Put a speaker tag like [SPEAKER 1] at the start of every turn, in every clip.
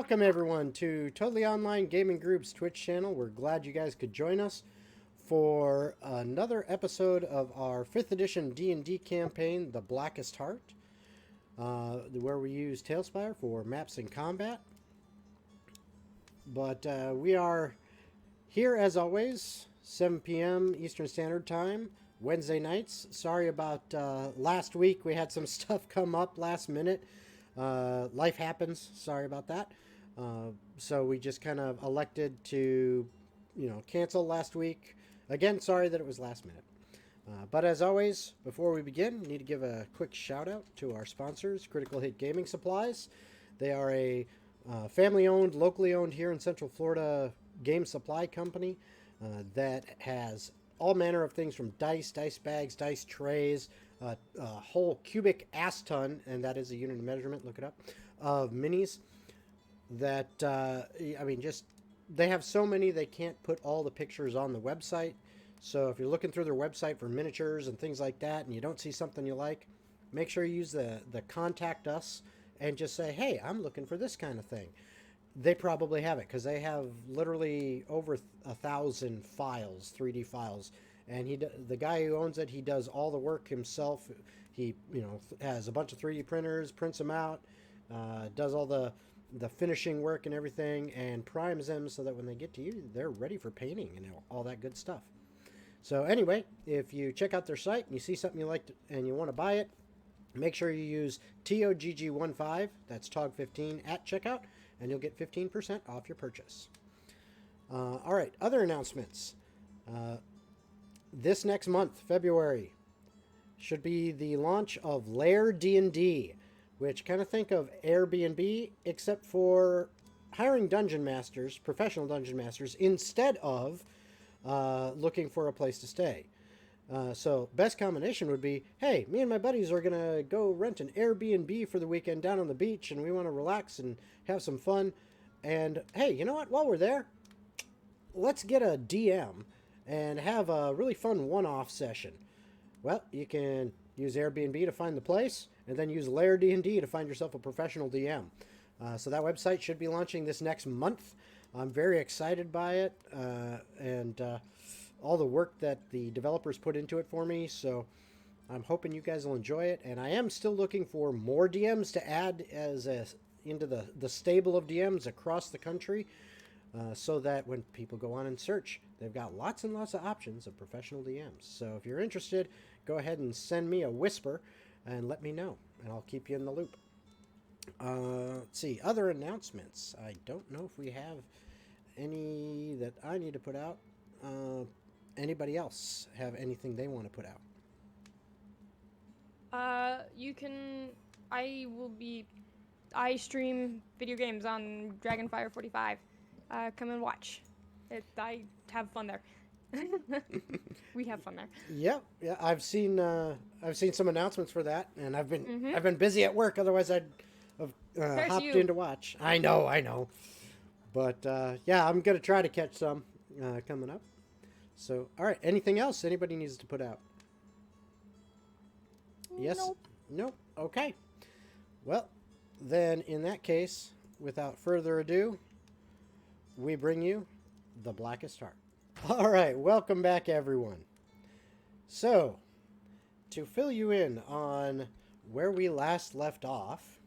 [SPEAKER 1] Welcome everyone to Totally Online Gaming Group's Twitch channel. We're glad you guys could join us for another episode of our 5th edition D&D campaign, The Blackest Heart, where we use Talespire for maps and combat. But we are here as always, 7 p.m. Eastern Standard Time, Wednesday nights. Sorry about last week. We had some stuff come up last minute. Life happens. Sorry about that. So we just kind of elected to, cancel last week. Again, sorry that it was last minute. But as always, before we begin, need to give a quick shout out to our sponsors, Critical Hit Gaming Supplies. They are a family-owned, locally owned here in Central Florida game supply company that has all manner of things from dice bags, dice trays, a whole cubic ass ton, and that is a unit of measurement, look it up, of minis that, they have so many they can't put all the pictures on the website. So if you're looking through their website for miniatures and things like that and you don't see something you like, make sure you use the contact us and just say, hey, I'm looking for this kind of thing. They probably have it because they have literally over 1,000 files, 3D files. And the guy who owns it, he does all the work himself. He, has a bunch of 3D printers, prints them out, does all the finishing work and everything, and primes them so that when they get to you, they're ready for painting and all that good stuff. So anyway, if you check out their site and you see something you like and you want to buy it, make sure you use TOGG15, that's TOGG15 at checkout, and you'll get 15% off your purchase. All right, other announcements. This next month, February, should be the launch of Lair D&D, which kind of think of Airbnb, except for hiring dungeon masters, professional dungeon masters, instead of looking for a place to stay. So best combination would be, hey, me and my buddies are going to go rent an Airbnb for the weekend down on the beach, and we want to relax and have some fun. And hey, you know what? While we're there, let's get a DM and have a really fun one-off session. Well, you can use Airbnb to find the place, and then use Lair D&D to find yourself a professional DM. So that website should be launching this next month. I'm very excited by it, and all the work that the developers put into it for me, so I'm hoping you guys will enjoy it. And I am still looking for more DMs to add into the stable of DMs across the country, so that when people go on and search, they've got lots and lots of options of professional DMs. So if you're interested, go ahead and send me a whisper and let me know, and I'll keep you in the loop. Let's see, other announcements. I don't know if we have any that I need to put out. Anybody else have anything they want to put out?
[SPEAKER 2] I stream video games on Dragonfire 45. Come and watch. I have fun there. We have fun there.
[SPEAKER 1] Yeah, I've seen some announcements for that, and I've been busy at work. Otherwise, I'd have hopped in to watch. I know. But yeah, I'm gonna try to catch some coming up. So, all right. Anything else anybody needs to put out? Yes. Nope. Okay. Well, then in that case, without further ado, we bring you The Blackest Heart. All right, welcome back, everyone. So, to fill you in on where we last left off,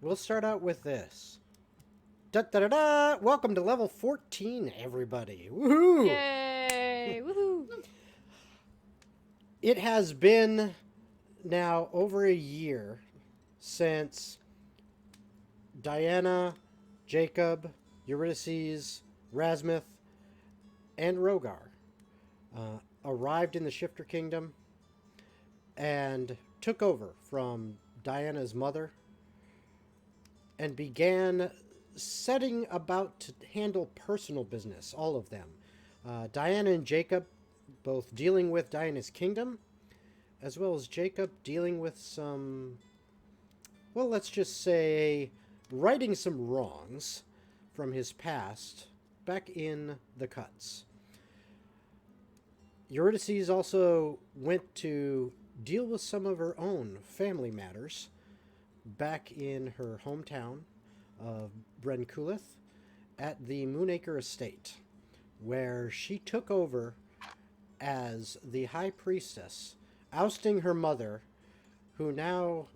[SPEAKER 1] we'll start out with this. Da-da-da-da! Welcome to level 14, everybody. Woohoo!
[SPEAKER 2] Yay! Woohoo!
[SPEAKER 1] It has been now over a year since Diana, Jacob, Eurydice, Rasmuth, and Rogar arrived in the Shifter Kingdom and took over from Diana's mother and began setting about to handle personal business, all of them. Diana and Jacob both dealing with Diana's kingdom, as well as Jacob dealing with some, well, let's just say, righting some wrongs from his past back in the cuts. Eurydice also went to deal with some of her own family matters back in her hometown of Brenkulith at the Moonacre Estate, where she took over as the High Priestess, ousting her mother, who now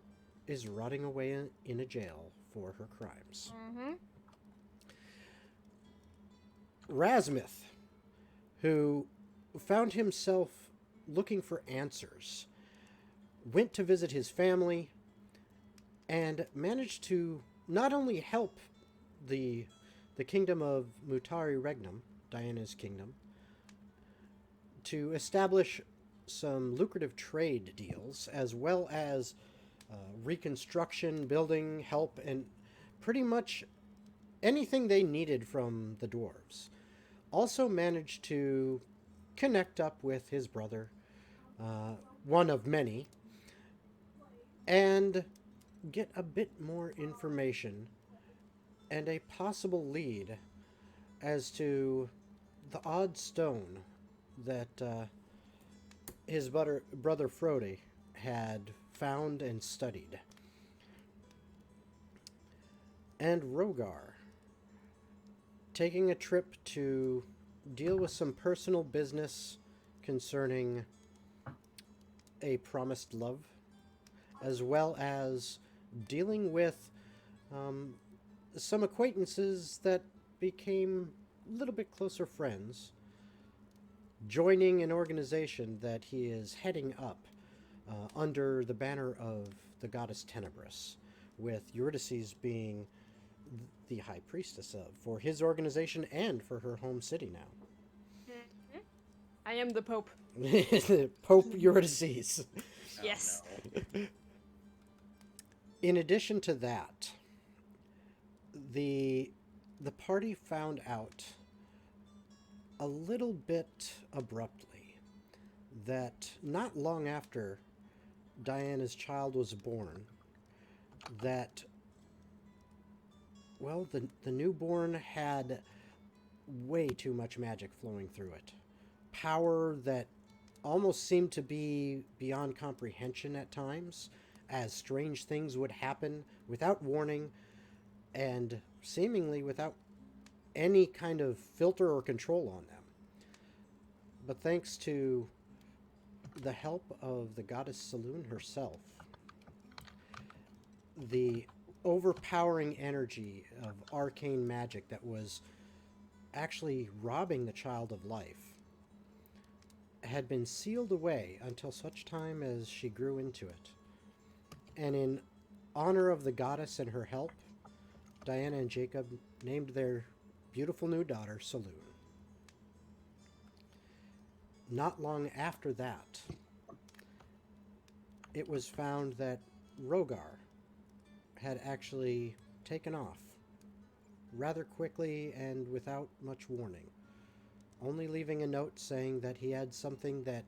[SPEAKER 1] is rotting away in a jail for her crimes.
[SPEAKER 2] Mm-hmm.
[SPEAKER 1] Rasmuth, who found himself looking for answers, went to visit his family and managed to not only help the kingdom of Mutari Regnum, Diana's kingdom, to establish some lucrative trade deals, as well as reconstruction, building, help, and pretty much anything they needed from the dwarves. Also managed to connect up with his brother, one of many, and get a bit more information and a possible lead as to the odd stone that his brother Frode had found and studied. And Rogar, taking a trip to deal with some personal business concerning a promised love, as well as dealing with some acquaintances that became a little bit closer friends, joining an organization that he is heading up under the banner of the goddess Tenebris, with Eurydice being the high priestess of, for his organization and for her home city now.
[SPEAKER 2] Mm-hmm. I am the Pope.
[SPEAKER 1] Pope Eurydice.
[SPEAKER 2] Yes.
[SPEAKER 3] No.
[SPEAKER 1] In addition to that, the party found out a little bit abruptly that not long after Diana's child was born, that, well, the newborn had way too much magic flowing through it. Power that almost seemed to be beyond comprehension at times, as strange things would happen without warning and seemingly without any kind of filter or control on them. But thanks to the help of the goddess Saloon herself, the overpowering energy of arcane magic that was actually robbing the child of life had been sealed away until such time as she grew into it. And in honor of the goddess and her help, Diana and Jacob named their beautiful new daughter Saloon. Not long after that, it was found that Rogar had actually taken off rather quickly and without much warning, only leaving a note saying that he had something that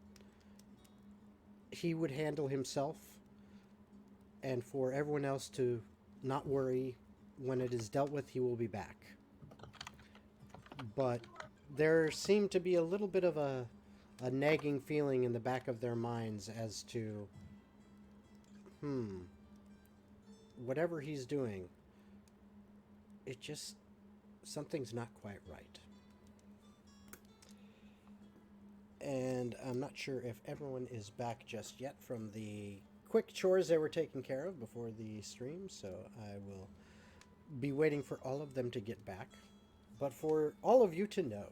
[SPEAKER 1] he would handle himself, and for everyone else to not worry. When it is dealt with, he will be back. But there seemed to be a little bit of a nagging feeling in the back of their minds as to, whatever he's doing, it just, something's not quite right. And I'm not sure if everyone is back just yet from the quick chores they were taking care of before the stream, so I will be waiting for all of them to get back. But for all of you to know,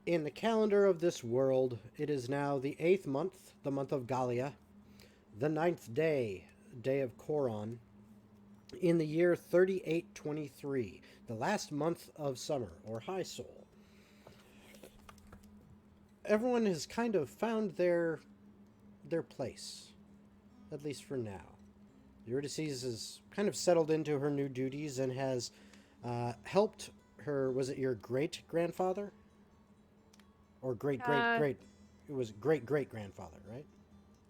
[SPEAKER 1] in the calendar of this world, it is now the 8th month, the month of Gallia, the 9th day, day of Coron, in the year 3823, the last month of summer, or High Soul. Everyone has kind of found their place, at least for now. Eurydice is kind of settled into her new duties and has helped her, was it your great-grandfather? Or great-great-great? It was great-great-grandfather, right?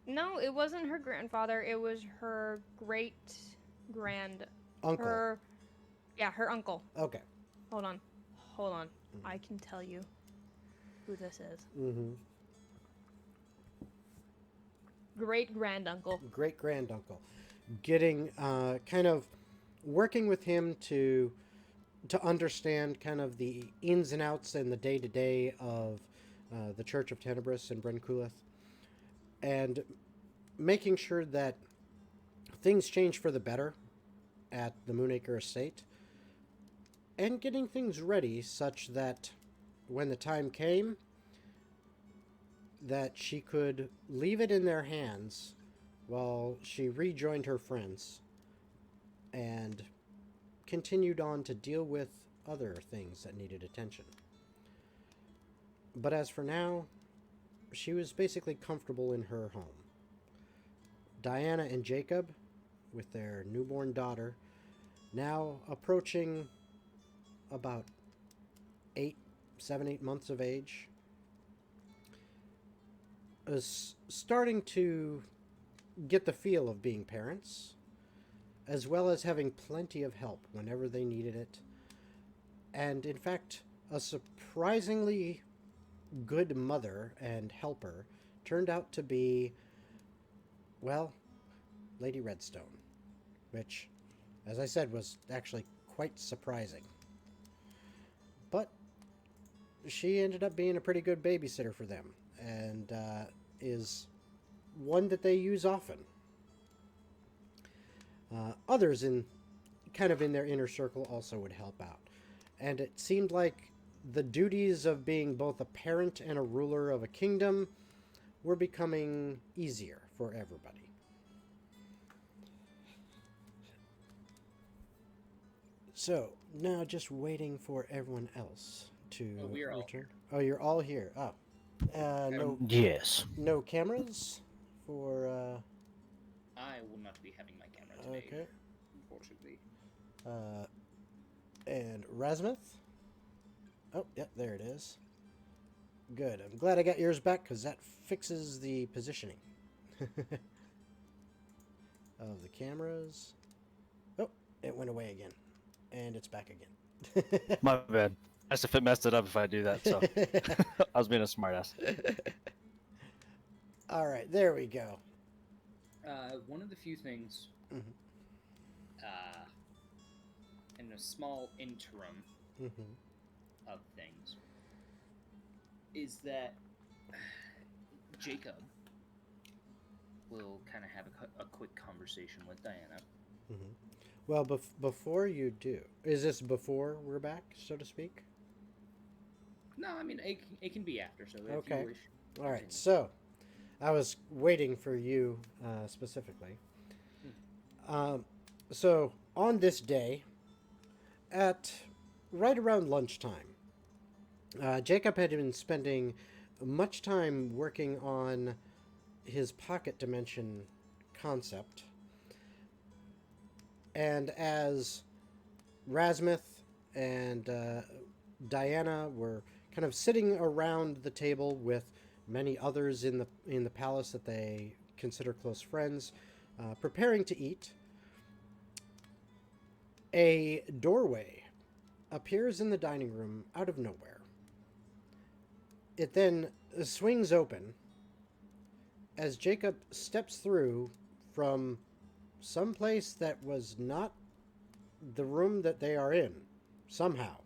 [SPEAKER 2] No, it wasn't her grandfather. It was her great-grand...
[SPEAKER 1] Uncle.
[SPEAKER 2] Her uncle.
[SPEAKER 1] Okay.
[SPEAKER 2] Hold on. I can tell you who this is.
[SPEAKER 1] Mm-hmm.
[SPEAKER 2] Great-granduncle.
[SPEAKER 1] Great-granduncle. Getting kind of working with him to understand kind of the ins and outs and the day to day of the Church of Tenebris and Bryn Kulith, and making sure that things change for the better at the Moonacre estate, and getting things ready such that when the time came, that she could leave it in their hands while she rejoined her friends and continued on to deal with other things that needed attention. But as for now, she was basically comfortable in her home. Diana and Jacob, with their newborn daughter, now approaching about 8 months of age, is starting to get the feel of being parents, as well as having plenty of help whenever they needed it. And in fact, a surprisingly good mother and helper turned out to be, well, Lady Redstone, which, as I said, was actually quite surprising. But she ended up being a pretty good babysitter for them, and is one that they use often. Others in their inner circle also would help out. And it seemed like the duties of being both a parent and a ruler of a kingdom were becoming easier for everybody. So, now just waiting for everyone else to return. Oh, you're all here. Oh.
[SPEAKER 3] Yes.
[SPEAKER 1] No cameras for...
[SPEAKER 4] I will not be having my camera today.
[SPEAKER 1] Okay.
[SPEAKER 4] Unfortunately.
[SPEAKER 1] And Rasmuth? Oh, yeah, there it is. Good. I'm glad I got yours back, because that fixes the positioning of the cameras. Oh, it went away again. And it's back again.
[SPEAKER 3] My bad. Must have messed it up if I do that, so I was being a smartass.
[SPEAKER 1] All right, there we go.
[SPEAKER 4] One of the few things, in a small interim of things, is that Jacob will kind of have a quick conversation with Diana.
[SPEAKER 1] Well, before you do, is this before we're back, so to speak?
[SPEAKER 4] No, I mean, it can be after, so if
[SPEAKER 1] Okay.
[SPEAKER 4] you wish.
[SPEAKER 1] All right, so I was waiting for you specifically. So on this day, at right around lunchtime, Jacob had been spending much time working on his pocket dimension concept. And as Rasmuth and Diana were kind of sitting around the table with many others in the palace that they consider close friends, preparing to eat, a doorway appears in the dining room out of nowhere. It then swings open as Jacob steps through from some place that was not the room that they are in, somehow.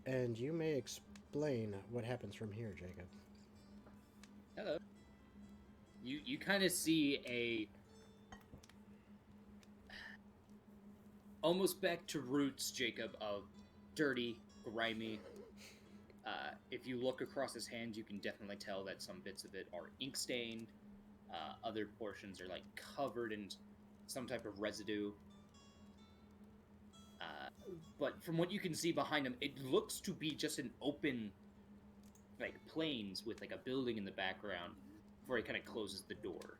[SPEAKER 1] And you may explain what happens from here, Jacob.
[SPEAKER 4] Hello. You kind of see a almost back to roots, Jacob, of dirty, grimy. If you look across his hands, you can definitely tell that some bits of it are ink stained. Other portions are like covered in some type of residue. But from what you can see behind him, it looks to be just an open, like, plains with like a building in the background before he kind of closes the door.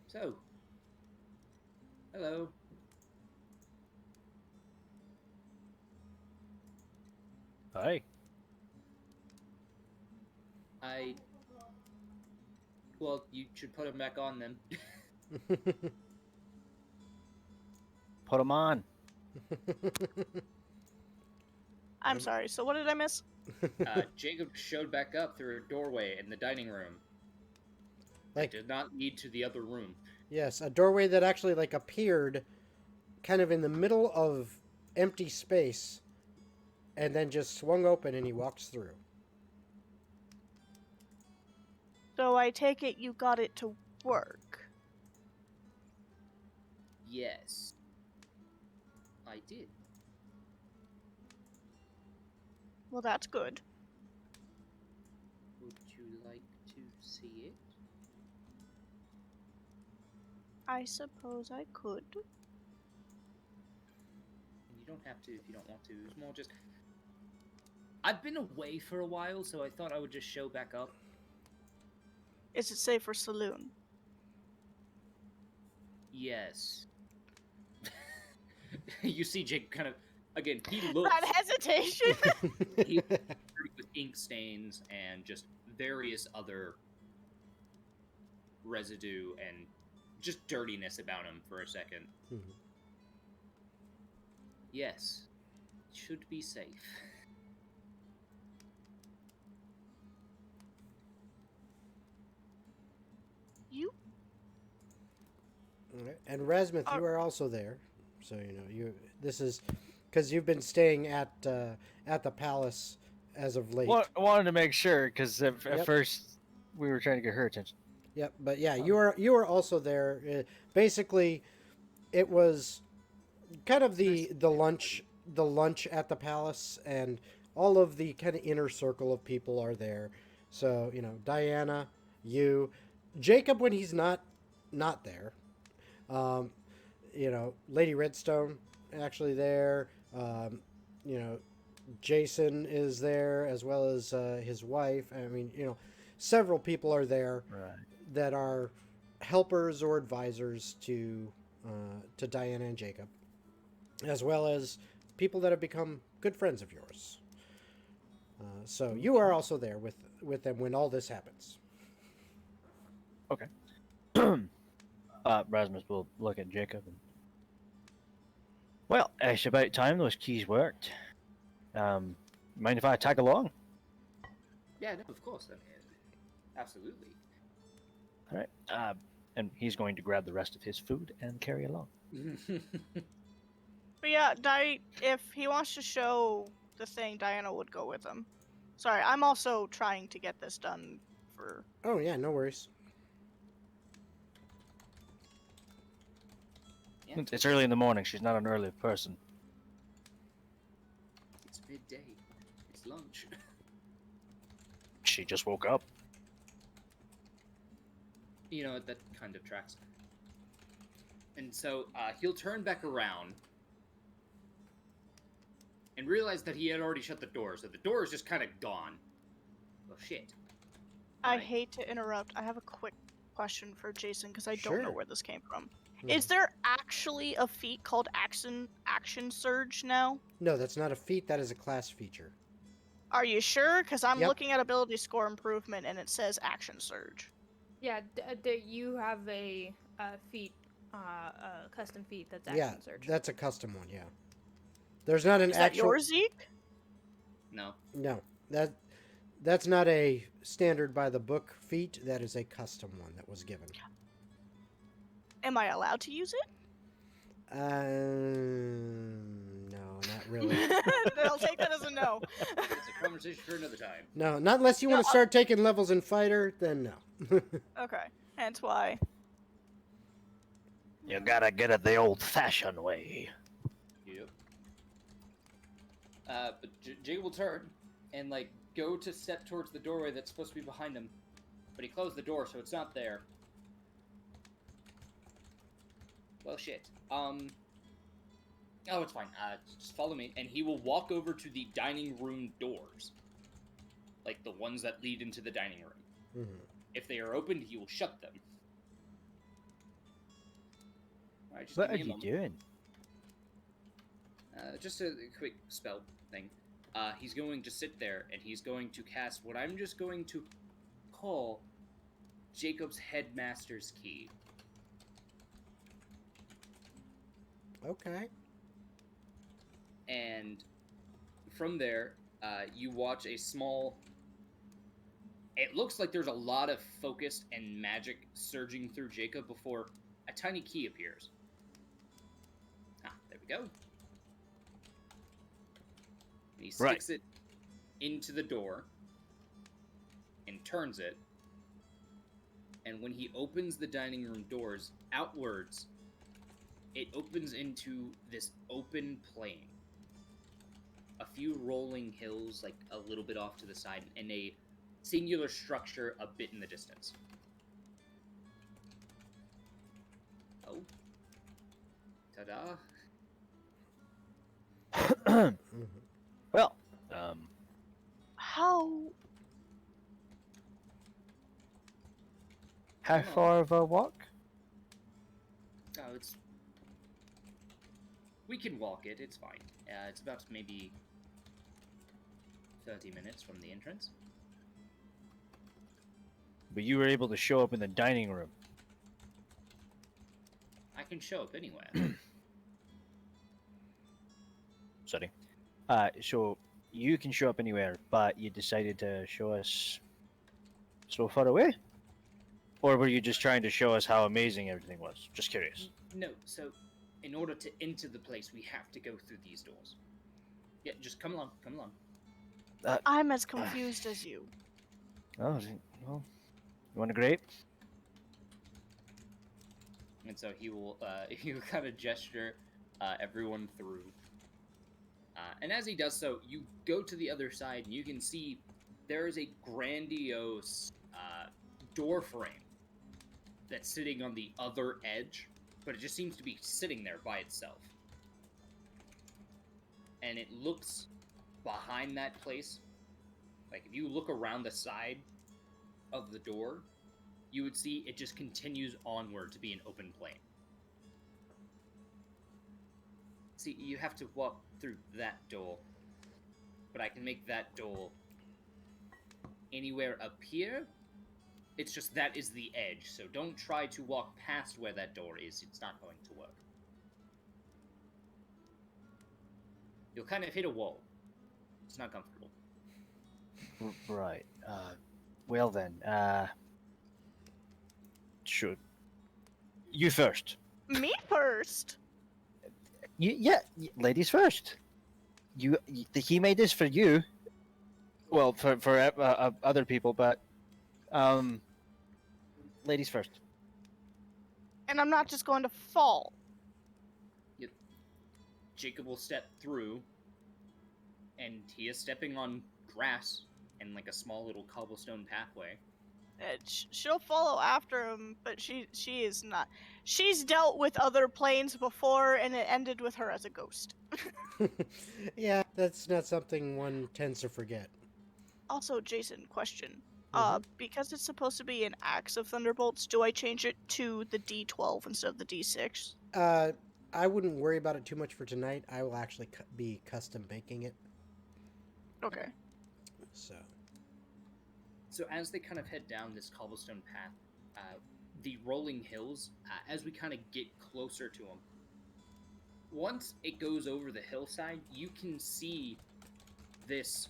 [SPEAKER 4] So, hello.
[SPEAKER 3] Hi.
[SPEAKER 4] Well, you should put him back on then.
[SPEAKER 3] Put them on.
[SPEAKER 5] I'm sorry, so what did I miss?
[SPEAKER 4] Jacob showed back up through a doorway in the dining room.
[SPEAKER 1] Like,
[SPEAKER 4] Did not lead to the other room.
[SPEAKER 1] yes, a doorway that actually like appeared kind of in the middle of empty space and then just swung open and he walks through.
[SPEAKER 5] So I take it you got it to work.
[SPEAKER 4] Yes. I did.
[SPEAKER 5] Well, that's good.
[SPEAKER 4] Would you like to see it?
[SPEAKER 5] I suppose I could.
[SPEAKER 4] And you don't have to if you don't want to. It's more just... I've been away for a while, so I thought I would just show back up.
[SPEAKER 5] Is it safe for saloon?
[SPEAKER 4] Yes. You see Jake kind of... Again, he looks...
[SPEAKER 5] That hesitation!
[SPEAKER 4] He's covered with ink stains and just various other residue and just dirtiness about him for a second.
[SPEAKER 1] Mhm.
[SPEAKER 4] Yes. Should be safe.
[SPEAKER 5] You?
[SPEAKER 1] Alright. And Rasmuth, you are also there, so you know this is because you've been staying at the palace as of late.
[SPEAKER 3] Wanted to make sure because at
[SPEAKER 1] Yep.
[SPEAKER 3] first we were trying to get her attention.
[SPEAKER 1] Yep, but yeah, you are also there. Basically, it was kind of the lunch at the palace, and all of the kind of inner circle of people are there. So you know, Diana, you, Jacob when he's not there. You know, Lady Redstone actually there. You know, Jason is there as well as his wife. I mean, you know, several people are there
[SPEAKER 3] Right.
[SPEAKER 1] that are helpers or advisors to Diana and Jacob, as well as people that have become good friends of yours. So you are also there with them when all this happens.
[SPEAKER 3] Okay. Rasmus will look at Jacob and... Well, it's about time those keys worked. Mind if I tag along?
[SPEAKER 4] Yeah, no, of course. I mean, absolutely.
[SPEAKER 3] All right. And he's going to grab the rest of his food and carry along.
[SPEAKER 5] But yeah, if he wants to show the thing, Diana would go with him. Sorry, I'm also trying to get this done for...
[SPEAKER 1] Oh yeah, no worries.
[SPEAKER 4] Yeah,
[SPEAKER 3] It's early in the morning. She's not an early person.
[SPEAKER 4] it's midday. It's lunch.
[SPEAKER 3] She just woke up.
[SPEAKER 4] You know, that kind of tracks. And so he'll turn back around and realize that he had already shut the door, so the door is just kind of gone. Well, shit.
[SPEAKER 5] I
[SPEAKER 4] Right.
[SPEAKER 5] hate to interrupt. I have a quick question for Jason because I don't
[SPEAKER 1] Sure.
[SPEAKER 5] know where this came from.
[SPEAKER 1] Hmm.
[SPEAKER 5] Is there actually a feat called action surge now?
[SPEAKER 1] No, that's not a feat. That is a class feature.
[SPEAKER 5] Are you sure? Because I'm
[SPEAKER 1] Yep.
[SPEAKER 5] looking at ability score improvement and it says action surge.
[SPEAKER 2] Yeah, you have a feat, a custom feat that's action
[SPEAKER 1] Yeah,
[SPEAKER 2] surge.
[SPEAKER 1] that's a custom one. Yeah. There's not an
[SPEAKER 5] Is that
[SPEAKER 1] actual.
[SPEAKER 5] yours, Zeke?
[SPEAKER 4] No.
[SPEAKER 1] No, that's not a standard by the book feat. That is a custom one that was given.
[SPEAKER 5] Am I allowed to use it?
[SPEAKER 1] No, not really.
[SPEAKER 5] I'll take that as a no.
[SPEAKER 4] It's a conversation for another time.
[SPEAKER 1] No, not unless you want to start taking levels in fighter. Then no.
[SPEAKER 5] Okay, hence why.
[SPEAKER 3] You gotta get it the old-fashioned way.
[SPEAKER 4] Yep. But Jay will turn and, like, go to step towards the doorway that's supposed to be behind him. But he closed the door, so it's not there. Well, shit. Oh, it's fine. Just follow me, and he will walk over to the dining room doors. Like, the ones that lead into the dining room.
[SPEAKER 1] Mhm.
[SPEAKER 4] If they are opened, he will shut them. Alright, just
[SPEAKER 3] What
[SPEAKER 4] give
[SPEAKER 3] are
[SPEAKER 4] me a
[SPEAKER 3] you
[SPEAKER 4] moment.
[SPEAKER 3] doing?
[SPEAKER 4] Just a quick spell thing. He's going to sit there, and he's going to cast what I'm just going to call Jacob's Headmaster's Key.
[SPEAKER 1] Okay.
[SPEAKER 4] And from there, you watch a small It looks like there's a lot of focus and magic surging through Jacob before a tiny key appears. Ah, there we go. And he sticks it into the door and turns it. And when he opens the dining room doors outwards, it opens into this open plain. A few rolling hills, like a little bit off to the side, and a singular structure a bit in the distance. Oh. Ta-da.
[SPEAKER 3] Well,
[SPEAKER 5] How?
[SPEAKER 3] how far of a walk?
[SPEAKER 4] Oh, it's... We can walk it, it's fine. It's about maybe 30 minutes from the entrance.
[SPEAKER 3] But you were able to show up in the dining room.
[SPEAKER 4] I can show up anywhere.
[SPEAKER 3] Sorry. So you can show up anywhere, but you decided to show us so far away? Or were you just trying to show us how amazing everything was? Just curious.
[SPEAKER 4] No, so in order to enter the place, we have to go through these doors. Yeah, just come along, come along.
[SPEAKER 5] I'm as confused as you.
[SPEAKER 3] Oh, well, you want a grape?
[SPEAKER 4] And so he will, he'll kind of gesture everyone through. And as he does so, you go to the other side, and you can see there is a grandiose door frame that's sitting on the other edge, but it just seems to be sitting there by itself. And it looks behind that place, like if you look around the side of the door, you would see it just continues onward to be an open plain. See, you have to walk through that door, but I can make that door anywhere up here. It's just that is the edge, so don't try to walk past where that door is. It's not going to work. You'll kind of hit a wall. It's not comfortable.
[SPEAKER 3] Right. Well then, sure. You first.
[SPEAKER 5] Me first.
[SPEAKER 3] Ladies first. He made this for you. Well, for other people, but ladies first.
[SPEAKER 5] And I'm not just going to fall.
[SPEAKER 4] Jacob will step through, and he is stepping on grass and like a small little cobblestone pathway.
[SPEAKER 5] She'll follow after him, but she is not. She's dealt with other planes before, and it ended with her as a ghost.
[SPEAKER 1] Yeah, that's not something one tends to forget.
[SPEAKER 5] Also, Jason, question.
[SPEAKER 1] Mhm.
[SPEAKER 5] Because it's supposed to be an axe of thunderbolts, do I change it to the D12 instead of the D6?
[SPEAKER 1] I wouldn't worry about it too much for tonight. I will actually be custom making it.
[SPEAKER 5] Okay.
[SPEAKER 1] So
[SPEAKER 4] as they kind of head down this cobblestone path, the rolling hills, as we kind of get closer to them, once it goes over the hillside, you can see this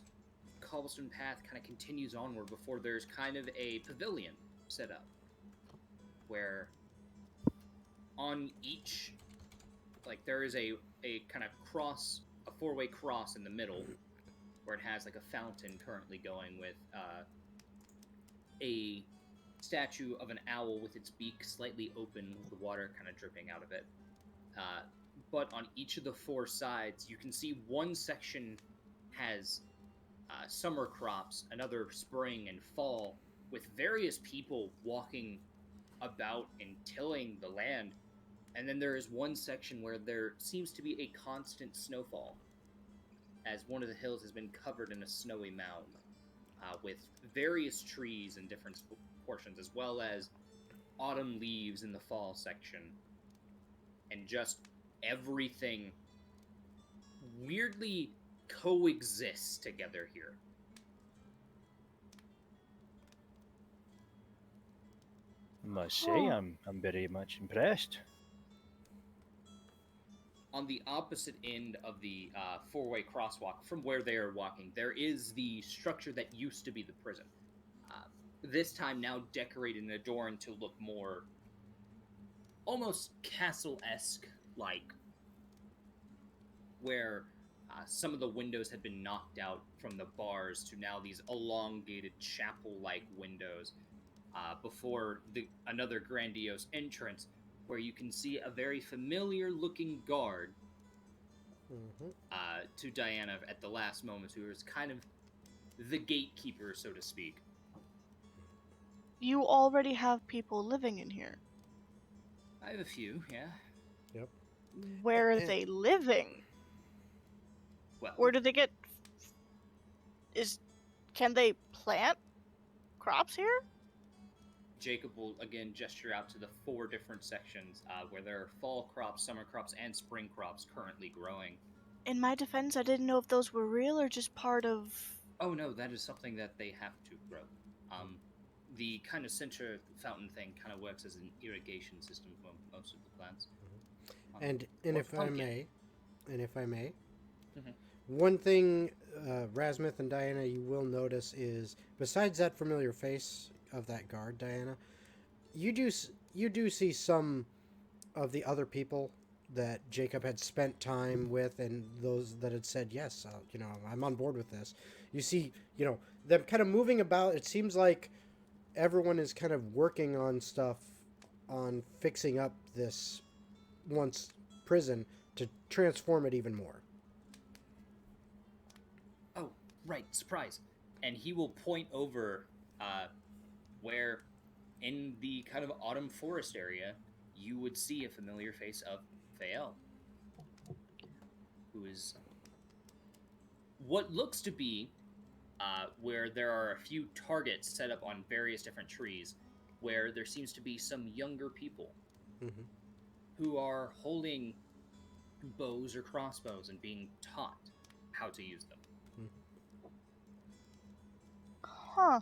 [SPEAKER 4] cobblestone path kind of continues onward before there's kind of a pavilion set up, where on each, like there is a kind of cross, a four-way cross in the middle, where it has like a fountain currently going with a statue of an owl with its beak slightly open, with the water kind of dripping out of it. But on each of the four sides, you can see one section has summer crops, another spring and fall, with various people walking about and tilling the land. And then there is one section where there seems to be a constant snowfall, as one of the hills has been covered in a snowy mound, with various trees in different portions, as well as autumn leaves in the fall section, and just everything weirdly coexists together here.
[SPEAKER 3] I must say, I'm very much impressed.
[SPEAKER 4] On the opposite end of the four-way crosswalk from where they are walking, there is the structure that used to be the prison. this time now decorated and adorned to look more almost castle-esque, like, where some of the windows had been knocked out from the bars to now these elongated chapel-like windows before another grandiose entrance where you can see a very familiar-looking guard to Diana at the last moment, who is kind of the gatekeeper, so to speak.
[SPEAKER 5] You already have people living in here.
[SPEAKER 4] I have a few, yeah.
[SPEAKER 1] Yep.
[SPEAKER 5] Where are they living?
[SPEAKER 4] Well,
[SPEAKER 5] Where do they get... Can they plant crops here?
[SPEAKER 4] Jacob will again gesture out to the 4 different sections where there are fall crops, summer crops, and spring crops currently growing.
[SPEAKER 5] In my defense, I didn't know if those were real or just part of...
[SPEAKER 4] Oh no, that is something that they have to grow. The kind of center fountain thing kind of works as an irrigation system for most of the plants.
[SPEAKER 1] And
[SPEAKER 4] Or
[SPEAKER 1] if I
[SPEAKER 4] pumpkin.
[SPEAKER 1] may,
[SPEAKER 4] Mhm.
[SPEAKER 1] one thing, Rasmuth and Diana, you will notice is, besides that familiar face of that guard, Diana, you do see some of the other people that Jacob had spent time with, and those that had said yes, I'm on board with this. You see, them kind of moving about. It seems like everyone is kind of working on stuff, on fixing up this once prison to transform it even more.
[SPEAKER 4] Oh, right, surprise. And he will point over where, in the kind of autumn forest area, you would see a familiar face of Fael, who is what looks to be where there are a few targets set up on various different trees, where there seems to be some younger people who are holding bows or crossbows and being taught how to use them.
[SPEAKER 5] Huh.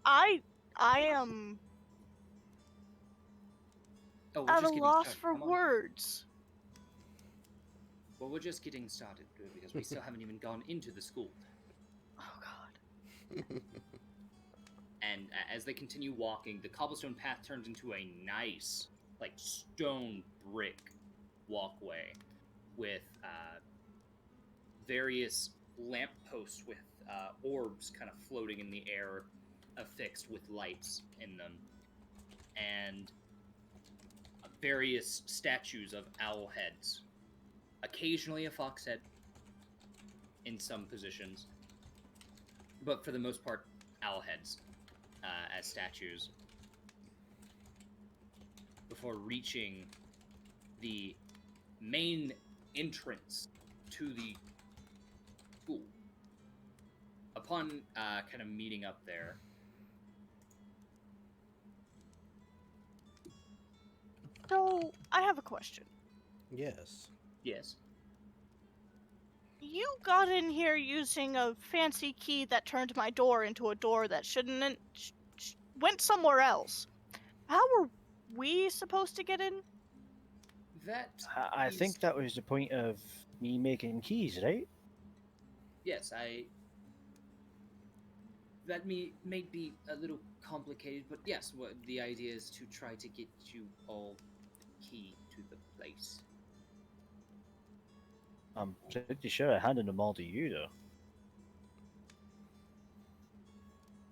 [SPEAKER 5] I am
[SPEAKER 4] Oh, we're
[SPEAKER 5] at a
[SPEAKER 4] just getting
[SPEAKER 5] loss
[SPEAKER 4] started.
[SPEAKER 5] for
[SPEAKER 4] Come on.
[SPEAKER 5] words.
[SPEAKER 4] Well, we're just getting started because we still haven't even gone into the school.
[SPEAKER 5] Oh god.
[SPEAKER 4] And as they continue walking, the cobblestone path turns into a nice, like, stone brick walkway with various lampposts with orbs kind of floating in the air, affixed with lights in them, and various statues of owl heads. Occasionally a fox head in some positions, but for the most part, owl heads as statues. Before reaching the main entrance to the school. Upon kind of meeting up there,
[SPEAKER 5] So, I have a question.
[SPEAKER 1] Yes.
[SPEAKER 4] yes,
[SPEAKER 5] You got in here using a fancy key that turned my door into a door that shouldn't went somewhere else. How were we supposed to get in?
[SPEAKER 4] that
[SPEAKER 3] I
[SPEAKER 4] is-
[SPEAKER 3] think that was the point of me making keys, right?
[SPEAKER 4] yes, that may be a little complicated, but yes, what the idea is to try to get you all the key to the place.
[SPEAKER 3] I'm pretty sure I handed them all to you, though.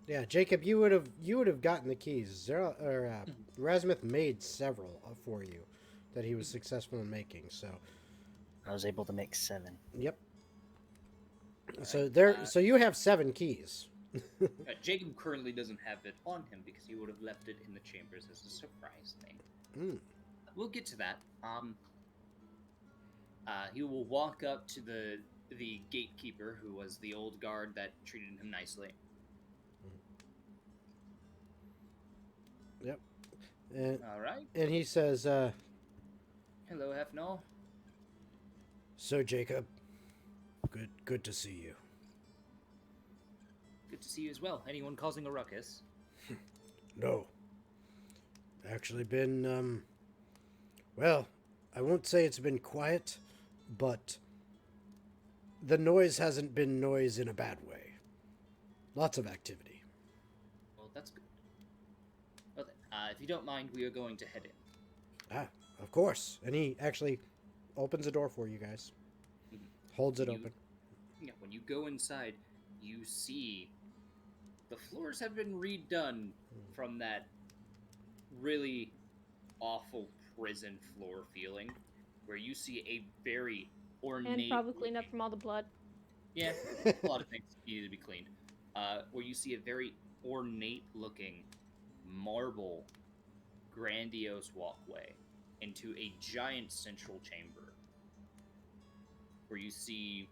[SPEAKER 1] Yeah, Jacob, you would have gotten the keys. Rasmuth made several for you that he was successful in making. So,
[SPEAKER 3] I was able to make 7.
[SPEAKER 1] yep. So
[SPEAKER 4] Right,
[SPEAKER 1] there, so you have 7 keys.
[SPEAKER 4] Jacob currently doesn't have it on him because he would have left it in the chambers as a surprise thing. We'll get to that. He will walk up to the gatekeeper, who was the old guard that treated him nicely.
[SPEAKER 1] Yep. And,
[SPEAKER 4] All right.
[SPEAKER 1] and he says,
[SPEAKER 4] Hello, Hefnall.
[SPEAKER 1] "So Jacob, good to see you."
[SPEAKER 4] Good to see you as well. Anyone causing a ruckus?
[SPEAKER 1] No. Actually been, well, I won't say it's been quiet, but the noise hasn't been noise in a bad way. Lots of activity.
[SPEAKER 4] Well, that's good. Well, then, if you don't mind, we are going to head in.
[SPEAKER 1] Ah, of course. And he actually opens the door for you guys.
[SPEAKER 4] Mhm.
[SPEAKER 1] Holds it
[SPEAKER 4] You-
[SPEAKER 1] open.
[SPEAKER 4] Yeah, when you go inside, you see the floors have been redone from that really awful prison floor feeling, where you see a very ornate
[SPEAKER 2] And probably cleaned up
[SPEAKER 4] looking-
[SPEAKER 2] from all the blood.
[SPEAKER 4] Yeah, a lot of things needed to be cleaned. Where you see a very ornate looking marble grandiose walkway into a giant central chamber, where you see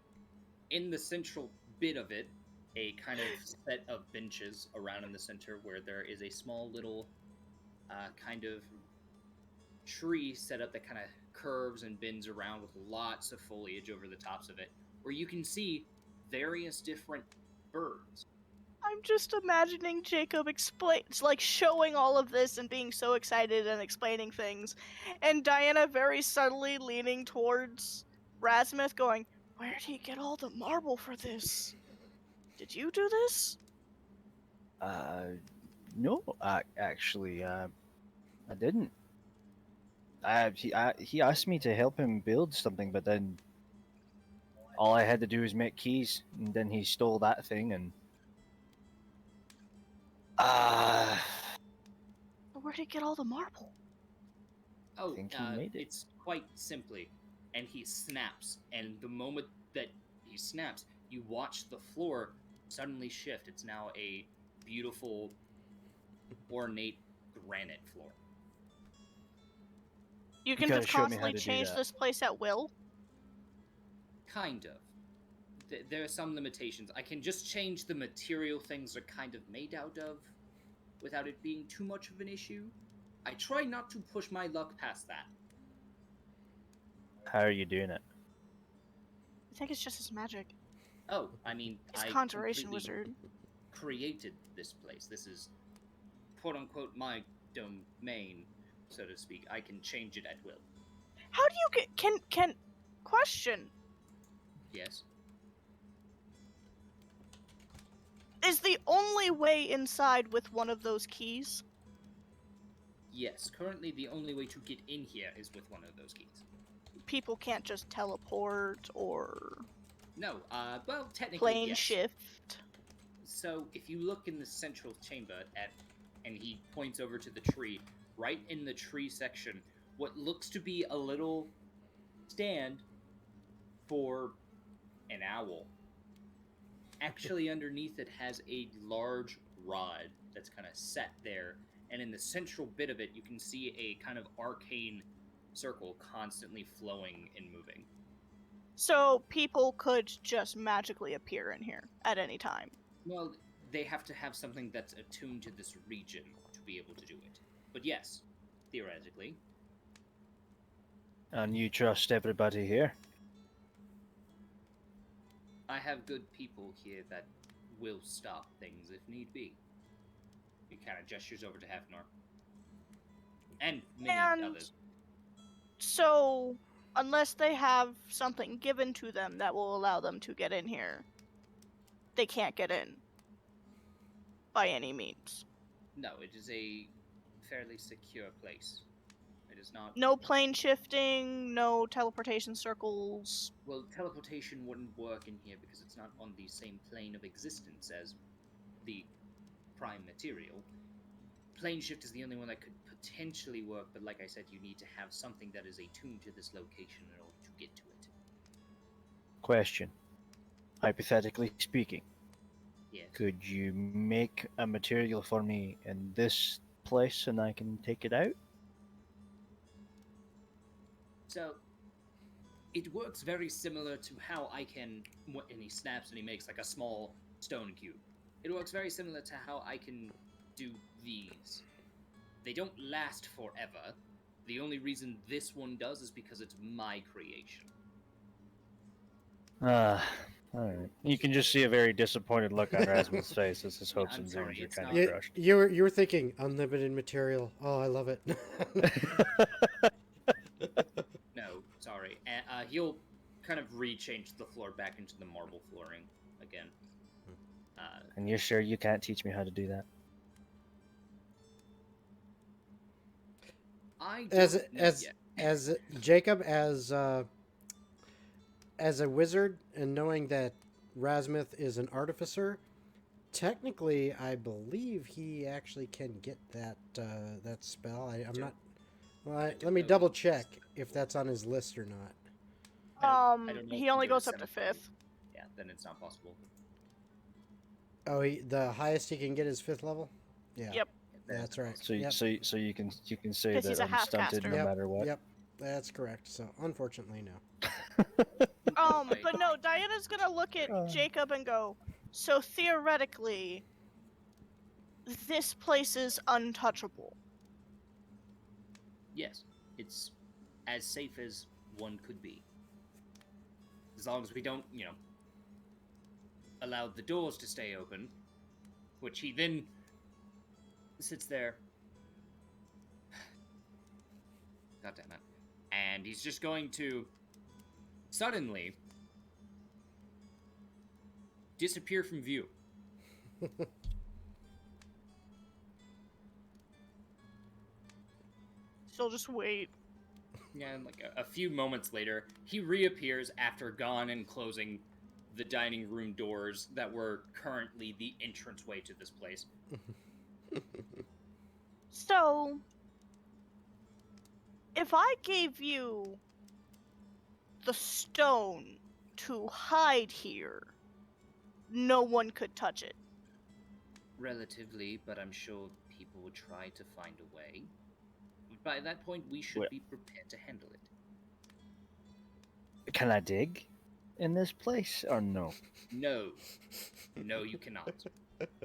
[SPEAKER 4] in the central bit of it a kind of set of benches around in the center, where there is a small little kind of tree set up that kind of curves and bends around with lots of foliage over the tops of it, where you can see various different birds.
[SPEAKER 5] I'm just imagining Jacob explains, like, showing all of this and being so excited and explaining things, and Diana very subtly leaning towards Rasmuth, going, "Where did he get all the marble for this? Did you do this?"
[SPEAKER 3] No, actually, I didn't. He asked me to help him build something, but then all I had to do was make keys, and then he stole that thing, and
[SPEAKER 5] But where did he get all the marble?
[SPEAKER 4] Oh,
[SPEAKER 3] think he made it.
[SPEAKER 4] it's quite simply, and he snaps, and the moment that he snaps, you watch the floor suddenly shift. It's now a beautiful, ornate granite floor.
[SPEAKER 5] You can
[SPEAKER 3] gotta
[SPEAKER 5] just
[SPEAKER 3] show me how
[SPEAKER 5] constantly
[SPEAKER 3] to do
[SPEAKER 5] change
[SPEAKER 3] that.
[SPEAKER 5] this place at will.
[SPEAKER 4] Kind of. There are some limitations. I can just change the material things are kind of made out of without it being too much of an issue. I try not to push my luck past that.
[SPEAKER 3] How are you doing it?
[SPEAKER 5] I think it's just his magic.
[SPEAKER 4] Oh, I mean,
[SPEAKER 5] His
[SPEAKER 4] I
[SPEAKER 5] conjuration
[SPEAKER 4] completely
[SPEAKER 5] wizard.
[SPEAKER 4] created this place. This is quote unquote my domain, so to speak. I can change it at will.
[SPEAKER 5] How do you get can question?
[SPEAKER 4] Yes.
[SPEAKER 5] Is the only way inside with one of those keys?
[SPEAKER 4] Yes. Currently the only way to get in here is with one of those keys.
[SPEAKER 5] People can't just teleport or
[SPEAKER 4] No, well technically
[SPEAKER 5] plane
[SPEAKER 4] yes.
[SPEAKER 5] shift.
[SPEAKER 4] So if you look in the central chamber and he points over to the tree, right in the tree section, what looks to be a little stand for an owl. Actually, underneath it has a large rod that's kind of set there, and in the central bit of it, you can see a kind of arcane circle constantly flowing and moving.
[SPEAKER 5] So people could just magically appear in here at any time.
[SPEAKER 4] Well, they have to have something that's attuned to this region to be able to do it. But yes, theoretically.
[SPEAKER 3] And you trust everybody here?
[SPEAKER 4] I have good people here that will stop things if need be. He kind of gestures over to Hefnor. And many
[SPEAKER 5] And
[SPEAKER 4] others.
[SPEAKER 5] so, unless they have something given to them that will allow them to get in here, they can't get in by any means.
[SPEAKER 4] No, it is a fairly secure place. It is not.
[SPEAKER 5] No plane shifting, no teleportation circles.
[SPEAKER 4] Well, teleportation wouldn't work in here because it's not on the same plane of existence as the prime material. Plane shift is the only one that could potentially work, but like I said, you need to have something that is attuned to this location in order to get to it.
[SPEAKER 3] Question. Hypothetically speaking,
[SPEAKER 4] Yes.
[SPEAKER 3] could you make a material for me in this place and I can take it out?
[SPEAKER 4] So, it works very similar to how I can. And he snaps and he makes like a small stone cube. It works very similar to how I can do these. They don't last forever. The only reason this one does is because it's my creation.
[SPEAKER 3] Alright. You can just see a very disappointed look on Rasmus's face as his
[SPEAKER 4] Yeah,
[SPEAKER 3] hopes
[SPEAKER 4] I'm
[SPEAKER 3] and
[SPEAKER 4] sorry,
[SPEAKER 3] dreams are
[SPEAKER 4] it's
[SPEAKER 3] kind
[SPEAKER 4] not-
[SPEAKER 3] of
[SPEAKER 1] You,
[SPEAKER 3] crushed.
[SPEAKER 1] you were thinking unlimited material. Oh, I love it.
[SPEAKER 4] No, sorry. He'll kind of rechange the floor back into the marble flooring again.
[SPEAKER 3] And you're sure you can't teach me how to do that?
[SPEAKER 4] I don't
[SPEAKER 1] As
[SPEAKER 4] know yet.
[SPEAKER 1] as Jacob as a wizard and knowing that Rasmuth is an artificer, technically, I believe he actually can get that spell. I'm
[SPEAKER 4] Don't-
[SPEAKER 1] not. Well,
[SPEAKER 4] I don't
[SPEAKER 1] let me
[SPEAKER 4] know
[SPEAKER 1] double
[SPEAKER 4] if it's-
[SPEAKER 1] check if that's on his list or not.
[SPEAKER 4] I don't know
[SPEAKER 5] He
[SPEAKER 4] if
[SPEAKER 5] only
[SPEAKER 4] you go
[SPEAKER 5] goes up to
[SPEAKER 4] 7th level.
[SPEAKER 5] 5th.
[SPEAKER 4] Yeah, then it's not possible.
[SPEAKER 1] Oh, the highest he can get is 5th level. Yeah.
[SPEAKER 5] Yep.
[SPEAKER 4] Then it's
[SPEAKER 1] That's
[SPEAKER 4] not
[SPEAKER 1] right.
[SPEAKER 4] possible.
[SPEAKER 3] So
[SPEAKER 1] Yep.
[SPEAKER 3] so you can say
[SPEAKER 5] 'Cause he's
[SPEAKER 3] that
[SPEAKER 5] a
[SPEAKER 3] I'm stunted
[SPEAKER 5] half-caster.
[SPEAKER 3] no
[SPEAKER 1] Yep.
[SPEAKER 3] matter what.
[SPEAKER 1] Yep. That's correct. So unfortunately, no.
[SPEAKER 4] Right.
[SPEAKER 5] But no, Diana's gonna look at Jacob and go, so theoretically, this place is untouchable.
[SPEAKER 4] Yes, it's as safe as one could be. As long as we don't, allow the doors to stay open, which he then sits there. God damn it. And he's just going to suddenly disappear from view.
[SPEAKER 5] She'll just wait.
[SPEAKER 4] Yeah, and like a few moments later, he reappears after gone and closing the dining room doors that were currently the entranceway to this place.
[SPEAKER 5] So, if I gave you the stone to hide here, no one could touch it.
[SPEAKER 4] Relatively, but I'm sure people would try to find a way. By that point, we should
[SPEAKER 3] Wait.
[SPEAKER 4] be prepared to handle it.
[SPEAKER 3] Can I dig in this place or no?
[SPEAKER 4] No. No, you cannot.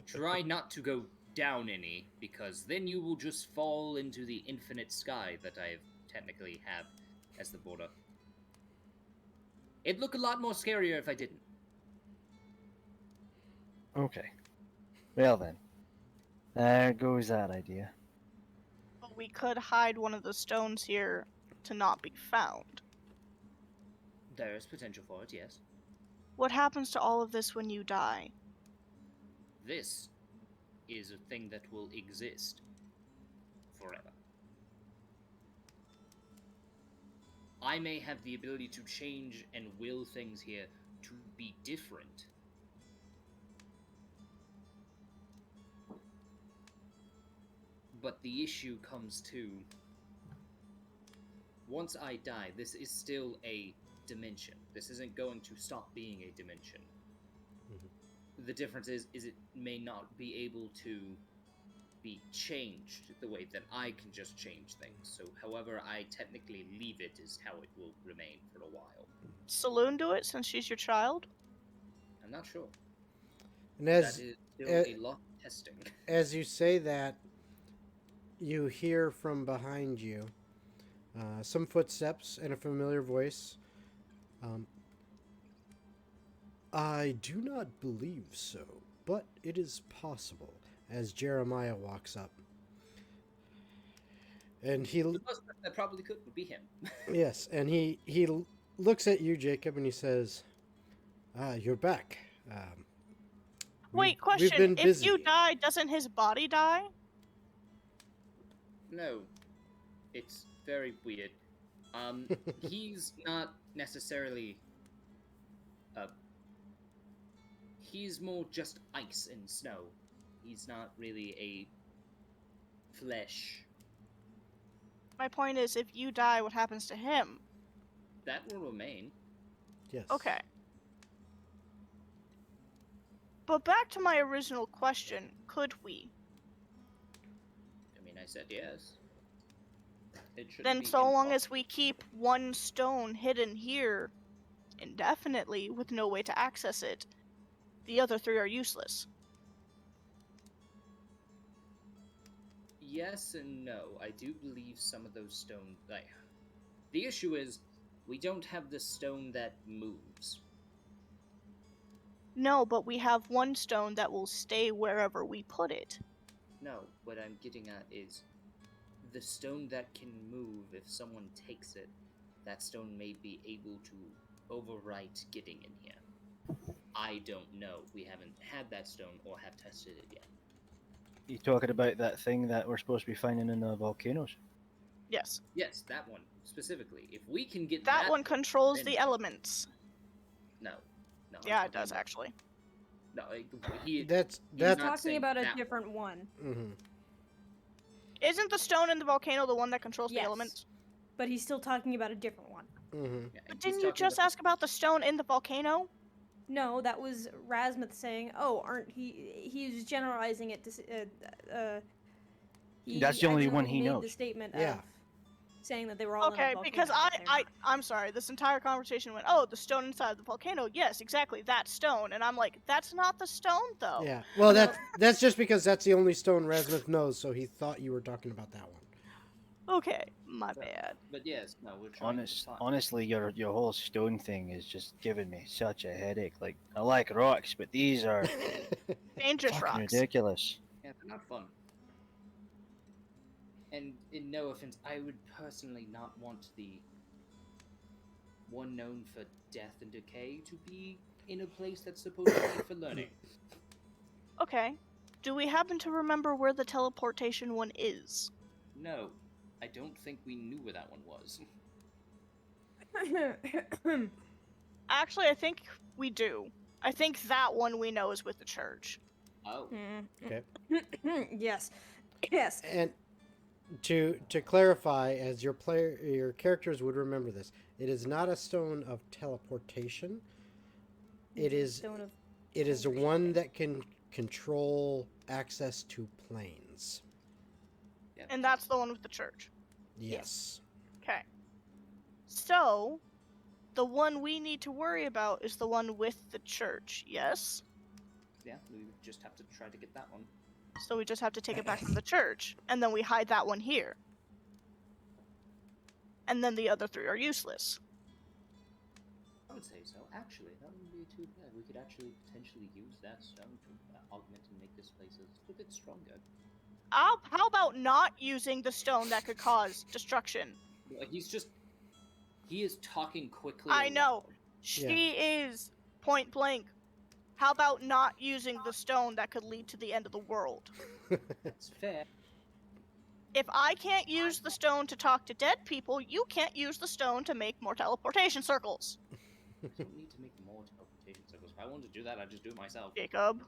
[SPEAKER 4] Try not to go down any, because then you will just fall into the infinite sky that I technically have as the border. It'd look a lot more scarier if I didn't.
[SPEAKER 3] Okay. Well then, there goes that idea.
[SPEAKER 5] But we could hide one of the stones here to not be found.
[SPEAKER 4] There is potential for it, yes.
[SPEAKER 5] What happens to all of this when you die?
[SPEAKER 4] This is a thing that will exist forever. I may have the ability to change and will things here to be different. But the issue comes to, once I die, this is still a dimension. This isn't going to stop being a dimension. The difference is it may not be able to be changed the way that I can just change things. So however I technically leave it is how it will remain for a while.
[SPEAKER 5] Saloon do it since she's your child?
[SPEAKER 4] I'm not sure.
[SPEAKER 1] And
[SPEAKER 4] That is still a lot of testing.
[SPEAKER 1] as you say that, you hear from behind you some footsteps and a familiar voice. I do not believe so, but it is possible. As Jeremiah walks up, and he
[SPEAKER 4] The most that probably could would be him.
[SPEAKER 1] yes, and he looks at you, Jacob, and he says, "You're back."
[SPEAKER 5] Wait,
[SPEAKER 1] we've
[SPEAKER 5] question.
[SPEAKER 1] been
[SPEAKER 5] If
[SPEAKER 1] busy.
[SPEAKER 5] you die, doesn't his body die?
[SPEAKER 4] No, it's very weird. He's not necessarily. He's more just ice and snow. He's not really a flesh.
[SPEAKER 5] My point is, if you die, what happens to him?
[SPEAKER 4] That will remain.
[SPEAKER 1] Yes.
[SPEAKER 5] Okay. But back to my original question, could we?
[SPEAKER 4] I mean, I said yes. It should
[SPEAKER 5] Then
[SPEAKER 4] be
[SPEAKER 5] so long as
[SPEAKER 4] impossible.
[SPEAKER 5] we keep one stone hidden here indefinitely with no way to access it, the other three are useless.
[SPEAKER 4] Yes and no. I do believe some of those stones. The issue is, we don't have the stone that moves.
[SPEAKER 5] No, but we have one stone that will stay wherever we put it.
[SPEAKER 4] No, what I'm getting at is, the stone that can move, if someone takes it, that stone may be able to overwrite getting in here. I don't know. We haven't had that stone or have tested it yet.
[SPEAKER 3] You talking about that thing that we're supposed to be finding in the volcanoes?
[SPEAKER 5] Yes.
[SPEAKER 4] Yes, that one specifically. If we can get
[SPEAKER 5] That one
[SPEAKER 4] thing,
[SPEAKER 5] controls
[SPEAKER 4] then
[SPEAKER 5] the elements.
[SPEAKER 4] no, no. I'm
[SPEAKER 5] Yeah, it
[SPEAKER 4] talking
[SPEAKER 5] does
[SPEAKER 4] about-
[SPEAKER 5] actually.
[SPEAKER 4] No, he.
[SPEAKER 1] That's
[SPEAKER 4] He's
[SPEAKER 2] He's
[SPEAKER 1] that.
[SPEAKER 4] not
[SPEAKER 2] talking
[SPEAKER 4] saying
[SPEAKER 2] about a
[SPEAKER 4] that
[SPEAKER 2] different one.
[SPEAKER 1] Mhm.
[SPEAKER 5] Isn't the stone in the volcano the one that controls the
[SPEAKER 2] Yes.
[SPEAKER 5] elements?
[SPEAKER 2] But he's still talking about a different one.
[SPEAKER 1] Mhm.
[SPEAKER 4] Yeah,
[SPEAKER 5] But
[SPEAKER 4] he's
[SPEAKER 5] didn't you
[SPEAKER 4] talking
[SPEAKER 5] just
[SPEAKER 4] about
[SPEAKER 5] ask about the stone in the volcano?
[SPEAKER 2] No, that was Rasmuth saying, "Oh, aren't he? He's generalizing it to. He
[SPEAKER 3] That's the only one
[SPEAKER 2] accidentally
[SPEAKER 3] he
[SPEAKER 2] made
[SPEAKER 3] knows.
[SPEAKER 2] the statement
[SPEAKER 1] Yeah.
[SPEAKER 2] of saying that they were all in a
[SPEAKER 5] Okay,
[SPEAKER 2] volcano.
[SPEAKER 5] because
[SPEAKER 2] but they weren't.
[SPEAKER 5] I'm sorry, this entire conversation went, oh, the stone inside the volcano. Yes, exactly, that stone. And I'm like, that's not the stone, though.
[SPEAKER 1] Yeah. Well,
[SPEAKER 2] No.
[SPEAKER 1] that's just because that's the only stone Rasmuth knows, so he thought you were talking about that one.
[SPEAKER 5] Okay, my bad.
[SPEAKER 4] But yes, no, we're trying to find.
[SPEAKER 3] Honestly, your whole stone thing is just giving me such a headache. Like, I like rocks, but these are
[SPEAKER 5] Dangerous
[SPEAKER 3] fucking
[SPEAKER 5] rocks.
[SPEAKER 3] ridiculous.
[SPEAKER 4] Yeah, they're not fun. And in no offense, I would personally not want the one known for death and decay to be in a place that's supposed to be for learning.
[SPEAKER 5] Okay. Do we happen to remember where the teleportation one is?
[SPEAKER 4] No, I don't think we knew where that one was.
[SPEAKER 5] Actually, I think we do. I think that one we know is with the church.
[SPEAKER 4] Oh,
[SPEAKER 1] Okay.
[SPEAKER 2] Yes. Yes.
[SPEAKER 1] And to clarify, as your characters would remember this, it is not a stone of teleportation. It is
[SPEAKER 2] Stone of
[SPEAKER 1] it is one that can control access to planes.
[SPEAKER 4] yeah.
[SPEAKER 5] And that's the one with the church.
[SPEAKER 1] Yes.
[SPEAKER 5] Okay. So, the one we need to worry about is the one with the church, yes?
[SPEAKER 4] Yeah, we would just have to try to get that one.
[SPEAKER 5] So we just have to take it back to the church, and then we hide that one here. And then the other three are useless.
[SPEAKER 4] I would say so. Actually, that wouldn't be too bad. We could actually potentially use that stone to augment and make this place a little bit stronger.
[SPEAKER 5] How about not using the stone that could cause destruction?
[SPEAKER 4] He is talking quickly.
[SPEAKER 5] I know.
[SPEAKER 4] aloud.
[SPEAKER 5] She is point blank. How about not using the stone that could lead to the end of the world?
[SPEAKER 4] That's fair.
[SPEAKER 5] If I can't use the stone to talk to dead people, you can't use the stone to make more teleportation circles.
[SPEAKER 4] I don't need to make more teleportation circles. If I wanted to do that, I'd just do it myself.
[SPEAKER 5] Jacob.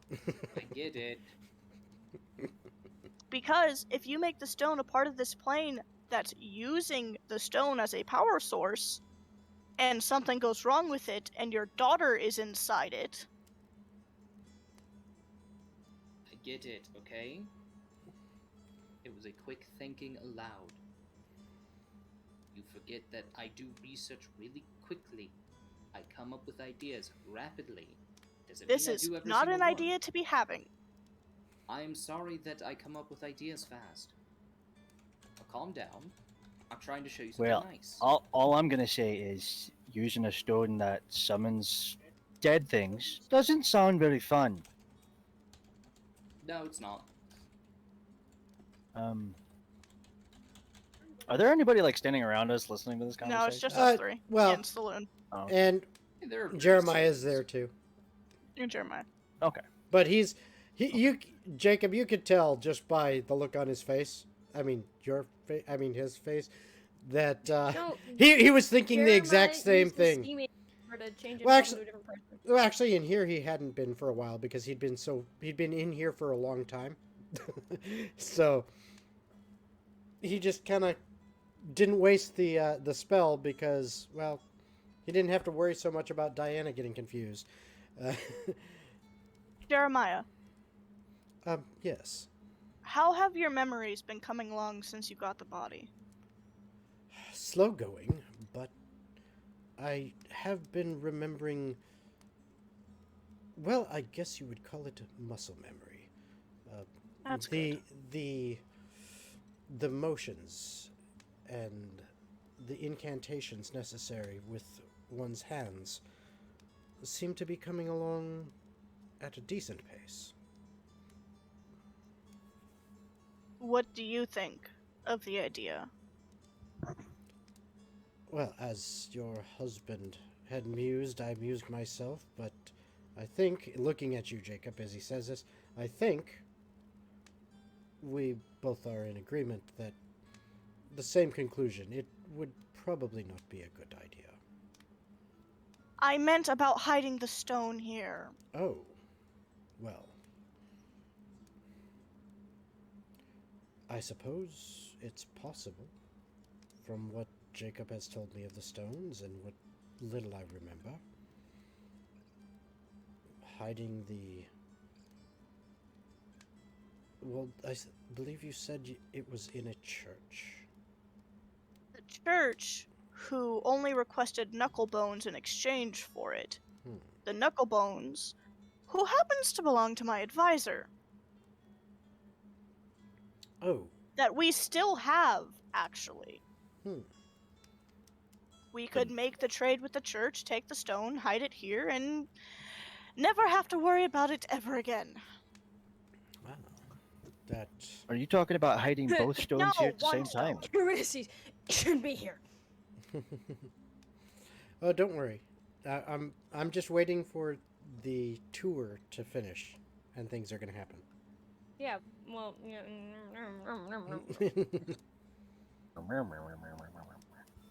[SPEAKER 4] I get it.
[SPEAKER 5] Because if you make the stone a part of this plane that's using the stone as a power source, and something goes wrong with it, and your daughter is inside it,
[SPEAKER 4] I get it, okay? It was a quick thinking aloud. You forget that I do research really quickly. I come up with ideas rapidly. Does it
[SPEAKER 5] this
[SPEAKER 4] mean I
[SPEAKER 5] is
[SPEAKER 4] do every
[SPEAKER 5] not
[SPEAKER 4] single
[SPEAKER 5] an
[SPEAKER 4] one?
[SPEAKER 5] idea to be having.
[SPEAKER 4] I am sorry that I come up with ideas fast. But calm down. I'm trying to show you something
[SPEAKER 3] Well,
[SPEAKER 4] nice.
[SPEAKER 3] all I'm gonna say is using a stone that summons dead things doesn't sound very fun.
[SPEAKER 4] No, it's not.
[SPEAKER 3] Are there anybody like standing around us listening to this conversation?
[SPEAKER 5] No, it's just us three.
[SPEAKER 1] well-
[SPEAKER 5] And Saloon.
[SPEAKER 3] Oh,
[SPEAKER 1] And
[SPEAKER 4] Hey, there are
[SPEAKER 1] Jeremiah's there too.
[SPEAKER 5] And Jeremiah.
[SPEAKER 3] okay.
[SPEAKER 1] But Jacob, you could tell just by the look on his face. I mean, his face. That
[SPEAKER 2] No,
[SPEAKER 1] he was thinking the exact
[SPEAKER 2] Jeremiah
[SPEAKER 1] same
[SPEAKER 2] used the
[SPEAKER 1] thing.
[SPEAKER 2] steaming to change
[SPEAKER 1] Well,
[SPEAKER 2] himself into a different person.
[SPEAKER 1] Well, actually, in here he hadn't been for a while because he'd been in here for a long time. So he just kind of didn't waste the spell because, well, he didn't have to worry so much about Diana getting confused.
[SPEAKER 5] Jeremiah,
[SPEAKER 1] Yes.
[SPEAKER 5] how have your memories been coming along since you got the body?
[SPEAKER 1] Slow going, but I have been remembering. Well, I guess you would call it muscle memory.
[SPEAKER 5] That's
[SPEAKER 1] the
[SPEAKER 5] good.
[SPEAKER 1] the motions and the incantations necessary with one's hands seem to be coming along at a decent pace.
[SPEAKER 5] What do you think of the idea?
[SPEAKER 1] Well, as your husband had mused, I mused myself, but I think, looking at you, Jacob, as he says this, I think we both are in agreement that the same conclusion. It would probably not be a good idea.
[SPEAKER 5] I meant about hiding the stone here.
[SPEAKER 1] Oh, well. I suppose it's possible, from what Jacob has told me of the stones and what little I remember. Hiding the... Well, believe you said it was in a church.
[SPEAKER 5] The church, who only requested knuckle bones in exchange for it.
[SPEAKER 1] Hmm.
[SPEAKER 5] The knuckle bones, who happens to belong to my advisor.
[SPEAKER 1] Oh.
[SPEAKER 5] That we still have, actually.
[SPEAKER 1] Hmm.
[SPEAKER 5] We could make the trade with the church, take the stone, hide it here, and never have to worry about it ever again.
[SPEAKER 1] Wow. That...
[SPEAKER 3] Are you talking about hiding both stones here at the
[SPEAKER 5] one
[SPEAKER 3] same time?
[SPEAKER 2] Eurydice, it shouldn't be here.
[SPEAKER 1] Oh, don't worry. I'm just waiting for the tour to finish, and things are going to happen.
[SPEAKER 2] Yeah, well, yeah.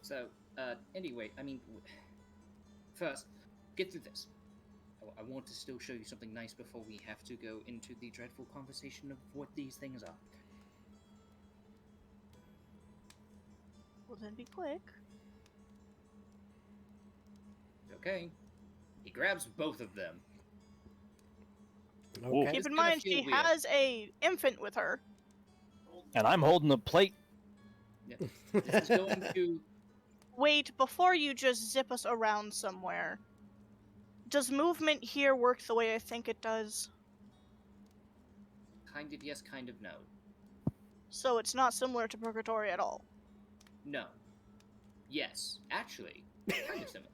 [SPEAKER 4] So, anyway, I mean, first, get through this. I want to still show you something nice before we have to go into the dreadful conversation of what these things are.
[SPEAKER 5] Well, then be quick.
[SPEAKER 4] Okay. He grabs both of them.
[SPEAKER 1] Okay.
[SPEAKER 5] Keep
[SPEAKER 4] It's
[SPEAKER 5] in
[SPEAKER 4] gonna
[SPEAKER 5] mind,
[SPEAKER 4] feel
[SPEAKER 5] she
[SPEAKER 4] weird.
[SPEAKER 5] has a infant with her.
[SPEAKER 3] And I'm holding the plate.
[SPEAKER 4] This is going to...
[SPEAKER 5] Wait, before you just zip us around somewhere, does movement here work the way I think it does?
[SPEAKER 4] Kind of yes, kind of no.
[SPEAKER 5] So it's not similar to Purgatory at all.
[SPEAKER 4] No. Yes. Actually, kind of similar.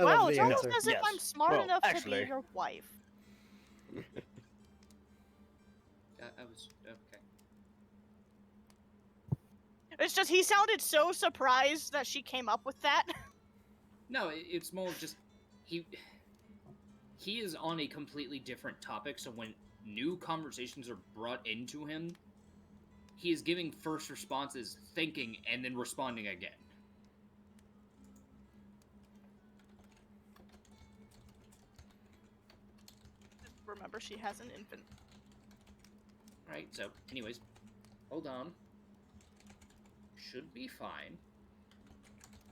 [SPEAKER 1] I
[SPEAKER 5] Wow,
[SPEAKER 1] love
[SPEAKER 5] it's
[SPEAKER 1] the
[SPEAKER 5] almost
[SPEAKER 1] answer.
[SPEAKER 5] as if
[SPEAKER 3] Yes.
[SPEAKER 5] I'm smart
[SPEAKER 3] Well,
[SPEAKER 5] enough to
[SPEAKER 3] actually-
[SPEAKER 5] be your wife.
[SPEAKER 4] I was... Okay.
[SPEAKER 5] It's just he sounded so surprised that she came up with that.
[SPEAKER 4] No, it's more just... He is on a completely different topic, so when new conversations are brought into him, he is giving first responses, thinking, and then responding again.
[SPEAKER 5] Remember, she has an infant.
[SPEAKER 4] Right, so, anyways, hold on. Should be fine.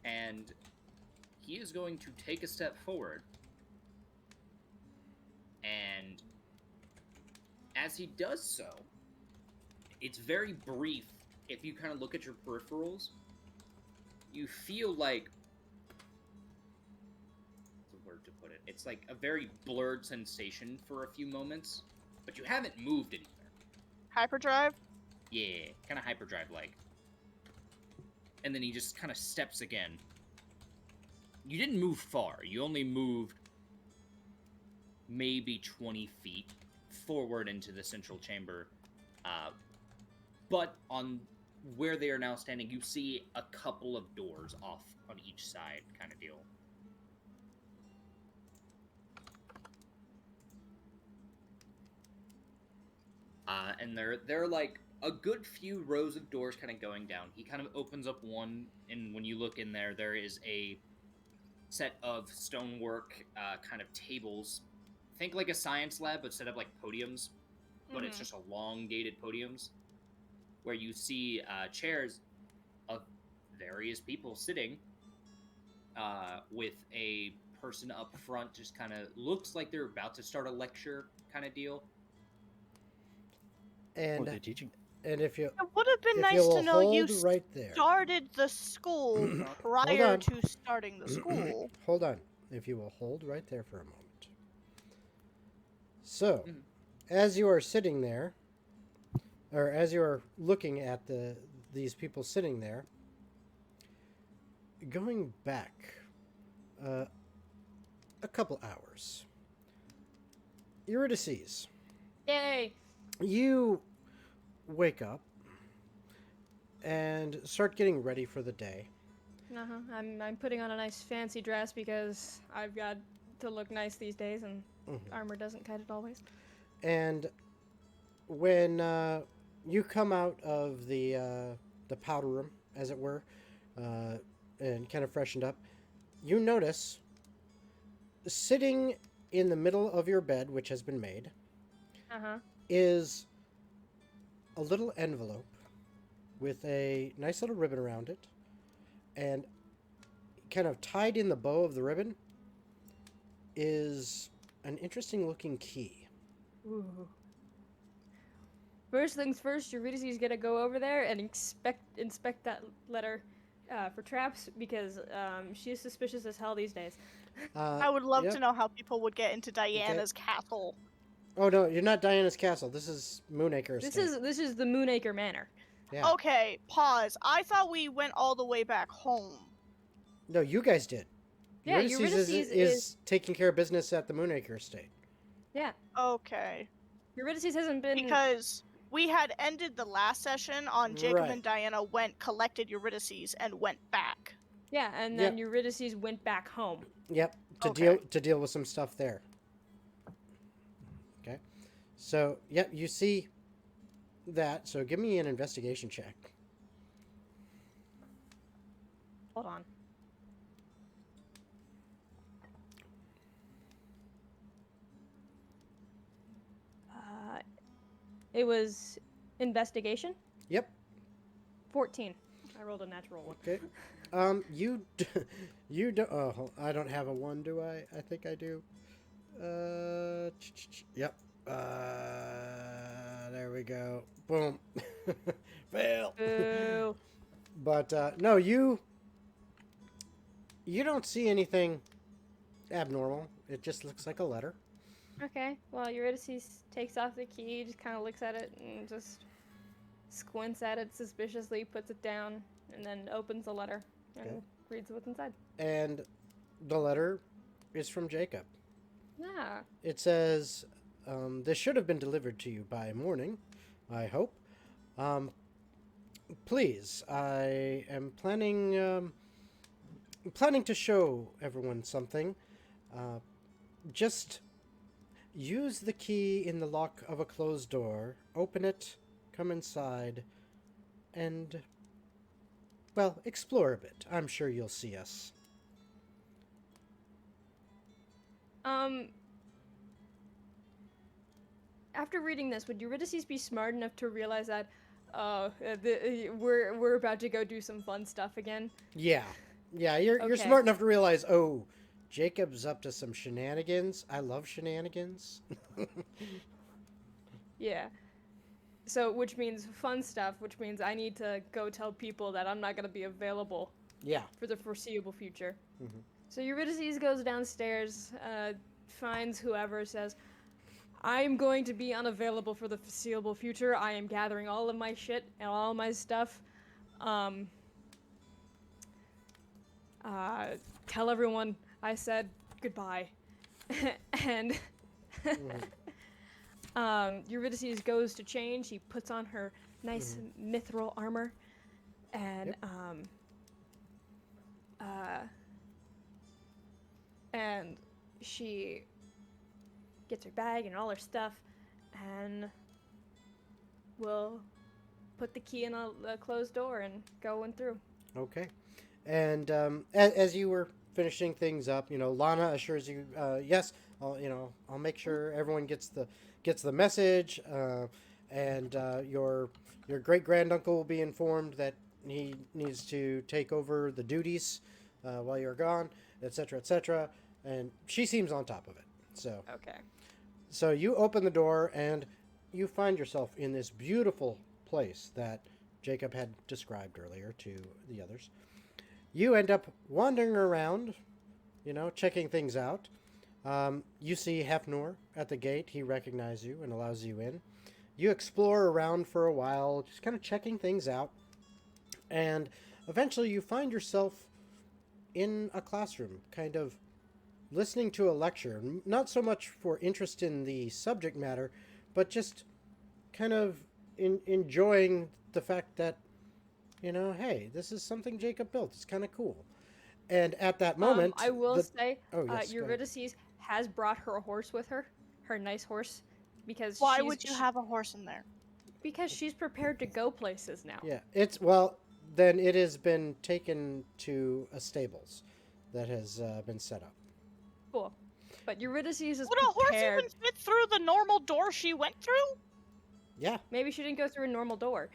[SPEAKER 4] And he is going to take a step forward. And as he does so, it's very brief. If you kind of look at your peripherals, you feel like... what's the word to put it? It's like a very blurred sensation for a few moments, but you haven't moved anywhere.
[SPEAKER 5] Hyperdrive?
[SPEAKER 4] Yeah, kind of hyperdrive-like. And then he just kind of steps again. You didn't move far. You only moved maybe 20 feet forward into the central chamber. But on where they are now standing, you see a couple of doors off on each side, kind of deal. And they're like a good few rows of doors kind of going down. He kind of opens up one, and when you look in there, there is a set of stonework kind of tables. Think like a science lab, but set up like podiums, but it's just elongated podiums, where you see chairs of various people sitting with a person up front, just kind of looks like they're about to start a lecture kind of deal.
[SPEAKER 3] What are they
[SPEAKER 1] And
[SPEAKER 3] teaching?
[SPEAKER 1] if you...
[SPEAKER 5] It would have been
[SPEAKER 1] If
[SPEAKER 5] nice
[SPEAKER 1] you
[SPEAKER 5] to
[SPEAKER 1] will
[SPEAKER 5] know you
[SPEAKER 1] hold right there.
[SPEAKER 5] started the school prior
[SPEAKER 1] on.
[SPEAKER 5] to starting the school.
[SPEAKER 1] Hold on. If you will hold right there for a moment. So, as you are sitting there, or as you are looking at these people sitting there, going back a couple hours, Eurydice,
[SPEAKER 2] Yay!
[SPEAKER 1] you wake up and start getting ready for the day.
[SPEAKER 2] I'm putting on a nice fancy dress because I've got to look nice these days, and armor doesn't cut it always.
[SPEAKER 1] And when you come out of the powder room, as it were, and kind of freshened up, you notice sitting in the middle of your bed, which has been made, is a little envelope with a nice little ribbon around it, and kind of tied in the bow of the ribbon is an interesting looking key.
[SPEAKER 2] Ooh. First things first, Eurydice's gonna go over there and inspect that letter for traps, because she's suspicious as hell these days.
[SPEAKER 5] I would love
[SPEAKER 1] Yep.
[SPEAKER 5] to know how people would get into Diana's castle.
[SPEAKER 1] Oh no, you're not Diana's castle. This is Moonacre
[SPEAKER 2] This
[SPEAKER 1] Estate.
[SPEAKER 2] is the Moonacre Manor.
[SPEAKER 1] Yeah.
[SPEAKER 5] Okay, pause. I thought we went all the way back home.
[SPEAKER 1] No, you guys did.
[SPEAKER 2] Yeah,
[SPEAKER 1] Eurydice is taking care of business at the Moonacre Estate.
[SPEAKER 2] Yeah,
[SPEAKER 5] Okay.
[SPEAKER 2] Eurydice hasn't been.
[SPEAKER 5] Because we had ended the last session on Jacob
[SPEAKER 1] Right.
[SPEAKER 5] and Diana collected Eurydice's and went back.
[SPEAKER 2] Yeah, and then Eurydice went back home.
[SPEAKER 1] Yep,
[SPEAKER 5] Okay.
[SPEAKER 1] to deal with some stuff there. Okay. So, yep, you see that. So, give me an investigation check.
[SPEAKER 2] Hold on. It was investigation.
[SPEAKER 1] Yep.
[SPEAKER 2] 14. I rolled a natural one.
[SPEAKER 1] Okay. You do. Oh, I don't have a 1, do I? I think I do. Yep. There we go. Boom. Fail.
[SPEAKER 2] Boo.
[SPEAKER 1] But no, you don't see anything abnormal. It just looks like a letter.
[SPEAKER 2] Okay. Well, Eurydice takes off the key, just kind of looks at it, and just squints at it suspiciously, puts it down, and then opens the letter and reads what's inside.
[SPEAKER 1] And the letter is from Jacob.
[SPEAKER 2] Yeah.
[SPEAKER 1] It says, this should have been delivered to you by morning, I hope. Please, I am planning to show everyone something. Just use the key in the lock of a closed door, open it, come inside, and, well, explore a bit. I'm sure you'll see us.
[SPEAKER 2] After reading this, would Eurydice be smart enough to realize that, we're about to go do some fun stuff again?
[SPEAKER 1] Yeah. Yeah, you're
[SPEAKER 2] Okay.
[SPEAKER 1] smart enough to realize, oh, Jacob's up to some shenanigans. I love shenanigans.
[SPEAKER 2] Yeah. So, which means fun stuff, which means I need to go tell people that I'm not going to be available
[SPEAKER 1] Yeah.
[SPEAKER 2] for the foreseeable future.
[SPEAKER 1] Mhm.
[SPEAKER 2] So Eurydice goes downstairs, finds whoever, says, I'm going to be unavailable for the foreseeable future. I am gathering all of my shit and all my stuff. Tell everyone I said goodbye. And Eurydice goes to change. She puts on her nice mithril armor, and and she gets her bag and all her stuff, and will put the key in a closed door and go in through.
[SPEAKER 1] Okay. And as you were finishing things up, Lana assures you, yes, I'll make sure everyone gets the message, and your great granduncle will be informed that he needs to take over the duties while you're gone, etc., etc. And she seems on top of it.
[SPEAKER 2] Okay.
[SPEAKER 1] So you open the door and you find yourself in this beautiful place that Jacob had described earlier to the others. You end up wandering around, checking things out. You see Hefnor at the gate. He recognizes you and allows you in. You explore around for a while, just kind of checking things out. And eventually you find yourself in a classroom, kind of listening to a lecture. Not so much for interest in the subject matter, but just kind of enjoying the fact that You know, hey, this is something Jacob built. It's kind of cool. And at that moment,
[SPEAKER 2] I will say,
[SPEAKER 1] oh yes, go ahead.
[SPEAKER 2] Eurydice has brought her horse with her, her nice horse, because
[SPEAKER 5] Why would you have a horse in there?
[SPEAKER 2] because she's prepared to go places now.
[SPEAKER 1] Yeah, it's well. Then it has been taken to a stables that has been set up.
[SPEAKER 2] Cool. But Eurydice is
[SPEAKER 5] Would a horse
[SPEAKER 2] prepared.
[SPEAKER 5] even fit through the normal door she went through?
[SPEAKER 1] Yeah,
[SPEAKER 2] Maybe she didn't go through a normal door.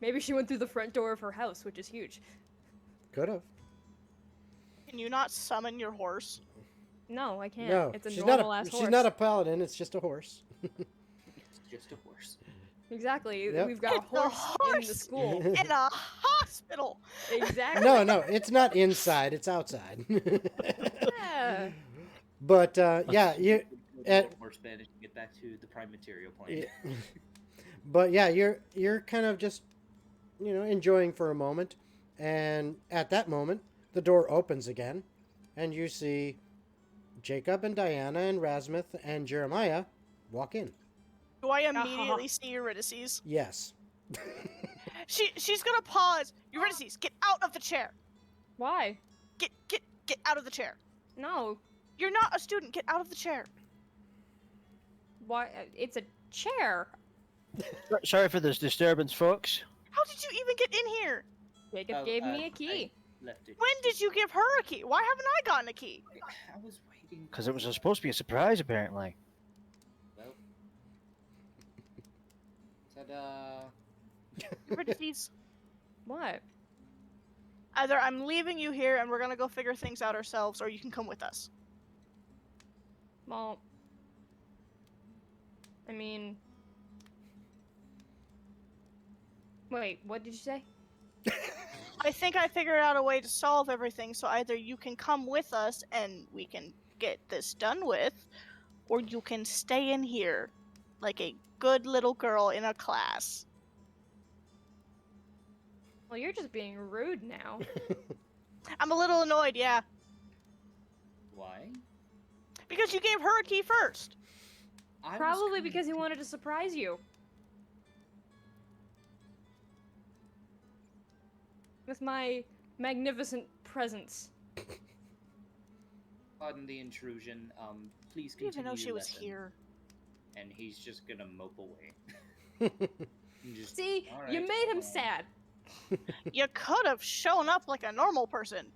[SPEAKER 2] Maybe she went through the front door of her house, which is huge.
[SPEAKER 1] could have.
[SPEAKER 5] Can you not summon your horse?
[SPEAKER 2] No, I can't.
[SPEAKER 1] No,
[SPEAKER 2] It's a
[SPEAKER 1] she's
[SPEAKER 2] normal
[SPEAKER 1] not
[SPEAKER 2] ass
[SPEAKER 1] a
[SPEAKER 2] horse.
[SPEAKER 1] she's not a paladin. It's just a horse.
[SPEAKER 4] It's just a horse.
[SPEAKER 2] Exactly.
[SPEAKER 1] Yep.
[SPEAKER 2] We've got a
[SPEAKER 5] It's a
[SPEAKER 2] horse in the
[SPEAKER 5] horse!
[SPEAKER 2] school.
[SPEAKER 5] In a hospital!
[SPEAKER 2] Exactly.
[SPEAKER 1] No, it's not inside. It's outside.
[SPEAKER 2] Yeah.
[SPEAKER 1] But yeah, you.
[SPEAKER 4] At horse bed and get back to the prime material plane.
[SPEAKER 1] Yeah. But yeah, you're kind of just, enjoying for a moment, and at that moment, the door opens again, and you see Jacob and Diana and Rasmuth and Jeremiah walk in.
[SPEAKER 5] Do I immediately see Eurydice?
[SPEAKER 1] Yes.
[SPEAKER 5] She's gonna pause. Eurydice, get out of the chair.
[SPEAKER 2] Why?
[SPEAKER 5] Get out of the chair.
[SPEAKER 2] No.
[SPEAKER 5] You're not a student. Get out of the chair.
[SPEAKER 2] Why? It's a chair.
[SPEAKER 3] Sorry for this disturbance, folks.
[SPEAKER 5] How did you even get in here?
[SPEAKER 2] Jacob
[SPEAKER 4] Oh,
[SPEAKER 2] gave me a key.
[SPEAKER 4] I left it.
[SPEAKER 5] When did you give her a key? Why haven't I gotten a key?
[SPEAKER 4] I was waiting.
[SPEAKER 3] Because it was supposed to be a surprise, apparently.
[SPEAKER 4] Well. Ta-da.
[SPEAKER 5] Eurydice,
[SPEAKER 2] What?
[SPEAKER 5] either I'm leaving you here and we're gonna go figure things out ourselves, or you can come with us.
[SPEAKER 2] Well, I mean, wait, what did you say?
[SPEAKER 5] I think I figured out a way to solve everything, so either you can come with us and we can get this done with, or you can stay in here like a good little girl in a class.
[SPEAKER 2] Well, you're just being rude now.
[SPEAKER 5] I'm a little annoyed, yeah,
[SPEAKER 4] Why?
[SPEAKER 5] because you gave her a key first.
[SPEAKER 4] I was
[SPEAKER 2] Probably
[SPEAKER 4] going
[SPEAKER 2] because he
[SPEAKER 4] to-
[SPEAKER 2] wanted to surprise you. With my magnificent presence.
[SPEAKER 4] Pardon the intrusion. Please
[SPEAKER 5] I didn't
[SPEAKER 4] continue.
[SPEAKER 5] even know she
[SPEAKER 4] your
[SPEAKER 5] was
[SPEAKER 4] lesson.
[SPEAKER 5] here.
[SPEAKER 4] And he's just gonna mope away. And just,
[SPEAKER 2] See,
[SPEAKER 4] "All
[SPEAKER 2] you
[SPEAKER 4] right,
[SPEAKER 2] made him
[SPEAKER 4] well."
[SPEAKER 2] sad.
[SPEAKER 5] You could have shown up like a normal person.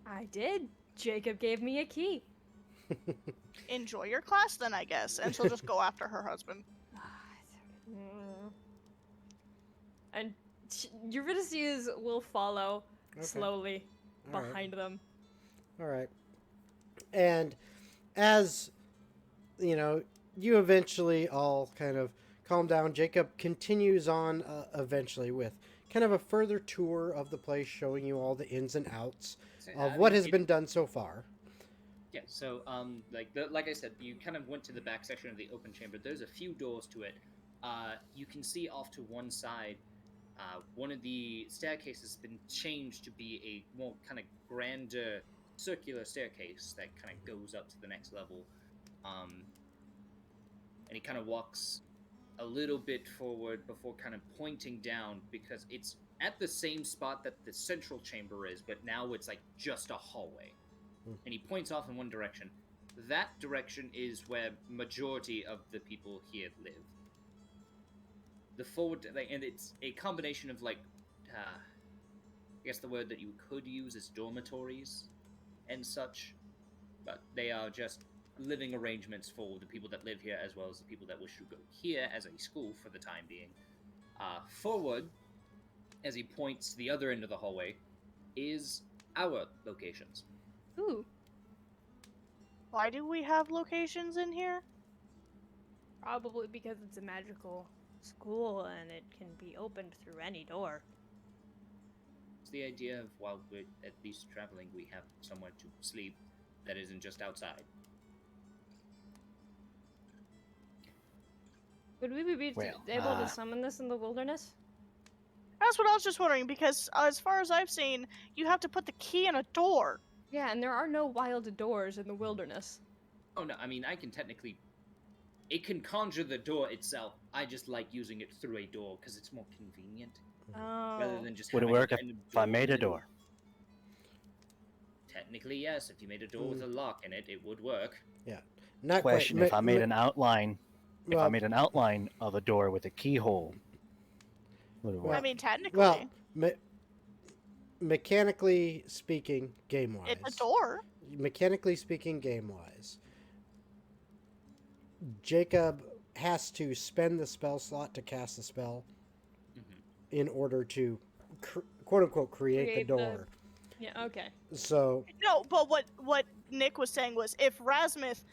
[SPEAKER 2] I did. Jacob gave me a key.
[SPEAKER 5] Enjoy your class then, I guess, and she'll just go after her husband.
[SPEAKER 2] Mm. And Eurydice will follow
[SPEAKER 1] Okay.
[SPEAKER 2] slowly
[SPEAKER 1] All right.
[SPEAKER 2] behind them.
[SPEAKER 1] All right. And as you eventually all kind of calm down. Jacob continues on eventually with kind of a further tour of the place, showing you all the ins and outs
[SPEAKER 4] So,
[SPEAKER 1] of
[SPEAKER 4] I
[SPEAKER 1] what
[SPEAKER 4] mean,
[SPEAKER 1] has been done so far.
[SPEAKER 4] Yeah, so like I said, you kind of went to the back section of the open chamber. There's a few doors to it. You can see off to one side, one of the staircases has been changed to be a more kind of grander circular staircase that kind of goes up to the next level. And he kind of walks a little bit forward before kind of pointing down, because it's at the same spot that the central chamber is, but now it's like just a hallway. And he points off in one direction. That direction is where majority of the people here live. The forward, and it's a combination of I guess the word that you could use is dormitories and such, but they are just living arrangements for the people that live here, as well as the people that wish to go here as a school for the time being. Forward, as he points to the other end of the hallway, is our locations.
[SPEAKER 2] Ooh,
[SPEAKER 5] Why do we have locations in here?
[SPEAKER 2] probably because it's a magical school and it can be opened through any door.
[SPEAKER 4] It's the idea of, while we're at least traveling, we have somewhere to sleep that isn't just outside.
[SPEAKER 2] Would we be
[SPEAKER 3] Well,
[SPEAKER 2] able to summon this in the wilderness?
[SPEAKER 5] That's what I was just wondering, because as far as I've seen, you have to put the key in a door.
[SPEAKER 2] Yeah, and there are no wild doors in the wilderness.
[SPEAKER 4] Oh no, I mean, I can technically... It can conjure the door itself. I just like using it through a door because it's more convenient. rather
[SPEAKER 2] Oh.
[SPEAKER 4] than just
[SPEAKER 3] Would it
[SPEAKER 4] having a
[SPEAKER 3] work
[SPEAKER 4] random
[SPEAKER 3] if I
[SPEAKER 4] door in
[SPEAKER 3] made
[SPEAKER 4] the
[SPEAKER 3] a
[SPEAKER 4] middle.
[SPEAKER 3] door?
[SPEAKER 4] Technically, yes. If you made a door with a lock in it, it would work.
[SPEAKER 1] Not
[SPEAKER 3] Question:
[SPEAKER 1] quite.
[SPEAKER 3] If I made an outline, if I
[SPEAKER 1] well,
[SPEAKER 3] made an outline of a door with a keyhole, would it
[SPEAKER 1] Well,
[SPEAKER 5] I
[SPEAKER 3] work?
[SPEAKER 5] mean, technically,
[SPEAKER 1] well, mechanically speaking, game
[SPEAKER 5] it's a
[SPEAKER 1] wise,
[SPEAKER 5] door.
[SPEAKER 1] mechanically speaking, game wise, Jacob has to spend the spell slot to cast the spell
[SPEAKER 4] Mhm.
[SPEAKER 1] in order to quote unquote create the
[SPEAKER 2] Create the-
[SPEAKER 1] door.
[SPEAKER 2] Yeah, okay.
[SPEAKER 1] So
[SPEAKER 5] No, but what Nick was saying was if Rasmuth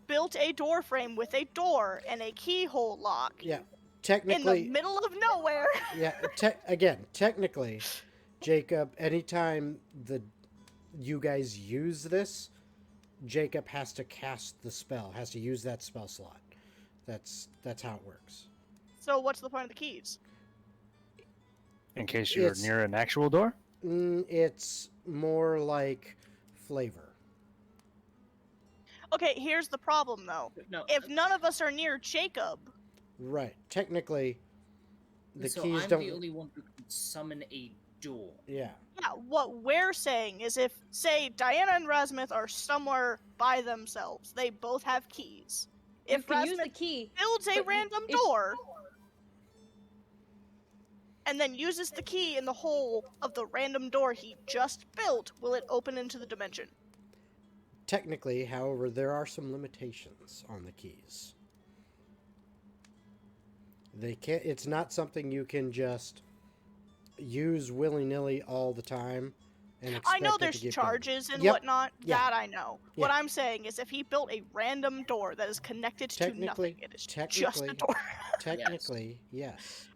[SPEAKER 5] built a door frame with a door and a keyhole lock
[SPEAKER 1] yeah,
[SPEAKER 5] in the
[SPEAKER 1] technically,
[SPEAKER 5] middle of nowhere.
[SPEAKER 1] yeah. Technically, Jacob. Anytime you guys use this, Jacob has to cast the spell. Has to use that spell slot. That's how it works.
[SPEAKER 5] So what's the point of the keys?
[SPEAKER 3] In case you're
[SPEAKER 1] It's-
[SPEAKER 3] near an actual door?
[SPEAKER 1] It's more like flavor.
[SPEAKER 5] Okay, here's the problem though.
[SPEAKER 4] No.
[SPEAKER 5] If none of us are near Jacob,
[SPEAKER 1] Right. Technically, the
[SPEAKER 4] so
[SPEAKER 1] keys
[SPEAKER 4] I'm
[SPEAKER 1] don't.
[SPEAKER 4] the only one who can summon a door.
[SPEAKER 1] Yeah.
[SPEAKER 5] yeah, what we're saying is if, say, Diana and Rasmuth are somewhere by themselves, they both have keys.
[SPEAKER 2] You
[SPEAKER 5] If
[SPEAKER 2] can use the
[SPEAKER 5] Rasmuth
[SPEAKER 2] key.
[SPEAKER 5] builds a
[SPEAKER 2] but you-
[SPEAKER 5] random
[SPEAKER 2] if-
[SPEAKER 5] door and then uses the key in the hole of the random door he just built, will it open into the dimension?
[SPEAKER 1] Technically, however, there are some limitations on the keys. They can't. It's not something you can just use willy nilly all the time. And expect
[SPEAKER 5] I know
[SPEAKER 1] it to
[SPEAKER 5] there's
[SPEAKER 1] keep
[SPEAKER 5] charges and
[SPEAKER 1] Yep.
[SPEAKER 5] whatnot.
[SPEAKER 1] Yeah.
[SPEAKER 5] That I know. What
[SPEAKER 1] Yeah.
[SPEAKER 5] I'm saying is, if he built a random door that is connected to
[SPEAKER 1] Technically-
[SPEAKER 5] nothing, it is just
[SPEAKER 1] technically-
[SPEAKER 5] a door.
[SPEAKER 1] going. Technically, yes.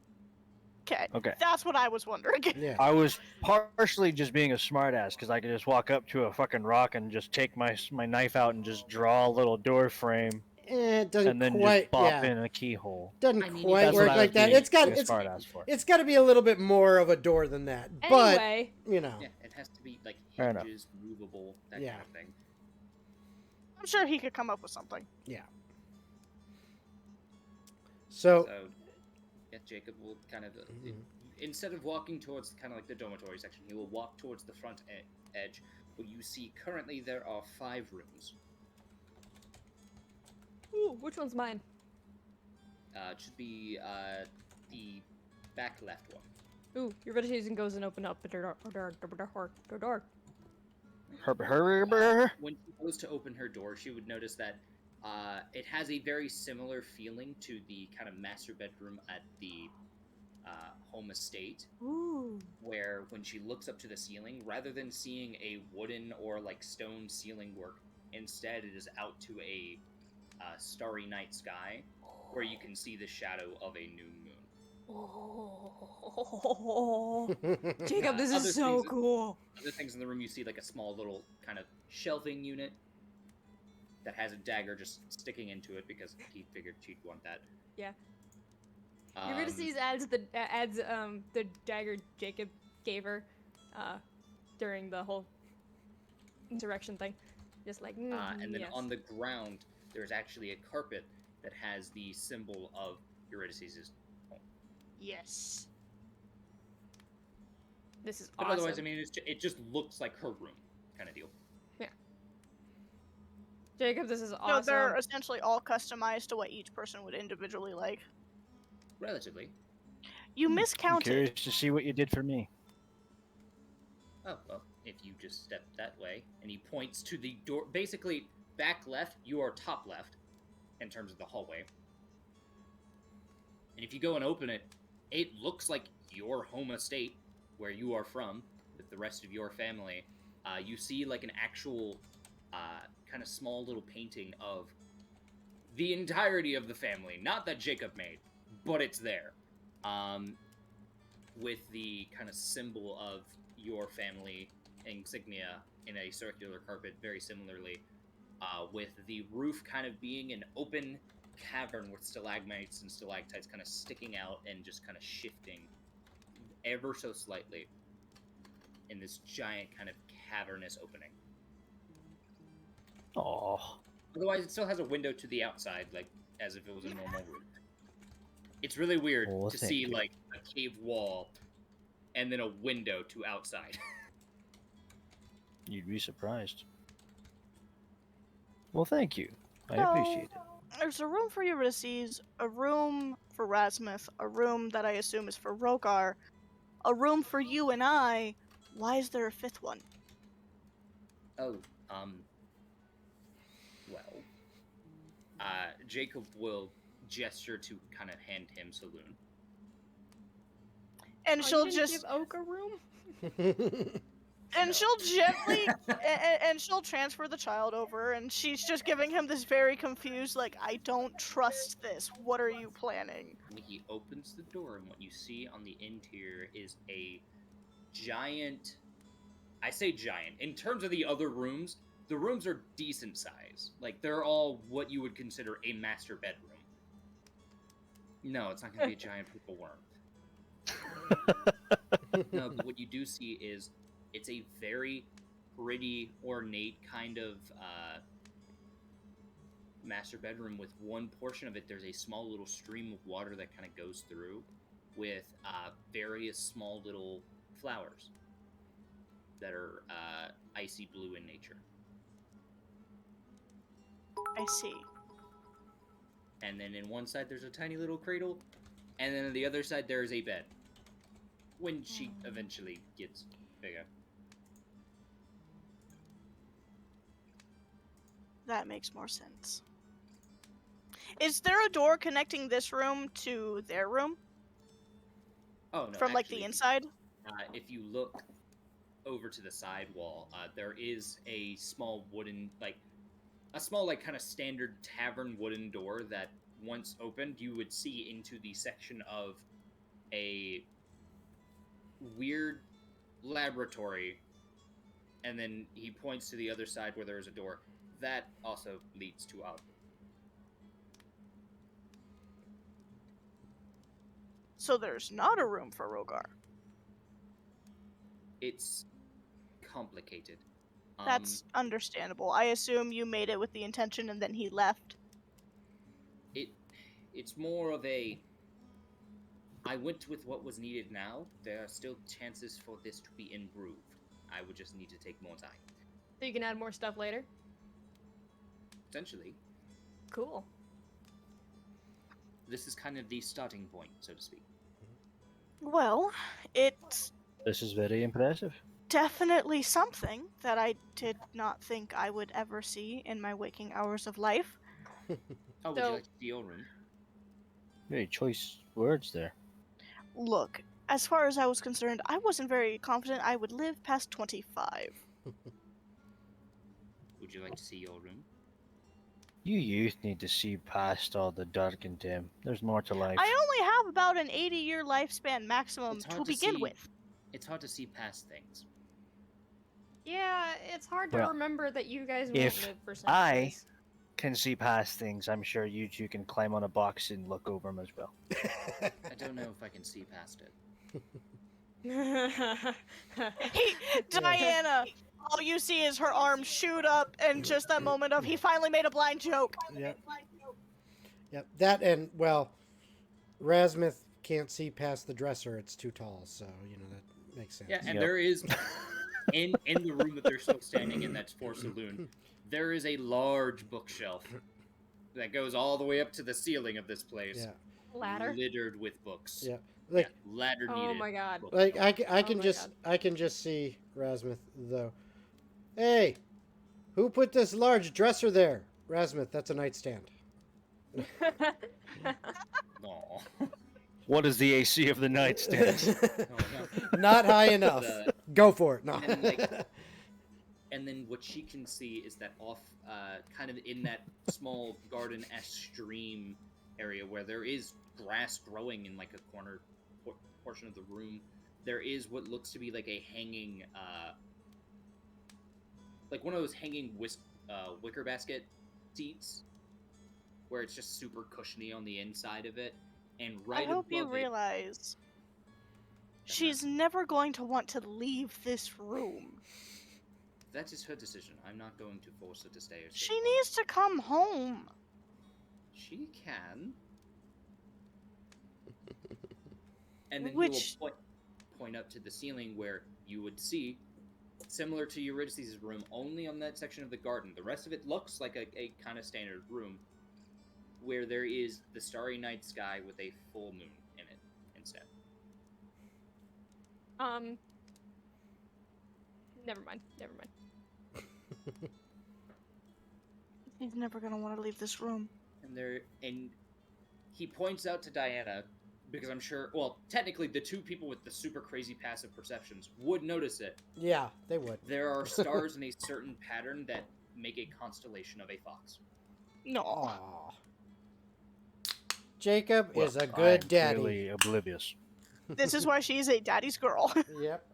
[SPEAKER 5] Okay,
[SPEAKER 3] Okay.
[SPEAKER 5] that's what I was wondering.
[SPEAKER 1] Yeah.
[SPEAKER 3] I was partially just being a smartass because I could just walk up to a fucking rock and just take my knife out and just draw a little door frame
[SPEAKER 1] It doesn't
[SPEAKER 3] and then
[SPEAKER 1] quite.
[SPEAKER 3] just pop
[SPEAKER 1] Yeah.
[SPEAKER 3] in a keyhole.
[SPEAKER 1] Doesn't
[SPEAKER 4] I mean,
[SPEAKER 1] quite
[SPEAKER 3] That's
[SPEAKER 1] work
[SPEAKER 3] what I was
[SPEAKER 1] like that.
[SPEAKER 3] being,
[SPEAKER 1] It's got.
[SPEAKER 3] being a
[SPEAKER 1] It's.
[SPEAKER 3] smartass for.
[SPEAKER 1] It's got to be a little bit more of a door than that. But
[SPEAKER 2] Anyway,
[SPEAKER 1] you know.
[SPEAKER 4] Yeah, it has to be like
[SPEAKER 3] Fair enough.
[SPEAKER 4] hinges, movable, that
[SPEAKER 1] Yeah.
[SPEAKER 4] kind of thing.
[SPEAKER 5] I'm sure he could come up with something.
[SPEAKER 1] So.
[SPEAKER 4] So, yeah, Jacob will kind of,
[SPEAKER 1] Mhm.
[SPEAKER 4] instead of walking towards kind of like the dormitory section, he will walk towards the front edge. Where you see currently there are 5 rooms.
[SPEAKER 2] ooh, which one's mine?
[SPEAKER 4] It should be the back left one.
[SPEAKER 2] Ooh, your vegetation goes and open up the door.
[SPEAKER 4] When she goes to open her door, she would notice that it has a very similar feeling to the kind of master bedroom at the home estate,
[SPEAKER 2] Ooh.
[SPEAKER 4] where when she looks up to the ceiling, rather than seeing a wooden or like stone ceiling work, instead it is out to a starry night sky, where you can see the shadow of a new moon.
[SPEAKER 2] Oh. Jacob, this
[SPEAKER 4] Other
[SPEAKER 2] is so
[SPEAKER 4] things-
[SPEAKER 2] cool.
[SPEAKER 4] Other things in the room, you see like a small little kind of shelving unit that has a dagger just sticking into it because he figured she'd want that.
[SPEAKER 2] Yeah. Eurydice adds the dagger Jacob gave her during the whole insurrection thing. Just like,
[SPEAKER 4] And then
[SPEAKER 2] yes.
[SPEAKER 4] on the ground, there's actually a carpet that has the symbol of Eurydice's home.
[SPEAKER 5] Yes.
[SPEAKER 2] This is
[SPEAKER 4] But
[SPEAKER 2] awesome.
[SPEAKER 4] otherwise, I mean, it just looks like her room, kind of deal.
[SPEAKER 2] Jacob, this is
[SPEAKER 5] So
[SPEAKER 2] awesome.
[SPEAKER 5] they're essentially all customized to what each person would individually like.
[SPEAKER 4] Relatively.
[SPEAKER 5] You
[SPEAKER 3] I'm
[SPEAKER 5] miscounted.
[SPEAKER 3] curious to see what you did for me.
[SPEAKER 4] Oh, well, if you just step that way, and he points to the door, basically, back left, you are top left, in terms of the hallway. And if you go and open it, it looks like your home estate, where you are from, with the rest of your family. You see, like, an actual, kind of small little painting of the entirety of the family. Not that Jacob made, but it's there. With the kind of symbol of your family insignia in a circular carpet, very similarly, with the roof kind of being an open cavern with stalagmites and stalactites kind of sticking out and just kind of shifting ever so slightly in this giant kind of cavernous opening.
[SPEAKER 3] Oh,
[SPEAKER 4] Otherwise, it still has a window to the outside, like as if it was a normal roof. It's really weird
[SPEAKER 3] Oh,
[SPEAKER 4] to
[SPEAKER 3] thank
[SPEAKER 4] see
[SPEAKER 3] you.
[SPEAKER 4] like a cave wall and then a window to outside.
[SPEAKER 3] You'd be surprised. Well, thank you. I
[SPEAKER 5] So,
[SPEAKER 3] appreciate it.
[SPEAKER 5] there's a room for Ulysses, a room for Rasmuth, a room that I assume is for Rogar, a room for you and I. Why is there a fifth one?
[SPEAKER 4] Oh, well, Jacob will gesture to kind of hand him Saloon.
[SPEAKER 5] And
[SPEAKER 2] Oh,
[SPEAKER 5] she'll
[SPEAKER 2] you didn't
[SPEAKER 5] just
[SPEAKER 2] give Oak a room?
[SPEAKER 5] and
[SPEAKER 4] No.
[SPEAKER 5] she'll gently and she'll transfer the child over, and she's just giving him this very confused, like, I don't trust this. What are you planning?
[SPEAKER 4] He opens the door, and what you see on the interior is a giant. I say giant. In terms of the other rooms, the rooms are decent size. Like, they're all what you would consider a master bedroom. No, it's not going to be a giant purple worm. No, but what you do see is it's a very pretty, ornate kind of master bedroom. With one portion of it, there's a small little stream of water that kind of goes through with various small little flowers that are icy blue in nature.
[SPEAKER 5] I see.
[SPEAKER 4] And then in one side there's a tiny little cradle, and then on the other side there's a bed. When she eventually gets bigger.
[SPEAKER 5] That makes more sense. Is there a door connecting this room to their room?
[SPEAKER 4] Oh no!
[SPEAKER 5] From, like,
[SPEAKER 4] actually,
[SPEAKER 5] the inside?
[SPEAKER 4] If you look over to the side wall, there is a small wooden, kind of standard tavern wooden door that, once opened, you would see into the section of a weird laboratory, and then he points to the other side where there is a door that also leads to our.
[SPEAKER 5] So there's not a room for Rogar.
[SPEAKER 4] It's complicated.
[SPEAKER 5] That's understandable. I assume you made it with the intention and then he left.
[SPEAKER 4] It's more of a. I went with what was needed now. There are still chances for this to be improved. I would just need to take more time.
[SPEAKER 2] So you can add more stuff later?
[SPEAKER 4] Potentially.
[SPEAKER 2] Cool.
[SPEAKER 4] This is kind of the starting point, so to speak.
[SPEAKER 5] Well, it's
[SPEAKER 3] This is very impressive.
[SPEAKER 5] definitely something that I did not think I would ever see in my waking hours of life.
[SPEAKER 4] Oh, would you
[SPEAKER 2] So-
[SPEAKER 4] like to see your room?
[SPEAKER 3] Very choice words there.
[SPEAKER 5] Look, as far as I was concerned, I wasn't very confident I would live past 25.
[SPEAKER 4] Would you like to see your room?
[SPEAKER 3] You youth need to see past all the dark and dim. There's more to life.
[SPEAKER 5] I only have about an 80-year lifespan maximum
[SPEAKER 4] It's
[SPEAKER 5] to
[SPEAKER 4] hard to
[SPEAKER 5] begin
[SPEAKER 4] see.
[SPEAKER 5] with.
[SPEAKER 4] It's hard to see past things.
[SPEAKER 2] Yeah, it's hard to
[SPEAKER 3] Well,
[SPEAKER 2] remember that you guys won't
[SPEAKER 3] if
[SPEAKER 2] live for
[SPEAKER 3] I-
[SPEAKER 2] centuries.
[SPEAKER 3] Can see past things. I'm sure you two can climb on a box and look over them as well.
[SPEAKER 4] I don't know if I can see past it.
[SPEAKER 5] Diana, all you see is her arm shoot up and just that moment of he finally made a blind joke.
[SPEAKER 1] Yep. Yep. That and, well, Rasmuth can't see past the dresser. It's too tall, so, that makes sense.
[SPEAKER 4] Yeah, and
[SPEAKER 3] Yep.
[SPEAKER 4] there is in the room that they're still standing in, that's for Saloon. There is a large bookshelf that goes all the way up to the ceiling of this place.
[SPEAKER 1] Yeah.
[SPEAKER 2] Ladder?
[SPEAKER 4] Littered with books.
[SPEAKER 1] Yeah. Like,
[SPEAKER 4] Yeah, ladder needed.
[SPEAKER 2] Oh my god.
[SPEAKER 4] book
[SPEAKER 1] like
[SPEAKER 4] shelf.
[SPEAKER 1] I
[SPEAKER 2] Oh
[SPEAKER 1] can
[SPEAKER 2] my
[SPEAKER 1] just
[SPEAKER 2] God.
[SPEAKER 1] I can just see Rasmuth though. Hey, who put this large dresser there? Rasmuth, that's a nightstand.
[SPEAKER 4] No.
[SPEAKER 3] What is the AC of the nightstand?
[SPEAKER 4] No.
[SPEAKER 1] Not high enough.
[SPEAKER 4] The-
[SPEAKER 1] Go for it. No.
[SPEAKER 4] And then, and then what she can see is that off, kind of in that small garden-esque stream area where there is grass growing in like a corner portion of the room, there is what looks to be like a hanging, like one of those hanging wicker basket seats, where it's just super cushiony on the inside of it, and right
[SPEAKER 5] I hope you
[SPEAKER 4] above it-
[SPEAKER 5] realize she's never going to want to leave this room.
[SPEAKER 4] That is her decision. I'm not going to force her to stay or stay.
[SPEAKER 5] She needs to come home.
[SPEAKER 4] She can. And then
[SPEAKER 5] Which-
[SPEAKER 4] he will point up to the ceiling where you would see, similar to Eurydice's room, only on that section of the garden. The rest of it looks like a kind of standard room, where there is the starry night sky with a full moon in it instead.
[SPEAKER 2] Never mind.
[SPEAKER 5] He's never gonna want to leave this room.
[SPEAKER 4] And he points out to Diana, because I'm sure, well, technically the two people with the super crazy passive perceptions would notice it.
[SPEAKER 1] Yeah, they would.
[SPEAKER 4] There are stars in a certain pattern that make a constellation of a fox.
[SPEAKER 5] No.
[SPEAKER 1] Aw. Jacob
[SPEAKER 3] Well,
[SPEAKER 1] is a good
[SPEAKER 3] I'm
[SPEAKER 1] daddy.
[SPEAKER 3] clearly oblivious.
[SPEAKER 5] This is why she's a daddy's girl.
[SPEAKER 1] Yep.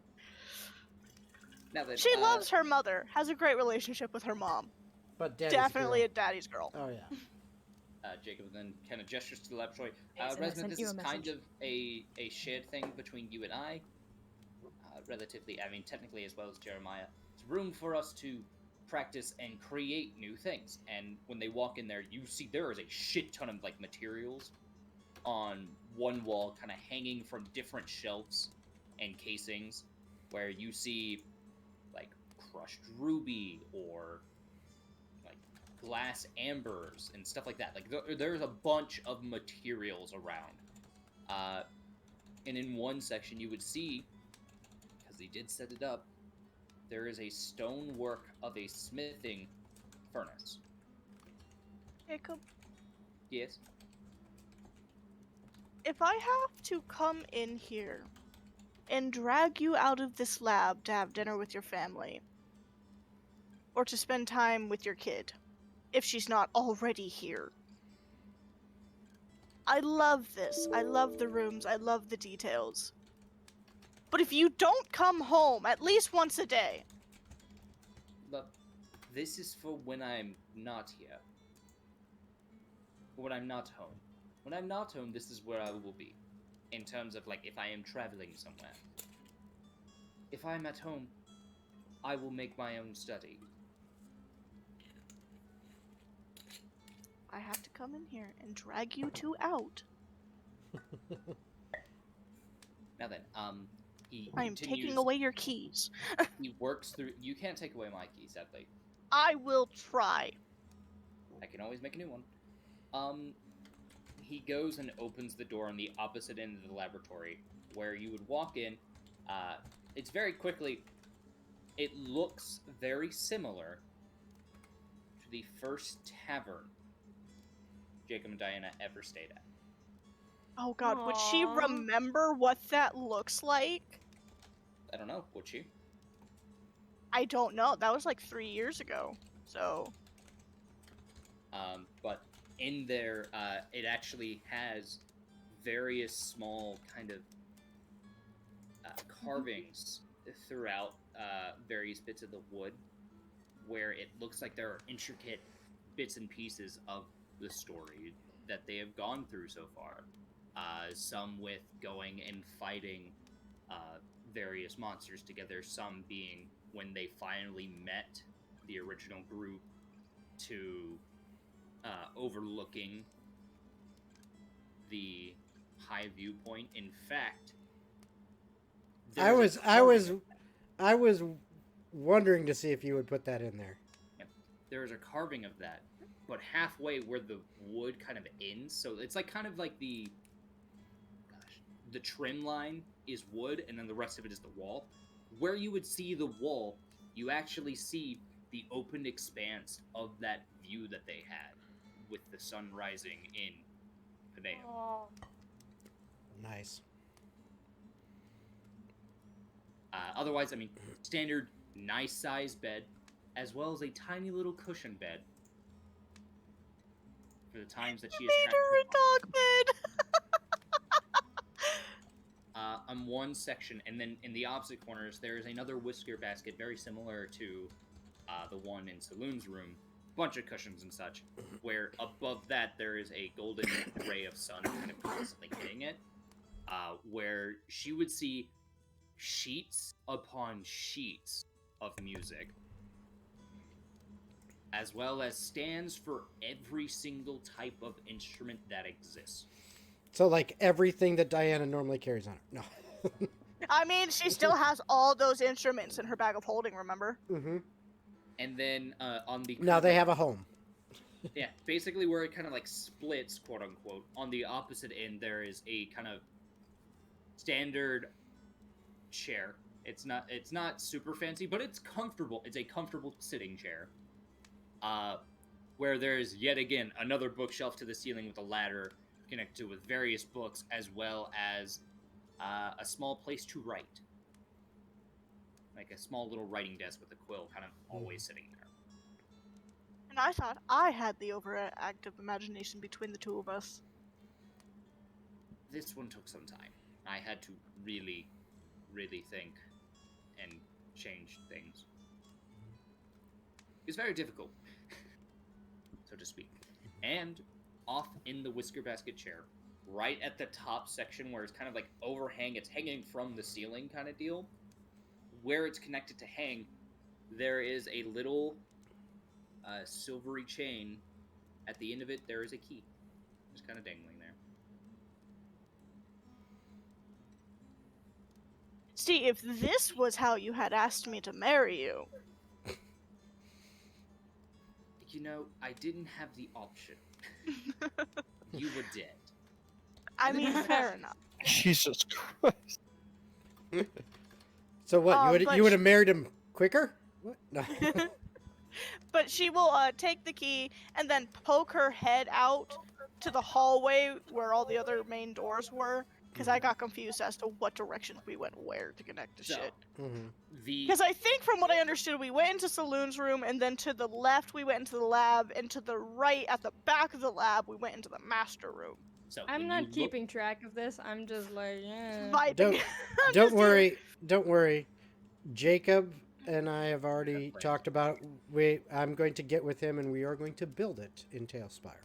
[SPEAKER 4] Now that
[SPEAKER 5] She loves her mother, has a great relationship with her mom.
[SPEAKER 1] But daddy's
[SPEAKER 5] Definitely
[SPEAKER 1] girl.
[SPEAKER 5] a daddy's girl.
[SPEAKER 1] Oh yeah.
[SPEAKER 4] Jacob then kind of gestures to the laboratory.
[SPEAKER 2] Yes, and I
[SPEAKER 4] Resmith,
[SPEAKER 2] sent
[SPEAKER 4] this
[SPEAKER 2] you
[SPEAKER 4] is
[SPEAKER 2] a
[SPEAKER 4] kind
[SPEAKER 2] message.
[SPEAKER 4] of a shared thing between you and I. Relatively, I mean, technically as well as Jeremiah. It's room for us to practice and create new things. And when they walk in there, you see there is a shit ton of like materials on one wall, kind of hanging from different shelves and casings, where you see like crushed ruby or like glass ambers and stuff like that. Like there's a bunch of materials around. And in one section you would see, because they did set it up, there is a stonework of a smithing furnace.
[SPEAKER 5] Jacob,
[SPEAKER 4] Yes?
[SPEAKER 5] if I have to come in here and drag you out of this lab to have dinner with your family, or to spend time with your kid, if she's not already here, I love this. I love the rooms. I love the details. But if you don't come home at least once a day,
[SPEAKER 4] Look, this is for when I'm not here. When I'm not home. When I'm not home, this is where I will be. In terms of, like, if I am traveling somewhere. If I'm at home, I will make my own study.
[SPEAKER 5] I have to come in here and drag you two out.
[SPEAKER 4] Now then, he
[SPEAKER 5] I am
[SPEAKER 4] continues,
[SPEAKER 5] taking away your keys.
[SPEAKER 4] he works through, you can't take away my keys, sadly.
[SPEAKER 5] I will try.
[SPEAKER 4] I can always make a new one. He goes and opens the door on the opposite end of the laboratory, where you would walk in. It's very quickly, it looks very similar to the first tavern Jacob and Diana ever stayed at.
[SPEAKER 5] Oh god, would she
[SPEAKER 2] Aw.
[SPEAKER 5] remember what that looks like?
[SPEAKER 4] I don't know, would you?
[SPEAKER 5] I don't know. That was like 3 years ago. So,
[SPEAKER 4] But in there, it actually has various small kind of carvings throughout various bits of the wood, where it looks like there are intricate bits and pieces of the story that they have gone through so far. Some with going and fighting various monsters together, some being when they finally met the original group to overlooking the high viewpoint. In fact,
[SPEAKER 1] I
[SPEAKER 4] there's a
[SPEAKER 1] I was wondering to see if you would put that in there.
[SPEAKER 4] there is a carving of that, but halfway where the wood kind of ends, so it's like kind of like the trim line is wood, and then the rest of it is the wall. Where you would see the wall, you actually see the open expanse of that view that they had with the sun rising in Panea.
[SPEAKER 2] Oh.
[SPEAKER 1] Nice.
[SPEAKER 4] Otherwise, I mean, standard nice sized bed, as well as a tiny little cushion bed for the times that she is
[SPEAKER 5] made her a dog bed.
[SPEAKER 4] on one section, and then in the opposite corners, there is another whisker basket very similar to the one in Saloon's room. Bunch of cushions and such, where above that there is a golden ray of sun kind of constantly hitting it, where she would see sheets upon sheets of music, as well as stands for every single type of instrument that exists.
[SPEAKER 1] So like everything that Diana normally carries on her. No.
[SPEAKER 5] I mean, she still has all those instruments in her bag of holding, remember?
[SPEAKER 1] Mm-hmm.
[SPEAKER 4] And then on the
[SPEAKER 1] Now they have a home.
[SPEAKER 4] yeah, basically where it kind of like splits, quote unquote. On the opposite end, there is a kind of standard chair. It's not super fancy, but it's comfortable. It's a comfortable sitting chair. Where there's yet again another bookshelf to the ceiling with a ladder connected with various books, as well as a small place to write, like a small little writing desk with a quill, kind of always sitting there.
[SPEAKER 5] And I thought I had the overactive imagination between the two of us.
[SPEAKER 4] This one took some time. I had to really, really think and change things. It's very difficult, so to speak. And off in the whisker basket chair, right at the top section where it's kind of like overhang, it's hanging from the ceiling kind of deal, where it's connected to hang, there is a little silvery chain. At the end of it, there is a key, just kind of dangling there.
[SPEAKER 5] See, if this was how you had asked me to marry you.
[SPEAKER 4] You know, I didn't have the option. You were dead.
[SPEAKER 5] I mean, fair enough.
[SPEAKER 3] Jesus Christ.
[SPEAKER 1] So what?
[SPEAKER 5] but
[SPEAKER 1] You would have married him quicker? What? No.
[SPEAKER 5] But she will take the key and then poke her head out to the hallway where all the other main doors were, because I got confused as to what directions we went where to connect the
[SPEAKER 4] So,
[SPEAKER 5] shit.
[SPEAKER 1] Mm-hmm.
[SPEAKER 5] Because I think from what I understood, we went into Saloon's room, and then to the left we went into the lab, and to the right at the back of the lab we went into the master room.
[SPEAKER 4] So
[SPEAKER 2] I'm
[SPEAKER 4] when
[SPEAKER 2] not
[SPEAKER 4] you
[SPEAKER 2] keeping track of this. I'm just like, yeah.
[SPEAKER 5] Vibing.
[SPEAKER 1] Don't
[SPEAKER 5] I'm
[SPEAKER 1] don't
[SPEAKER 5] just here.
[SPEAKER 1] worry. Don't worry. Jacob and I have already talked about. I'm going to get with him, and we are going to build it in Talespire.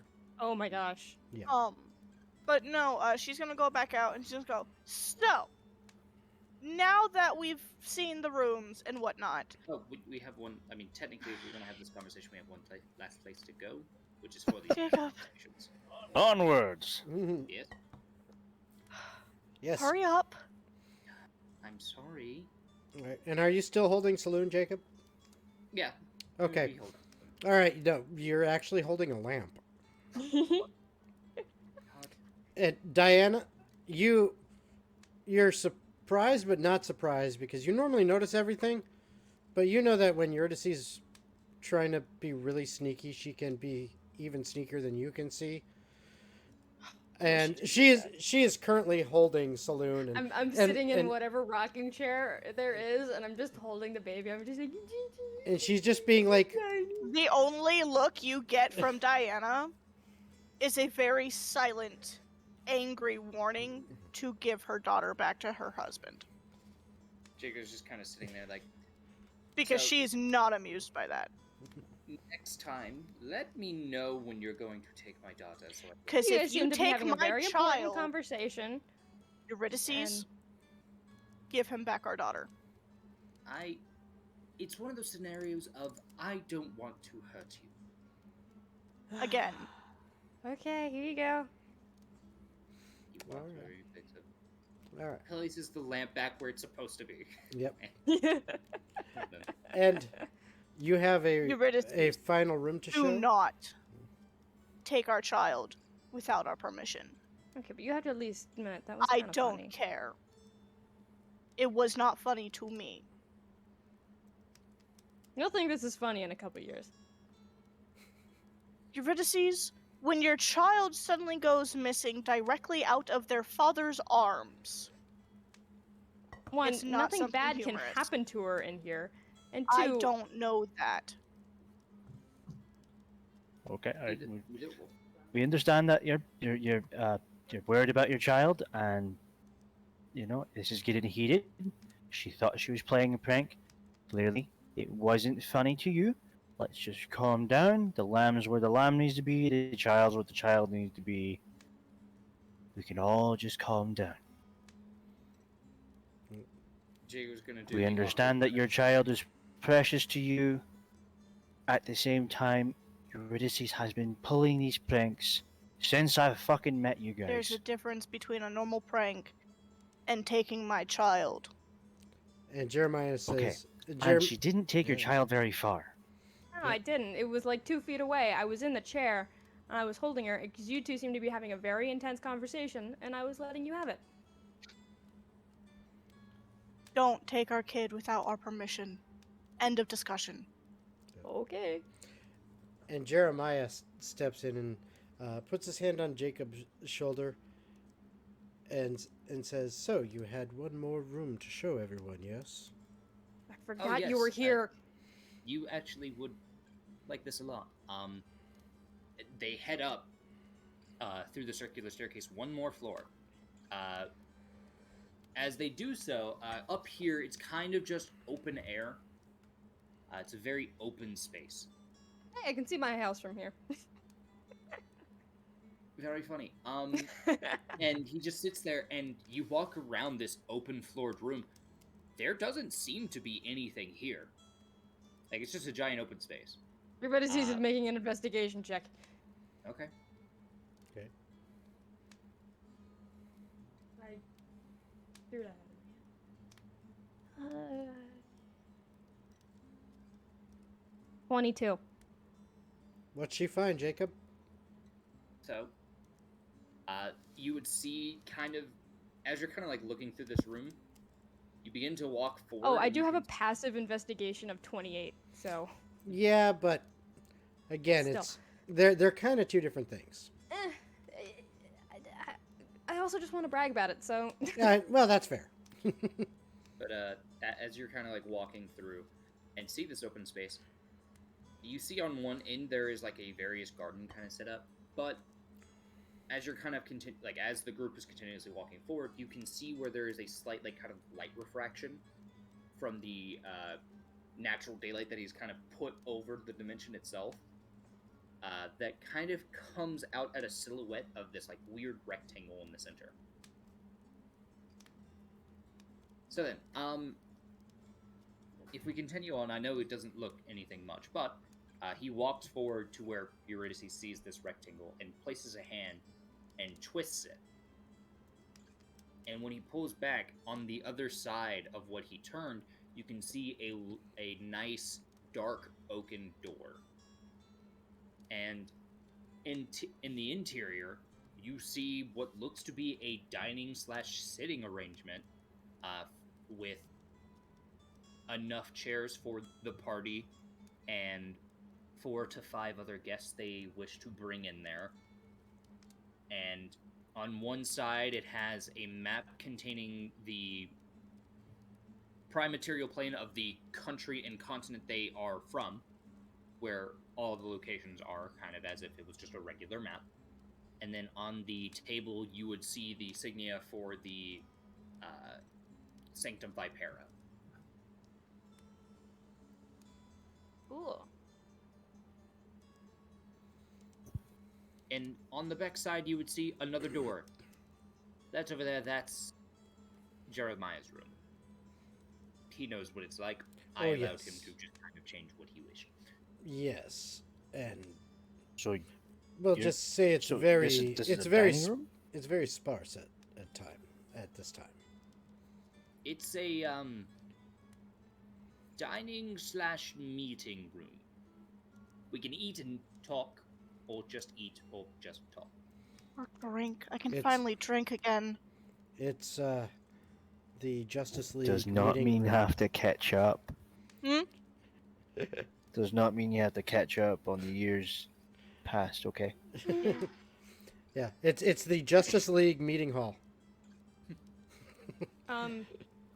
[SPEAKER 2] Oh my gosh.
[SPEAKER 5] But no, she's gonna go back out and she's gonna go, so, now that we've seen the rooms and whatnot,
[SPEAKER 4] Oh, we have one. I mean, technically, if we're going to have this conversation, we have one last place to go, which is for the
[SPEAKER 5] Jacob.
[SPEAKER 4] conversations.
[SPEAKER 3] Onwards.
[SPEAKER 1] Mm-hmm.
[SPEAKER 4] Yes,
[SPEAKER 1] Yes.
[SPEAKER 5] hurry up.
[SPEAKER 4] I'm sorry.
[SPEAKER 1] All right. And are you still holding Saloon, Jacob?
[SPEAKER 4] Yeah.
[SPEAKER 1] Okay.
[SPEAKER 4] we hold on.
[SPEAKER 1] All right. No, you're actually holding a lamp. And Diana, you're surprised but not surprised because you normally notice everything, but you know that when Eurydice's trying to be really sneaky, she can be even sneakier than you can see. And she is currently holding Saloon. And,
[SPEAKER 2] I'm sitting in
[SPEAKER 1] and-
[SPEAKER 2] whatever rocking chair there is, and I'm just holding the baby. I'm just like,
[SPEAKER 1] and she's just being like,
[SPEAKER 5] The only look you get from Diana is a very silent, angry warning to give her daughter back to her husband.
[SPEAKER 4] Jacob's just kind of sitting there like,
[SPEAKER 5] Because
[SPEAKER 4] So-
[SPEAKER 5] she is not amused by that.
[SPEAKER 4] next time, let me know when you're going to take my daughter. So I can...
[SPEAKER 5] Because
[SPEAKER 2] you
[SPEAKER 5] if
[SPEAKER 2] guys
[SPEAKER 5] you
[SPEAKER 2] seem to be
[SPEAKER 5] take
[SPEAKER 2] having a
[SPEAKER 5] my
[SPEAKER 2] very important
[SPEAKER 5] child,
[SPEAKER 2] conversation.
[SPEAKER 5] Eurydice, give him back our daughter.
[SPEAKER 4] It's one of those scenarios of I don't want to hurt you.
[SPEAKER 5] Again.
[SPEAKER 2] Okay, here you go.
[SPEAKER 4] He walks
[SPEAKER 1] Alright.
[SPEAKER 4] over, he picks up,
[SPEAKER 1] all right.
[SPEAKER 4] places the lamp back where it's supposed to be.
[SPEAKER 1] Yep.
[SPEAKER 4] Then-
[SPEAKER 1] And you have a
[SPEAKER 5] Eurydice,
[SPEAKER 1] final room to
[SPEAKER 5] do
[SPEAKER 1] show.
[SPEAKER 5] not take our child without our permission.
[SPEAKER 2] Okay, but you have to at least admit that was
[SPEAKER 5] I
[SPEAKER 2] kinda
[SPEAKER 5] don't
[SPEAKER 2] funny.
[SPEAKER 5] care. It was not funny to me.
[SPEAKER 2] You'll think this is funny in a couple years.
[SPEAKER 5] Eurydice, when your child suddenly goes missing directly out of their father's arms,
[SPEAKER 2] One,
[SPEAKER 5] It's not
[SPEAKER 2] nothing
[SPEAKER 5] something
[SPEAKER 2] bad
[SPEAKER 5] humorous.
[SPEAKER 2] can happen to her in here. And
[SPEAKER 5] I
[SPEAKER 2] two,
[SPEAKER 5] don't know that.
[SPEAKER 3] Okay. all right,
[SPEAKER 4] We do-
[SPEAKER 3] we understand that you're worried about your child, and you know this is getting heated. She thought she was playing a prank. Clearly, it wasn't funny to you. Let's just calm down. The lamb's where the lamb needs to be. The child's where the child needs to be. We can all just calm down.
[SPEAKER 4] Jacob's gonna do.
[SPEAKER 3] We
[SPEAKER 4] the
[SPEAKER 3] understand that your child is precious to you. At the same time, Eurydice has been pulling these pranks since I fucking met you
[SPEAKER 5] There's
[SPEAKER 3] guys.
[SPEAKER 5] a difference between a normal prank and taking my child.
[SPEAKER 1] And Jeremiah says,
[SPEAKER 3] And she didn't take your
[SPEAKER 1] Yeah.
[SPEAKER 3] child very far.
[SPEAKER 2] No, I didn't. It was like 2 feet away. I was in the chair, and I was holding her, because you two seemed to be having a very intense conversation, and I was letting you have it.
[SPEAKER 5] Don't take our kid without our permission. End of discussion.
[SPEAKER 2] Okay.
[SPEAKER 1] And Jeremiah steps in and puts his hand on Jacob's shoulder and says, "So you had one more room to show everyone, yes?"
[SPEAKER 2] I forgot
[SPEAKER 4] yes,
[SPEAKER 2] you were here.
[SPEAKER 4] You actually would like this a lot. They head up through the circular staircase one more floor. As they do so, up here it's kind of just open air. It's a very open space.
[SPEAKER 2] Hey, I can see my house from here.
[SPEAKER 4] Very funny. And he just sits there, and you walk around this open-floored room. There doesn't seem to be anything here. Like, it's just a giant open space.
[SPEAKER 2] Everybody sees it making an investigation check.
[SPEAKER 4] Okay.
[SPEAKER 1] Okay.
[SPEAKER 2] I threw that out of my head. 22.
[SPEAKER 1] What'd she find, Jacob?
[SPEAKER 4] So, you would see kind of, as you're kind of like looking through this room, you begin to walk forward.
[SPEAKER 2] Oh, I
[SPEAKER 4] and
[SPEAKER 2] do
[SPEAKER 4] you
[SPEAKER 2] have a
[SPEAKER 4] can-
[SPEAKER 2] passive investigation of 28, so.
[SPEAKER 1] Yeah, but again,
[SPEAKER 2] Still.
[SPEAKER 1] they're kind of two different things.
[SPEAKER 2] I also just want to brag about it, so.
[SPEAKER 1] Well, that's fair.
[SPEAKER 4] But as you're kind of like walking through and see this open space, you see on one end there is like a various garden kind of set up, but as you're kind of as the group is continuously walking forward, you can see where there is a slight like kind of light refraction from the natural daylight that he's kind of put over the dimension itself. That kind of comes out at a silhouette of this like weird rectangle in the center. So then, if we continue on, I know it doesn't look anything much, but he walks forward to where Eurydice sees this rectangle and places a hand and twists it. And when he pulls back, on the other side of what he turned, you can see a nice dark oaken door. And in the interior, you see what looks to be a dining/sitting arrangement with enough chairs for the party and 4 to 5 other guests they wish to bring in there. And on one side, it has a map containing the prime material plane of the country and continent they are from, where all the locations are, kind of as if it was just a regular map. And then on the table, you would see the insignia for the Sanctum Vipera.
[SPEAKER 2] Cool.
[SPEAKER 4] And on the back side, you would see another door. That's over there. That's Jeremiah's room. He knows what it's like. I allowed
[SPEAKER 1] yes.
[SPEAKER 4] him to just kind of change what he wished.
[SPEAKER 1] Yes, and
[SPEAKER 3] So
[SPEAKER 1] we'll
[SPEAKER 3] You-
[SPEAKER 1] just say it's
[SPEAKER 3] so
[SPEAKER 1] very
[SPEAKER 3] this is
[SPEAKER 1] it's
[SPEAKER 3] a
[SPEAKER 1] very
[SPEAKER 3] dining room?
[SPEAKER 1] it's very sparse at this time.
[SPEAKER 4] It's a dining/meeting room. We can eat and talk, or just eat, or just talk.
[SPEAKER 5] Or drink. I can
[SPEAKER 1] It's-
[SPEAKER 5] finally drink again.
[SPEAKER 1] It's the Justice League
[SPEAKER 3] does not
[SPEAKER 1] meeting
[SPEAKER 3] mean you
[SPEAKER 1] room.
[SPEAKER 3] have to catch up.
[SPEAKER 5] Hmm?
[SPEAKER 3] Does not mean you have to catch up on the years past, okay?
[SPEAKER 1] Yeah, it's the Justice League meeting hall.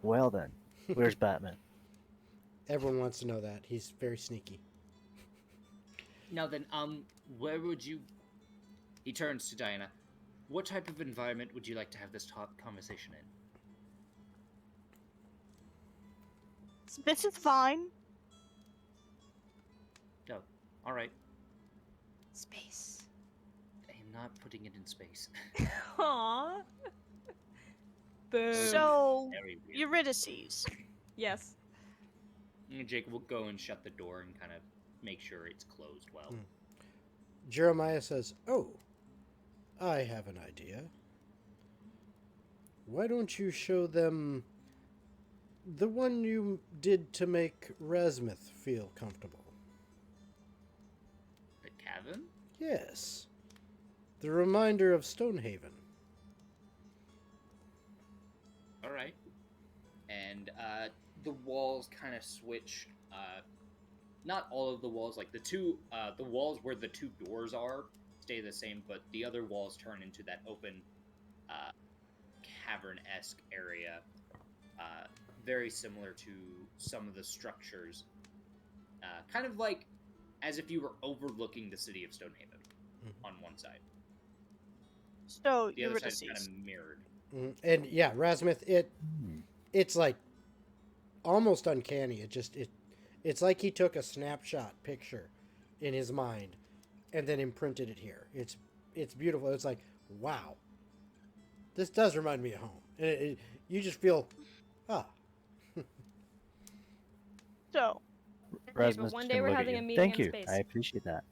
[SPEAKER 3] Well then, where's Batman?
[SPEAKER 1] Everyone wants to know that. He's very sneaky.
[SPEAKER 4] Now then, where would you... He turns to Diana. What type of environment would you like to have this conversation in?
[SPEAKER 5] This is fine.
[SPEAKER 4] Oh, alright.
[SPEAKER 2] Space.
[SPEAKER 4] I am not putting it in space.
[SPEAKER 2] Aww. Boom.
[SPEAKER 5] So,
[SPEAKER 4] Very weird.
[SPEAKER 5] Eurydice.
[SPEAKER 2] Yes.
[SPEAKER 4] And Jacob will go and shut the door and kind of make sure it's closed well.
[SPEAKER 1] Jeremiah says, "Oh, I have an idea." why don't you show them the one you did to make Rasmuth feel comfortable?
[SPEAKER 4] The cabin?
[SPEAKER 1] Yes. The reminder of Stonehaven.
[SPEAKER 4] All right. And the walls kind of switch. Not all of the walls, like the walls where the two doors are stay the same, but the other walls turn into that open, uh, cavern-esque area, very similar to some of the structures, kind of like as if you were overlooking the city of Stonehaven on one side.
[SPEAKER 5] So
[SPEAKER 4] The other side is
[SPEAKER 5] Eurydice.
[SPEAKER 4] kind of mirrored.
[SPEAKER 1] And yeah, Rasmuth, it's like almost uncanny. It's like he took a snapshot picture in his mind and then imprinted it here. It's beautiful. It's like, wow, this does remind me of home. And you just feel, ah,
[SPEAKER 5] So
[SPEAKER 3] Rasmus
[SPEAKER 2] one
[SPEAKER 3] just
[SPEAKER 2] day
[SPEAKER 3] gonna
[SPEAKER 2] we're
[SPEAKER 3] look at
[SPEAKER 2] having
[SPEAKER 3] you.
[SPEAKER 2] a meeting
[SPEAKER 3] Thank
[SPEAKER 2] in
[SPEAKER 3] you.
[SPEAKER 2] space.
[SPEAKER 3] I appreciate that.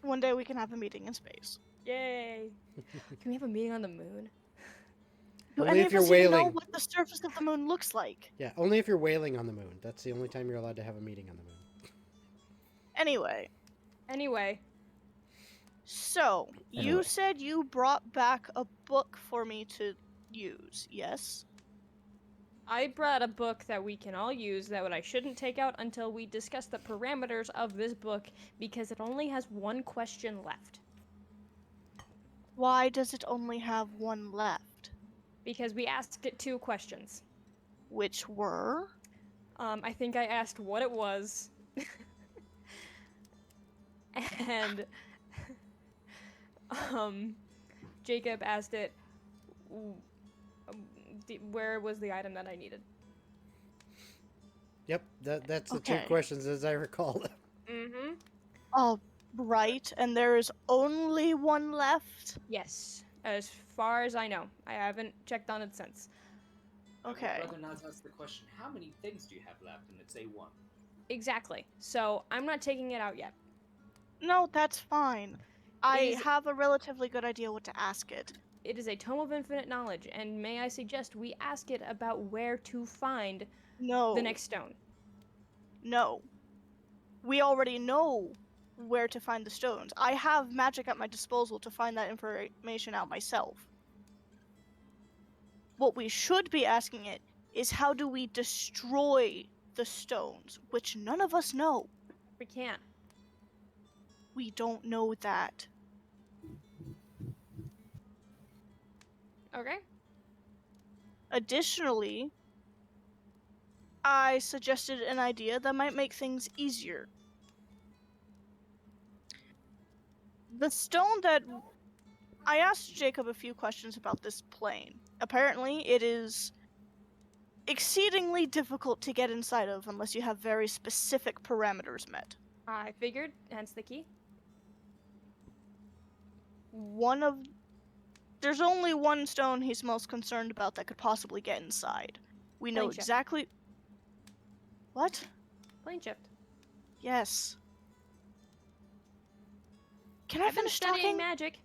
[SPEAKER 5] one day we can have a meeting in space.
[SPEAKER 2] Yay! Can we have a meeting on the moon?
[SPEAKER 5] Do
[SPEAKER 1] Only
[SPEAKER 5] any
[SPEAKER 1] if
[SPEAKER 5] of
[SPEAKER 1] you're
[SPEAKER 5] us even know
[SPEAKER 1] whaling.
[SPEAKER 5] what the surface of the moon looks like?
[SPEAKER 1] yeah, only if you're whaling on the moon. That's the only time you're allowed to have a meeting on the moon.
[SPEAKER 5] Anyway, so you
[SPEAKER 3] Anyway.
[SPEAKER 5] said you brought back a book for me to use, yes?
[SPEAKER 2] I brought a book that we can all use that I shouldn't take out until we discuss the parameters of this book because it only has one question left.
[SPEAKER 5] Why does it only have one left?
[SPEAKER 2] Because we asked it 2 questions.
[SPEAKER 5] Which were?
[SPEAKER 2] I think I asked what it was. And Jacob asked it where was the item that I needed.
[SPEAKER 1] Yep, that's the
[SPEAKER 5] Okay.
[SPEAKER 1] 2 questions as I recall them.
[SPEAKER 2] Mm-hmm.
[SPEAKER 5] All right, and there is only one left?
[SPEAKER 2] Yes, as far as I know. I haven't checked on it since.
[SPEAKER 5] Okay.
[SPEAKER 4] I would rather not ask the question, how many things do you have left? And it say 1.
[SPEAKER 2] Exactly. So I'm not taking it out yet.
[SPEAKER 5] No, that's fine. I
[SPEAKER 2] is-
[SPEAKER 5] have a relatively good idea what to ask it.
[SPEAKER 2] It is a tome of infinite knowledge, and may I suggest we ask it about where to find
[SPEAKER 5] No.
[SPEAKER 2] the next stone.
[SPEAKER 5] No. We already know where to find the stones. I have magic at my disposal to find that information out myself. What we should be asking it is how do we destroy the stones, which none of us know.
[SPEAKER 2] We can't.
[SPEAKER 5] We don't know that.
[SPEAKER 2] Okay.
[SPEAKER 5] Additionally, I suggested an idea that might make things easier. The stone that I asked Jacob a few questions about this plane. Apparently, it is exceedingly difficult to get inside of unless you have very specific parameters met.
[SPEAKER 2] I figured, hence the key.
[SPEAKER 5] There's only one stone he's most concerned about that could possibly get inside. We know
[SPEAKER 2] Plane shift.
[SPEAKER 5] exactly. What?
[SPEAKER 2] Plane shift.
[SPEAKER 5] Yes. Can I
[SPEAKER 2] I've been
[SPEAKER 5] finish
[SPEAKER 2] studying
[SPEAKER 5] talking?
[SPEAKER 2] magic.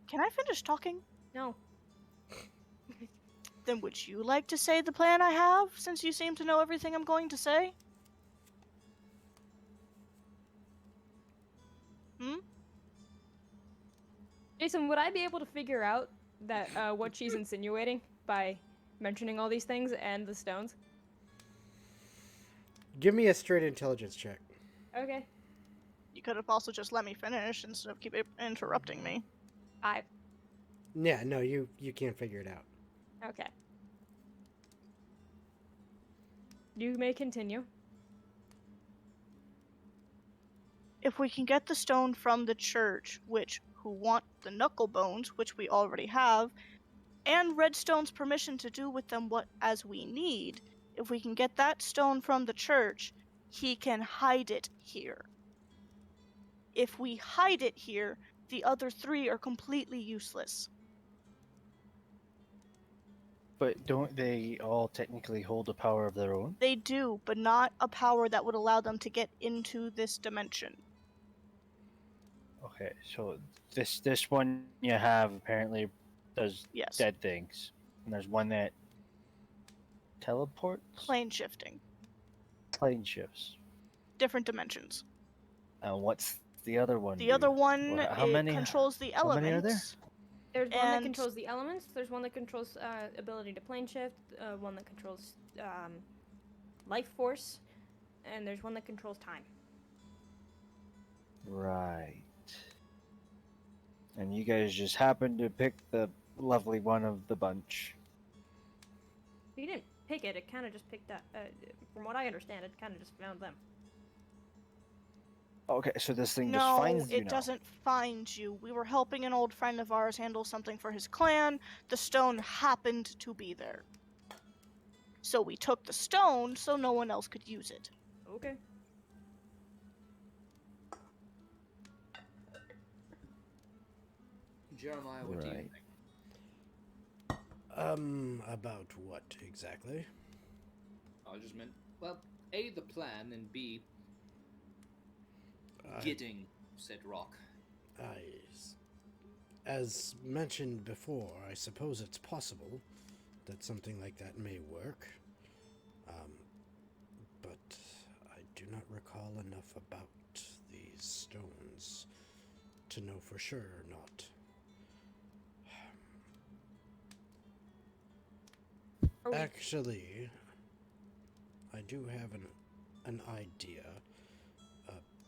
[SPEAKER 5] Can I finish talking?
[SPEAKER 2] No.
[SPEAKER 5] Then would you like to say the plan I have, since you seem to know everything I'm going to say?
[SPEAKER 2] Jason, would I be able to figure out that what she's insinuating by mentioning all these things and the stones?
[SPEAKER 1] Give me a straight intelligence check.
[SPEAKER 2] Okay.
[SPEAKER 5] You could have also just let me finish instead of keep interrupting me.
[SPEAKER 2] 5.
[SPEAKER 1] Yeah, no, you can't figure it out.
[SPEAKER 2] Okay. You may continue.
[SPEAKER 5] If we can get the stone from the church, who want the knuckle bones, which we already have, and Redstone's permission to do with them what as we need, if we can get that stone from the church, he can hide it here. If we hide it here, the other 3 are completely useless.
[SPEAKER 3] But don't they all technically hold a power of their own?
[SPEAKER 5] They do, but not a power that would allow them to get into this dimension.
[SPEAKER 3] Okay, so this one you have apparently does
[SPEAKER 5] Yes.
[SPEAKER 3] dead things, and there's one that teleports?
[SPEAKER 5] Plane shifting.
[SPEAKER 3] Plane shifts.
[SPEAKER 5] Different dimensions.
[SPEAKER 3] And what's the other one
[SPEAKER 5] The
[SPEAKER 3] do?
[SPEAKER 5] other one,
[SPEAKER 3] How
[SPEAKER 5] it
[SPEAKER 3] many?
[SPEAKER 5] controls the
[SPEAKER 3] How many are there?
[SPEAKER 5] elements.
[SPEAKER 2] There's one that
[SPEAKER 5] And-
[SPEAKER 2] controls the elements. There's one that controls ability to plane shift. One that controls life force, and there's one that controls time.
[SPEAKER 3] Right. And you guys just happened to pick the lovely one of the bunch.
[SPEAKER 2] You didn't pick it. It kind of just picked up. From what I understand, it kind of just found them.
[SPEAKER 3] Okay, so this thing just
[SPEAKER 5] No,
[SPEAKER 3] finds you
[SPEAKER 5] it
[SPEAKER 3] now.
[SPEAKER 5] doesn't find you. We were helping an old friend of ours handle something for his clan. The stone happened to be there. So we took the stone so no one else could use it.
[SPEAKER 2] Okay.
[SPEAKER 4] Jeremiah, what do you
[SPEAKER 3] Right.
[SPEAKER 4] think?
[SPEAKER 1] About what exactly?
[SPEAKER 4] I just meant, well, A, the plan, and B, getting said rock.
[SPEAKER 1] As mentioned before, I suppose it's possible that something like that may work. But I do not recall enough about these stones to know for sure or not.
[SPEAKER 2] Are we-
[SPEAKER 1] Actually, I do have an idea.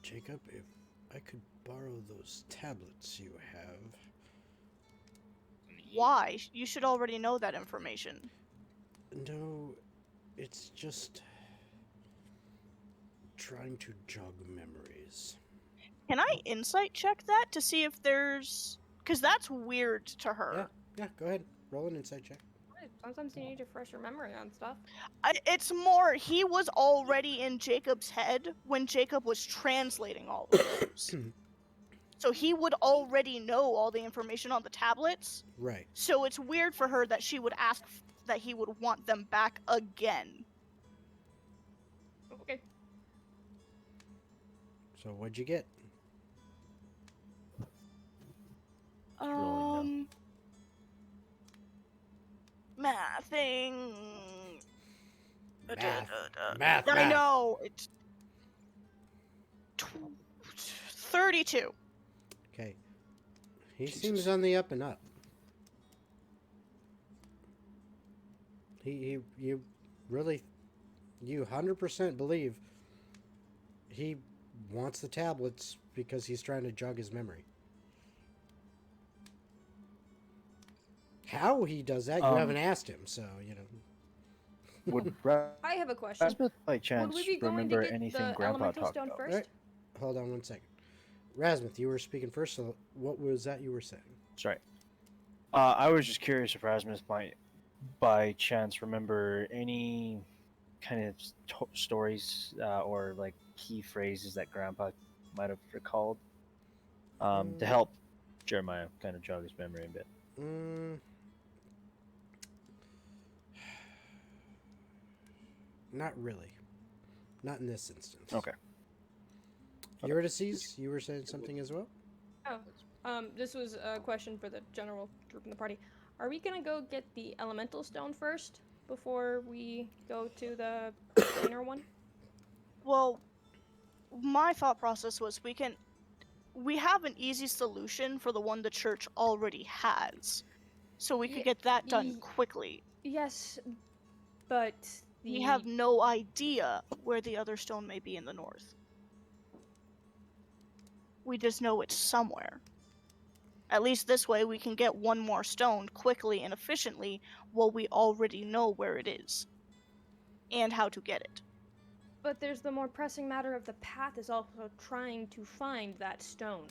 [SPEAKER 1] Jacob, if I could borrow those tablets you have.
[SPEAKER 5] Why? You should already know that information.
[SPEAKER 1] No, it's just trying to jog memories.
[SPEAKER 5] Can I insight check that to see if there's... Because that's weird to her.
[SPEAKER 1] Yeah, go ahead. Roll an insight check.
[SPEAKER 2] Sometimes you need to refresh your memory on stuff.
[SPEAKER 5] It's more, he was already in Jacob's head when Jacob was translating all of those. So he would already know all the information on the tablets.
[SPEAKER 1] Right.
[SPEAKER 5] So it's weird for her that she would ask that he would want them back again.
[SPEAKER 2] Okay.
[SPEAKER 1] So what'd you get?
[SPEAKER 3] really
[SPEAKER 5] Mathing.
[SPEAKER 1] Math.
[SPEAKER 5] I know. It's 32.
[SPEAKER 1] Okay. He
[SPEAKER 3] Jesus.
[SPEAKER 1] seems on the up and up. You really, you 100% believe he wants the tablets because he's trying to jog his memory. How he does that, you haven't asked him, so, you know.
[SPEAKER 3] Would
[SPEAKER 2] I have a question.
[SPEAKER 3] Rasmus by chance
[SPEAKER 2] Would we be going to
[SPEAKER 3] remember
[SPEAKER 2] get
[SPEAKER 3] anything
[SPEAKER 2] the
[SPEAKER 3] Grandpa
[SPEAKER 2] elemental
[SPEAKER 3] talked
[SPEAKER 2] stone
[SPEAKER 3] about?
[SPEAKER 2] first?
[SPEAKER 1] Alright. Hold on 1 second. Rasmuth, you were speaking first, so what was that you were saying?
[SPEAKER 3] Sorry. I was just curious if Rasmus might, by chance, remember any kind of stories or like key phrases that Grandpa might have recalled to help Jeremiah kind of jog his memory a bit.
[SPEAKER 1] Not really. Not in this instance.
[SPEAKER 3] Okay.
[SPEAKER 1] Eurydice, you were saying something as well?
[SPEAKER 2] This was a question for the general group in the party. Are we gonna go get the elemental stone first before we go to the inner one?
[SPEAKER 5] Well, my thought process was we have an easy solution for the one the church already has. So we could get that done quickly.
[SPEAKER 2] Yes, but
[SPEAKER 5] We have no idea where the other stone may be in the north. We just know it's somewhere. At least this way we can get one more stone quickly and efficiently while we already know where it is. And how to get it.
[SPEAKER 2] But there's the more pressing matter of the path is also trying to find that stone.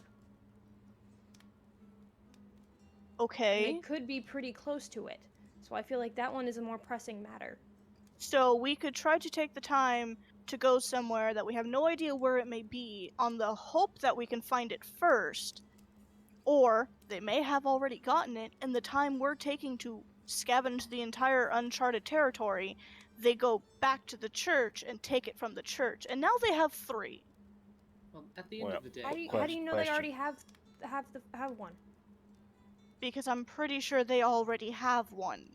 [SPEAKER 5] Okay.
[SPEAKER 2] And it could be pretty close to it. So I feel like that one is a more pressing matter.
[SPEAKER 5] So we could try to take the time to go somewhere that we have no idea where it may be on the hope that we can find it first. Or they may have already gotten it, and the time we're taking to scavenge the entire uncharted territory, they go back to the church and take it from the church. And now they have 3.
[SPEAKER 4] Well, at the end of the day,
[SPEAKER 2] How do you know they
[SPEAKER 3] Question.
[SPEAKER 2] already have one?
[SPEAKER 5] Because I'm pretty sure they already have one.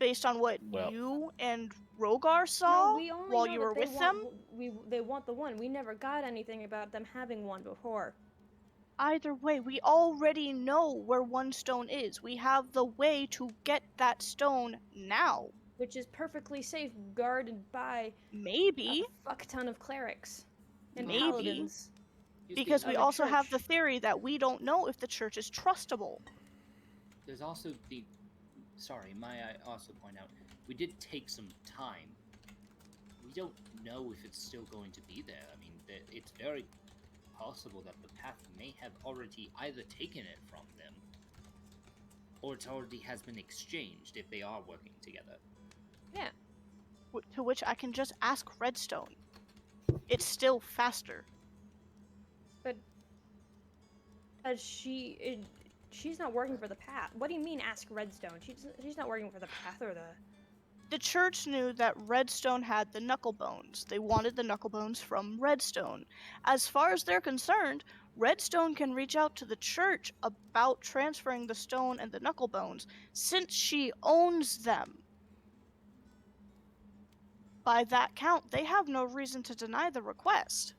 [SPEAKER 5] based on what
[SPEAKER 3] Well-
[SPEAKER 5] you and Rogar saw
[SPEAKER 2] No, we only
[SPEAKER 5] while
[SPEAKER 2] know
[SPEAKER 5] you
[SPEAKER 2] that
[SPEAKER 5] were
[SPEAKER 2] they
[SPEAKER 5] with
[SPEAKER 2] want,
[SPEAKER 5] them.
[SPEAKER 2] they want the one. We never got anything about them having one before.
[SPEAKER 5] Either way, we already know where one stone is. We have the way to get that stone now.
[SPEAKER 2] Which is perfectly safe, guarded by
[SPEAKER 5] Maybe,
[SPEAKER 2] a fuck ton of clerics and
[SPEAKER 5] Maybe.
[SPEAKER 2] paladins.
[SPEAKER 4] Here's the
[SPEAKER 5] because we
[SPEAKER 2] other
[SPEAKER 5] also have the
[SPEAKER 2] church.
[SPEAKER 5] theory that we don't know if the church is trustable.
[SPEAKER 4] There's also the. Sorry, might I also point out, we did take some time. We don't know if it's still going to be there. I mean, it's very possible that the path may have already either taken it from them, or it already has been exchanged if they are working together.
[SPEAKER 2] Yeah.
[SPEAKER 5] To which I can just ask Redstone. It's still faster.
[SPEAKER 2] But she's not working for the path. What do you mean ask Redstone? She's not working for the path or the...
[SPEAKER 5] The church knew that Redstone had the knuckle bones. They wanted the knuckle bones from Redstone. As far as they're concerned, Redstone can reach out to the church about transferring the stone and the knuckle bones, since she owns them. By that count, they have no reason to deny the request.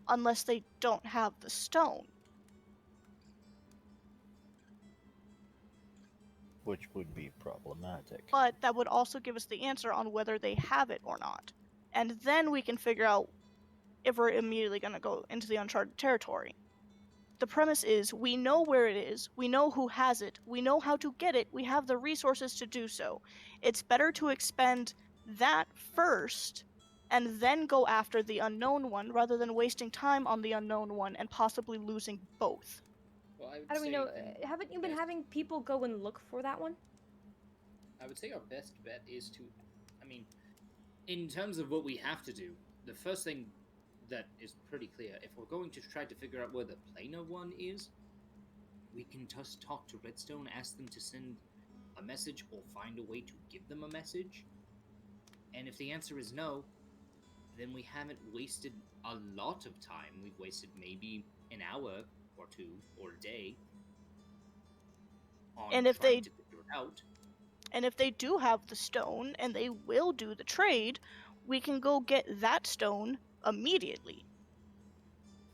[SPEAKER 5] Unless they don't have the stone.
[SPEAKER 3] Which would be problematic.
[SPEAKER 5] But that would also give us the answer on whether they have it or not. And then we can figure out if we're immediately going to go into the uncharted territory. The premise is we know where it is, we know who has it, we know how to get it, we have the resources to do so. It's better to expend that first and then go after the unknown one rather than wasting time on the unknown one and possibly losing both.
[SPEAKER 4] Well, I would
[SPEAKER 2] How do we
[SPEAKER 4] say
[SPEAKER 2] know?
[SPEAKER 4] then
[SPEAKER 2] Haven't you
[SPEAKER 4] the
[SPEAKER 2] been
[SPEAKER 4] best-
[SPEAKER 2] having people go and look for that one?
[SPEAKER 4] I would say our best bet is to, I mean, in terms of what we have to do, the first thing that is pretty clear, if we're going to try to figure out where the planar one is, we can just talk to Redstone, ask them to send a message or find a way to give them a message. And if the answer is no, then we haven't wasted a lot of time. We've wasted maybe an hour or two or a day on
[SPEAKER 5] And if
[SPEAKER 4] trying
[SPEAKER 5] they-
[SPEAKER 4] to figure it out.
[SPEAKER 5] And if they do have the stone and they will do the trade, we can go get that stone immediately.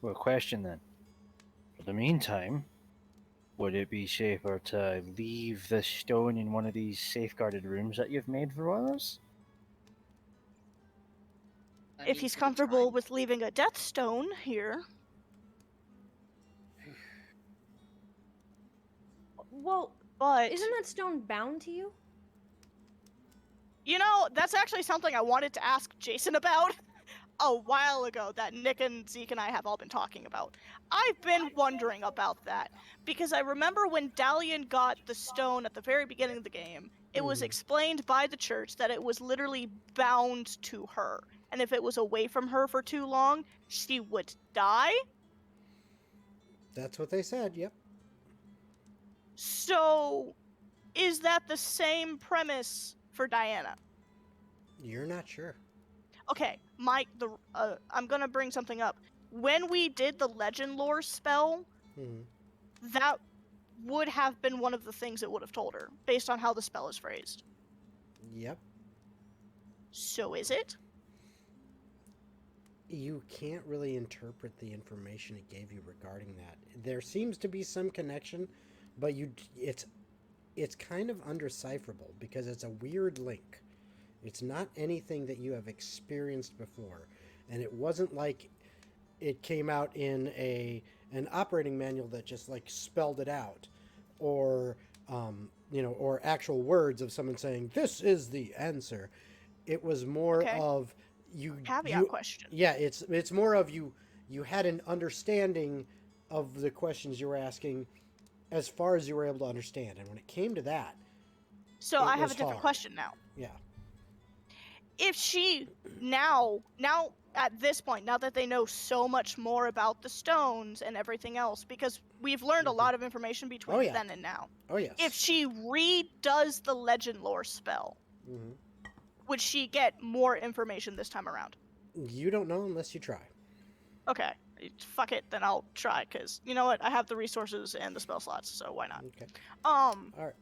[SPEAKER 3] Well, question then. For the meantime, would it be safer to leave the stone in one of these safeguarded rooms that you've made for us?
[SPEAKER 4] I
[SPEAKER 5] If
[SPEAKER 4] mean,
[SPEAKER 5] he's
[SPEAKER 4] for the
[SPEAKER 5] comfortable
[SPEAKER 4] time-
[SPEAKER 5] with leaving a death stone here.
[SPEAKER 2] Well,
[SPEAKER 5] But
[SPEAKER 2] isn't that stone bound to you?
[SPEAKER 5] you know, that's actually something I wanted to ask Jason about a while ago that Nick and Zeke and I have all been talking about. I've been wondering about that because I remember when Dalian got the stone at the very beginning of the game, it was
[SPEAKER 1] Mhm.
[SPEAKER 5] explained by the church that it was literally bound to her. And if it was away from her for too long, she would die.
[SPEAKER 1] That's what they said. Yep.
[SPEAKER 5] So, is that the same premise for Diana?
[SPEAKER 1] You're not sure.
[SPEAKER 5] Okay, I'm gonna bring something up. When we did the legend lore spell,
[SPEAKER 1] Mhm.
[SPEAKER 5] that would have been one of the things it would have told her, based on how the spell is phrased.
[SPEAKER 1] Yep.
[SPEAKER 5] So is it?
[SPEAKER 1] You can't really interpret the information it gave you regarding that. There seems to be some connection, but it's kind of undecipherable because it's a weird link. It's not anything that you have experienced before, and it wasn't like it came out in an operating manual that just like spelled it out, or or actual words of someone saying this is the answer. It was more
[SPEAKER 5] Okay.
[SPEAKER 1] of you.
[SPEAKER 5] Caveat question.
[SPEAKER 1] Yeah, it's more of you. You had an understanding of the questions you were asking, as far as you were able to understand, and when it came to that,
[SPEAKER 5] So
[SPEAKER 1] it
[SPEAKER 5] I have
[SPEAKER 1] was
[SPEAKER 5] a different
[SPEAKER 1] hard.
[SPEAKER 5] question now.
[SPEAKER 1] yeah.
[SPEAKER 5] If she now at this point, now that they know so much more about the stones and everything else, because we've learned a
[SPEAKER 1] Mhm.
[SPEAKER 5] lot of information between
[SPEAKER 1] Oh, yeah.
[SPEAKER 5] then and now.
[SPEAKER 1] Oh yes.
[SPEAKER 5] If she redoes the legend lore spell,
[SPEAKER 1] Mhm.
[SPEAKER 5] would she get more information this time around?
[SPEAKER 1] You don't know unless you try.
[SPEAKER 5] Okay, fuck it, then I'll try, because you know what? I have the resources and the spell slots, so why not?
[SPEAKER 1] Okay.
[SPEAKER 5] Um,
[SPEAKER 1] All right.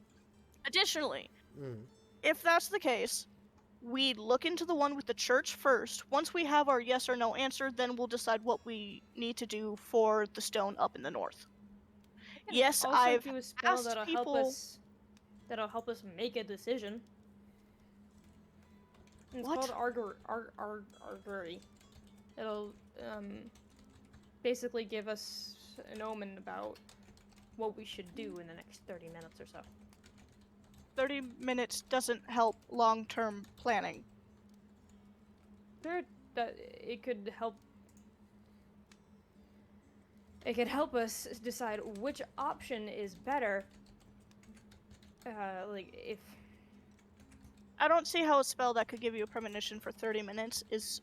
[SPEAKER 5] Additionally,
[SPEAKER 1] Mm.
[SPEAKER 5] If that's the case, we look into the one with the church first. Once we have our yes or no answer, then we'll decide what we need to do for the stone up in the north.
[SPEAKER 2] can
[SPEAKER 5] Yes,
[SPEAKER 2] also
[SPEAKER 5] I've
[SPEAKER 2] do a spell
[SPEAKER 5] asked
[SPEAKER 2] that'll
[SPEAKER 5] people.
[SPEAKER 2] help us make a decision. And it's
[SPEAKER 5] What?
[SPEAKER 2] called Argery. It'll basically give us an omen about what we should do in the next 30 minutes or so.
[SPEAKER 5] 30 minutes doesn't help long-term planning.
[SPEAKER 2] Sure, that it could help. It could help us decide which option is better. Like if
[SPEAKER 5] I don't see how a spell that could give you a premonition for 30 minutes is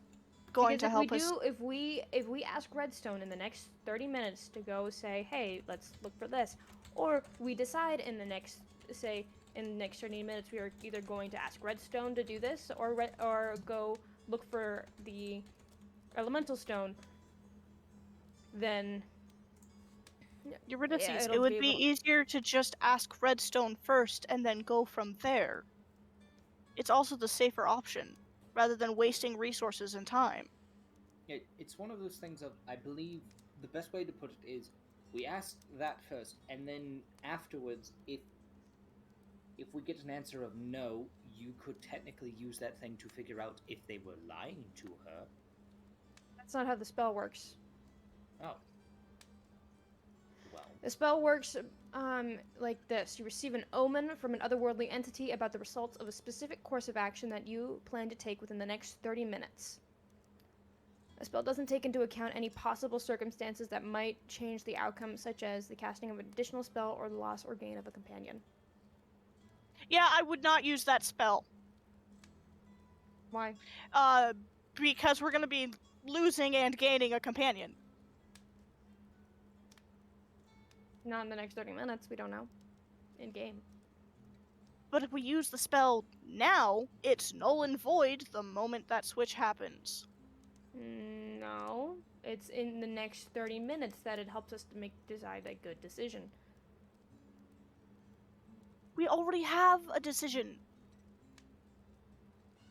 [SPEAKER 5] going to help us.
[SPEAKER 2] if we ask Redstone in the next 30 minutes to go say, hey, let's look for this, or we decide in the next 30 minutes we are either going to ask Redstone to do this or go look for the elemental stone, then
[SPEAKER 5] Eurydice, it
[SPEAKER 2] it'll
[SPEAKER 5] would be
[SPEAKER 2] able-
[SPEAKER 5] easier to just ask Redstone first and then go from there. It's also the safer option, rather than wasting resources and time.
[SPEAKER 4] It's one of those things of, I believe the best way to put it is, we ask that first, and then afterwards, if we get an answer of no, you could technically use that thing to figure out if they were lying to her.
[SPEAKER 2] that's not how the spell works.
[SPEAKER 4] Oh. Well.
[SPEAKER 2] The spell works like this. You receive an omen from an otherworldly entity about the results of a specific course of action that you plan to take within the next 30 minutes. The spell doesn't take into account any possible circumstances that might change the outcome, such as the casting of an additional spell or the loss or gain of a companion.
[SPEAKER 5] Yeah, I would not use that spell.
[SPEAKER 2] Why?
[SPEAKER 5] Because we're gonna be losing and gaining a companion.
[SPEAKER 2] Not in the next 30 minutes, we don't know. In game.
[SPEAKER 5] But if we use the spell now, it's null and void the moment that switch happens.
[SPEAKER 2] No. It's in the next 30 minutes that it helps us to decide a good decision.
[SPEAKER 5] We already have a decision.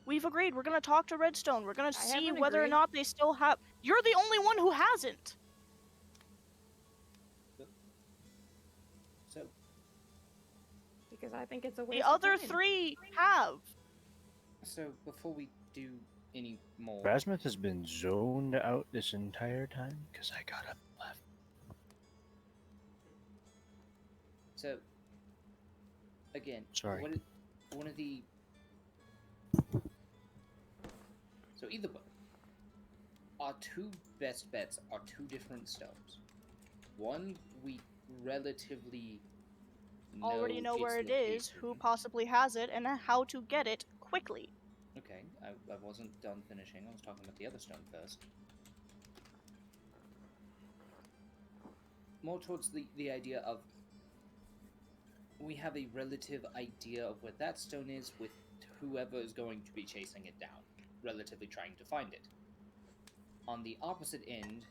[SPEAKER 5] We've agreed we're gonna talk to Redstone. We're gonna see
[SPEAKER 2] haven't
[SPEAKER 5] whether or
[SPEAKER 2] agreed.
[SPEAKER 5] not they still have. You're the only one who hasn't.
[SPEAKER 4] So,
[SPEAKER 2] Because I think it's a waste
[SPEAKER 5] The
[SPEAKER 2] of
[SPEAKER 5] other
[SPEAKER 2] time.
[SPEAKER 5] 3 have.
[SPEAKER 4] so before we do any more,
[SPEAKER 3] Rasmuth has been zoned out this entire time because I got up and left.
[SPEAKER 4] so again,
[SPEAKER 3] Sorry.
[SPEAKER 4] one of the so either way, our 2 best bets are 2 different stones. One we relatively
[SPEAKER 5] Already know
[SPEAKER 4] its
[SPEAKER 5] where it is, who
[SPEAKER 4] location.
[SPEAKER 5] possibly has it, and how to get it quickly.
[SPEAKER 4] Okay, I wasn't done finishing. I was talking about the other stone first. More towards the idea of, we have a relative idea of where that stone is with whoever is going to be chasing it down, relatively trying to find it. On the opposite end,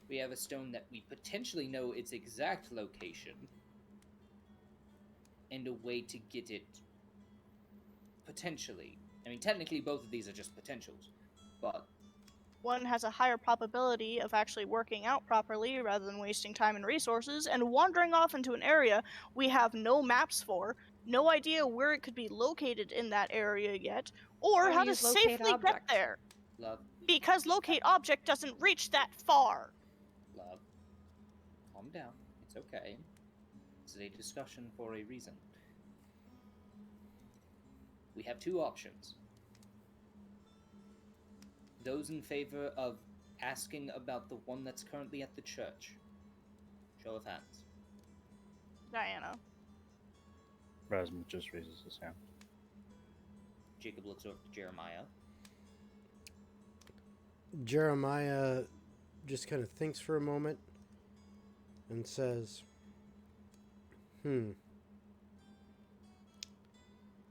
[SPEAKER 4] we have a stone that we potentially know its exact location, and a way to get it potentially. I mean, technically both of these are just potentials, but
[SPEAKER 5] One has a higher probability of actually working out properly rather than wasting time and resources, and wandering off into an area we have no maps for, no idea where it could be located in that area yet, or
[SPEAKER 2] Or
[SPEAKER 5] how to
[SPEAKER 2] use locate
[SPEAKER 5] safely get
[SPEAKER 2] object.
[SPEAKER 5] there.
[SPEAKER 4] love,
[SPEAKER 5] Because locate object doesn't reach that far.
[SPEAKER 4] love, calm down. It's okay. This is a discussion for a reason. We have 2 options. Those in favor of asking about the one that's currently at the church. Show of hands.
[SPEAKER 5] Diana.
[SPEAKER 3] Rasmuth just raises his hand.
[SPEAKER 4] Jacob looks over to Jeremiah.
[SPEAKER 1] Jeremiah just kind of thinks for a moment and says,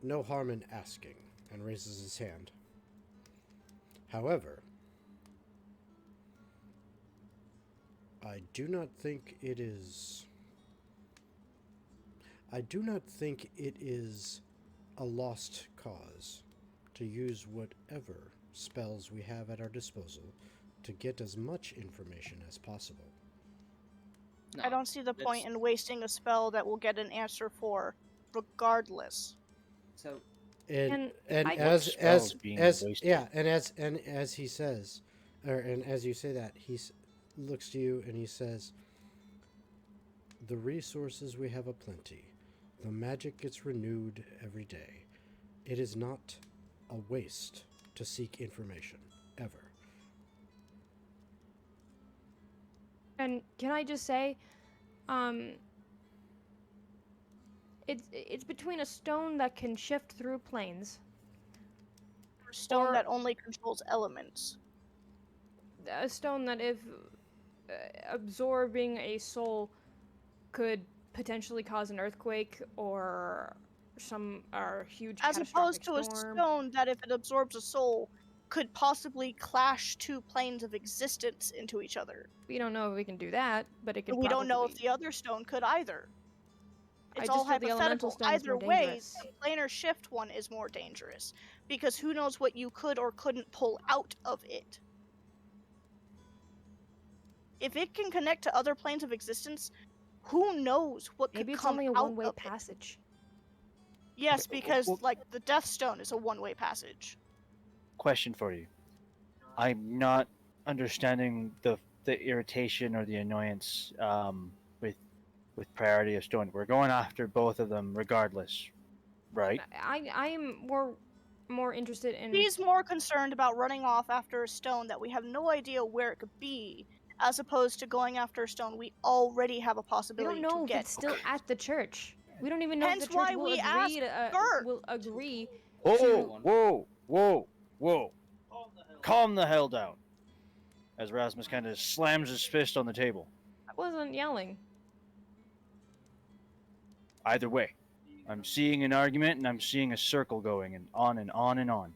[SPEAKER 1] no harm in asking, and raises his hand. However, I do not think it is... I do not think it is a lost cause to use whatever spells we have at our disposal to get as much information as possible.
[SPEAKER 4] No,
[SPEAKER 5] I don't see the point in wasting a spell that will get an answer for, regardless.
[SPEAKER 4] So,
[SPEAKER 1] And
[SPEAKER 2] And I-
[SPEAKER 1] as
[SPEAKER 3] spells being wasted?
[SPEAKER 1] yeah, and as he says, and as you say that, looks to you and he says, "The resources we have aplenty. The magic gets renewed every day. It is not a waste to seek information, ever."
[SPEAKER 2] And can I just say, it's between a stone that can shift through planes,
[SPEAKER 5] Stone
[SPEAKER 2] Or-
[SPEAKER 5] that only controls elements.
[SPEAKER 2] a stone that if absorbing a soul could potentially cause an earthquake or huge
[SPEAKER 5] As opposed
[SPEAKER 2] catastrophic
[SPEAKER 5] to a
[SPEAKER 2] storm.
[SPEAKER 5] stone that, if it absorbs a soul, could possibly clash two planes of existence into each other.
[SPEAKER 2] We don't know if we can do that, but it could.
[SPEAKER 5] And we don't know if
[SPEAKER 2] probably-
[SPEAKER 5] the other stone could either.
[SPEAKER 2] I
[SPEAKER 5] It's
[SPEAKER 2] just
[SPEAKER 5] all
[SPEAKER 2] feel the elemental
[SPEAKER 5] hypothetical.
[SPEAKER 2] stone is
[SPEAKER 5] Either
[SPEAKER 2] more
[SPEAKER 5] way,
[SPEAKER 2] dangerous.
[SPEAKER 5] the planar shift one is more dangerous. Because who knows what you could or couldn't pull out of it. If it can connect to other planes of existence, who knows what
[SPEAKER 2] Maybe
[SPEAKER 5] could
[SPEAKER 2] it's
[SPEAKER 5] come
[SPEAKER 2] only a
[SPEAKER 5] out
[SPEAKER 2] one-way
[SPEAKER 5] of it.
[SPEAKER 2] passage.
[SPEAKER 5] Yes,
[SPEAKER 3] Okay,
[SPEAKER 5] because
[SPEAKER 3] well-
[SPEAKER 5] like the Death Stone is a one-way passage.
[SPEAKER 3] Question for you. I'm not understanding the irritation or the annoyance with priority of stone. We're going after both of them regardless, right?
[SPEAKER 2] I'm more interested in.
[SPEAKER 5] He's more concerned about running off after a stone that we have no idea where it could be, as opposed to going after a stone we already have a
[SPEAKER 2] We
[SPEAKER 5] possibility
[SPEAKER 2] don't know
[SPEAKER 5] to
[SPEAKER 2] if
[SPEAKER 5] get.
[SPEAKER 2] it's still
[SPEAKER 3] Okay.
[SPEAKER 2] at the church. We don't even know
[SPEAKER 5] Hence
[SPEAKER 2] if the church
[SPEAKER 5] why
[SPEAKER 2] will
[SPEAKER 5] we
[SPEAKER 2] agree
[SPEAKER 5] asked
[SPEAKER 2] to
[SPEAKER 5] Gert.
[SPEAKER 2] will agree.
[SPEAKER 3] Whoa, whoa. Calm the hell down. As Rasmus kind of slams his fist on the table.
[SPEAKER 2] I wasn't yelling.
[SPEAKER 3] Either way, I'm seeing an argument and I'm seeing a circle going and on and on and on.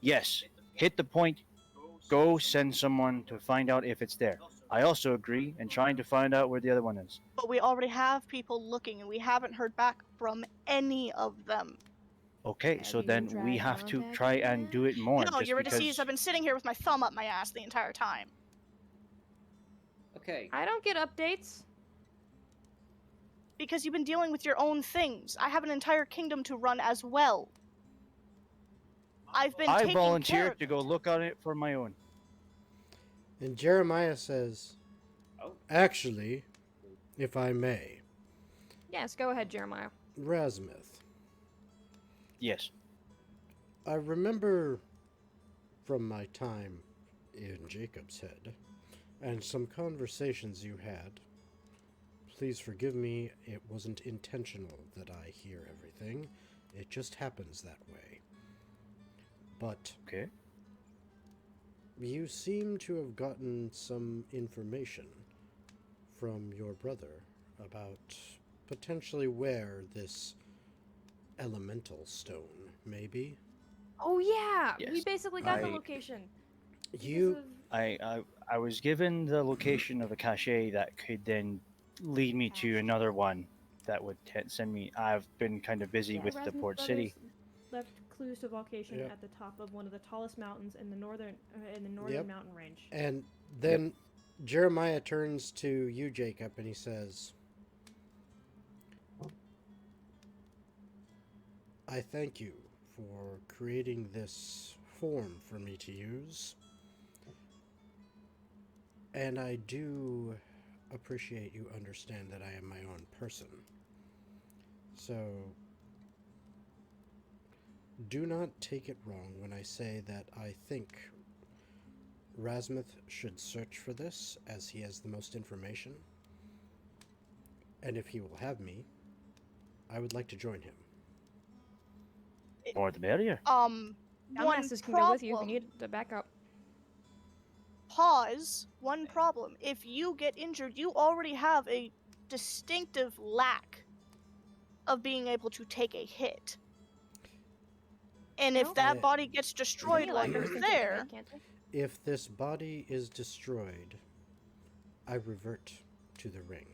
[SPEAKER 3] Yes, hit the point. Go send someone to find out if it's there. I also agree in trying to find out where the other one is.
[SPEAKER 5] But we already have people looking, and we haven't heard back from any of them.
[SPEAKER 3] Okay,
[SPEAKER 2] Have
[SPEAKER 3] so
[SPEAKER 2] you
[SPEAKER 3] then we
[SPEAKER 2] tried
[SPEAKER 3] have to
[SPEAKER 2] contacting
[SPEAKER 3] try and do it more.
[SPEAKER 5] No,
[SPEAKER 3] just
[SPEAKER 5] you're a
[SPEAKER 3] because...
[SPEAKER 5] deceased. I've been sitting here with my thumb up my ass the entire time.
[SPEAKER 4] okay.
[SPEAKER 2] I don't get updates.
[SPEAKER 5] Because you've been dealing with your own things. I have an entire kingdom to run as well. I've been
[SPEAKER 3] I
[SPEAKER 5] taking care
[SPEAKER 3] volunteered
[SPEAKER 5] of
[SPEAKER 3] to go look on it for my own.
[SPEAKER 1] And Jeremiah says,
[SPEAKER 4] Oh.
[SPEAKER 1] "Actually, if I may,
[SPEAKER 2] Yes, go ahead, Jeremiah.
[SPEAKER 1] Rasmuth,
[SPEAKER 3] Yes.
[SPEAKER 1] I remember from my time in Jacob's head and some conversations you had. Please forgive me, it wasn't intentional that I hear everything. It just happens that way. But
[SPEAKER 3] Okay.
[SPEAKER 1] you seem to have gotten some information from your brother about potentially where this elemental stone may be.
[SPEAKER 2] Oh yeah, we
[SPEAKER 3] Yes,
[SPEAKER 2] basically got the
[SPEAKER 3] I-
[SPEAKER 2] location.
[SPEAKER 1] You
[SPEAKER 2] Because of-
[SPEAKER 3] I was given the location of a cache that could then lead me to another one that would send me. I've been kind of busy
[SPEAKER 2] Yeah,
[SPEAKER 3] with the
[SPEAKER 2] Rasmus
[SPEAKER 3] port
[SPEAKER 2] Brothers
[SPEAKER 3] city.
[SPEAKER 2] left clues to location
[SPEAKER 1] Yep.
[SPEAKER 2] at the top of one of the tallest mountains in the northern
[SPEAKER 1] Yep.
[SPEAKER 2] mountain range.
[SPEAKER 1] and then Jeremiah turns to you, Jacob, and he says, "I thank you for creating this form for me to use. And I do appreciate you understand that I am my own person. So do not take it wrong when I say that I think Rasmuth should search for this, as he has the most information. And if he will have me, I would like to join him."
[SPEAKER 3] More the merrier.
[SPEAKER 5] One
[SPEAKER 2] Dumbasses can go with you if you
[SPEAKER 5] problem.
[SPEAKER 2] need to back up.
[SPEAKER 5] Pause. One problem. If you get injured, you already have a distinctive lack of being able to take a hit. And if
[SPEAKER 2] No.
[SPEAKER 5] that
[SPEAKER 1] Yeah.
[SPEAKER 5] body gets destroyed
[SPEAKER 2] Any
[SPEAKER 5] while
[SPEAKER 2] lagers
[SPEAKER 5] you're
[SPEAKER 2] can take a
[SPEAKER 5] there,
[SPEAKER 2] hit, can't they?
[SPEAKER 1] If this body is destroyed, I revert to the ring.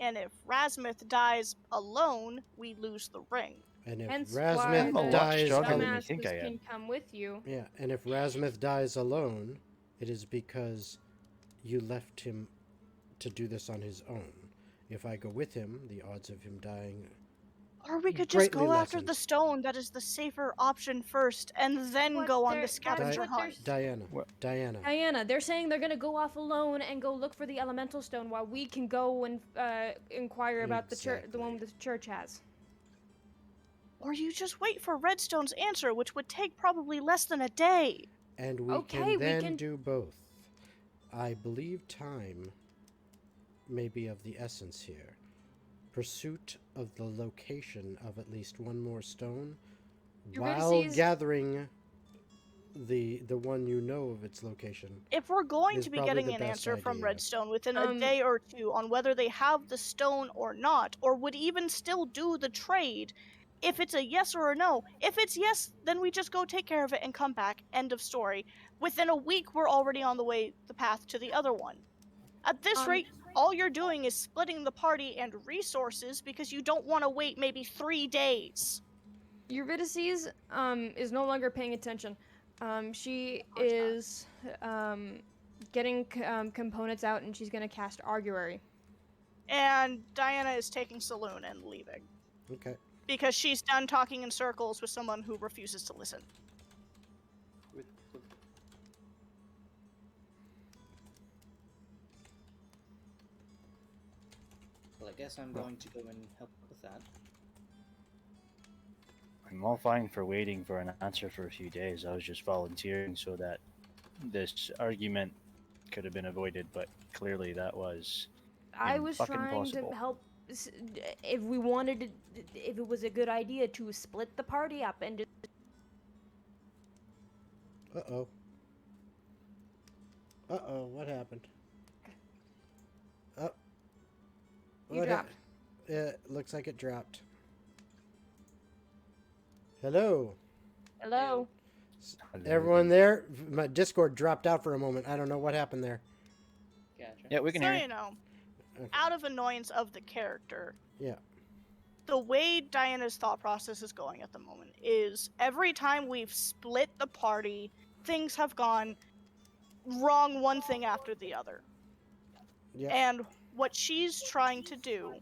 [SPEAKER 5] And if Rasmuth dies alone, we lose the ring.
[SPEAKER 1] And if
[SPEAKER 2] Hence
[SPEAKER 1] Rasmuth
[SPEAKER 2] why the
[SPEAKER 1] dies,
[SPEAKER 3] stronger than you
[SPEAKER 2] dumbasses
[SPEAKER 3] think I am.
[SPEAKER 2] can come with you.
[SPEAKER 1] yeah, and if Rasmuth dies alone, it is because you left him to do this on his own. If I go with him, the odds of him dying.
[SPEAKER 5] Or we could just
[SPEAKER 1] Greatly
[SPEAKER 5] go after
[SPEAKER 1] lessened.
[SPEAKER 5] the stone that is the safer option first, and then
[SPEAKER 2] What
[SPEAKER 5] go on
[SPEAKER 2] they're-
[SPEAKER 5] the
[SPEAKER 2] that's
[SPEAKER 5] scavenger
[SPEAKER 2] what they're
[SPEAKER 5] hunt.
[SPEAKER 1] Diana,
[SPEAKER 3] What?
[SPEAKER 1] Diana.
[SPEAKER 2] Diana, they're saying they're gonna go off alone and go look for the elemental stone while we can go and inquire about the church, the one
[SPEAKER 1] Exactly.
[SPEAKER 2] the church has.
[SPEAKER 5] Or you just wait for Redstone's answer, which would take probably less than a day.
[SPEAKER 1] And we
[SPEAKER 2] Okay,
[SPEAKER 1] can
[SPEAKER 2] we
[SPEAKER 1] then
[SPEAKER 2] can-
[SPEAKER 1] do both. I believe time may be of the essence here. Pursuit of the location of at least one more stone while
[SPEAKER 2] Eurydice's-
[SPEAKER 1] gathering the one you know of its location.
[SPEAKER 5] If we're going
[SPEAKER 1] Is
[SPEAKER 5] to be
[SPEAKER 1] probably
[SPEAKER 5] getting
[SPEAKER 1] the
[SPEAKER 5] an
[SPEAKER 1] best
[SPEAKER 5] answer from
[SPEAKER 1] idea.
[SPEAKER 5] Redstone within a
[SPEAKER 2] Um,
[SPEAKER 5] day or two on whether they have the stone or not, or would even still do the trade, if it's a yes or a no, if it's yes, then we just go take care of it and come back. End of story. Within a week, we're already on the path to the other one. At this rate, all you're doing is splitting the party and resources because you don't want to wait maybe 3 days.
[SPEAKER 2] Eurydice is no longer paying attention. She
[SPEAKER 5] Of course not.
[SPEAKER 2] is getting components out, and she's gonna cast Arguary.
[SPEAKER 5] And Diana is taking Saloon and leaving
[SPEAKER 1] Okay.
[SPEAKER 5] because she's done talking in circles with someone who refuses to listen.
[SPEAKER 4] Well, I guess I'm going to go and help with that.
[SPEAKER 3] I'm all fine for waiting for an answer for a few days. I was just volunteering so that this argument could have been avoided, but clearly that was
[SPEAKER 2] I was
[SPEAKER 3] fucking
[SPEAKER 2] trying
[SPEAKER 3] possible.
[SPEAKER 2] to help. If we wanted to, if it was a good idea to split the party up and
[SPEAKER 1] Uh-oh. Uh-oh, what happened? Oh.
[SPEAKER 2] You dropped.
[SPEAKER 1] It looks like it dropped. Hello.
[SPEAKER 2] hello.
[SPEAKER 1] Everyone there? My Discord dropped out for a moment. I don't know what happened there.
[SPEAKER 4] Gotcha.
[SPEAKER 3] Yeah, we can
[SPEAKER 5] So,
[SPEAKER 3] hear you.
[SPEAKER 5] you know,
[SPEAKER 1] Okay.
[SPEAKER 5] out of annoyance of the character,
[SPEAKER 1] Yeah.
[SPEAKER 5] the way Diana's thought process is going at the moment is every time we've split the party, things have gone wrong one thing after the other.
[SPEAKER 1] Yeah.
[SPEAKER 5] And what she's trying to do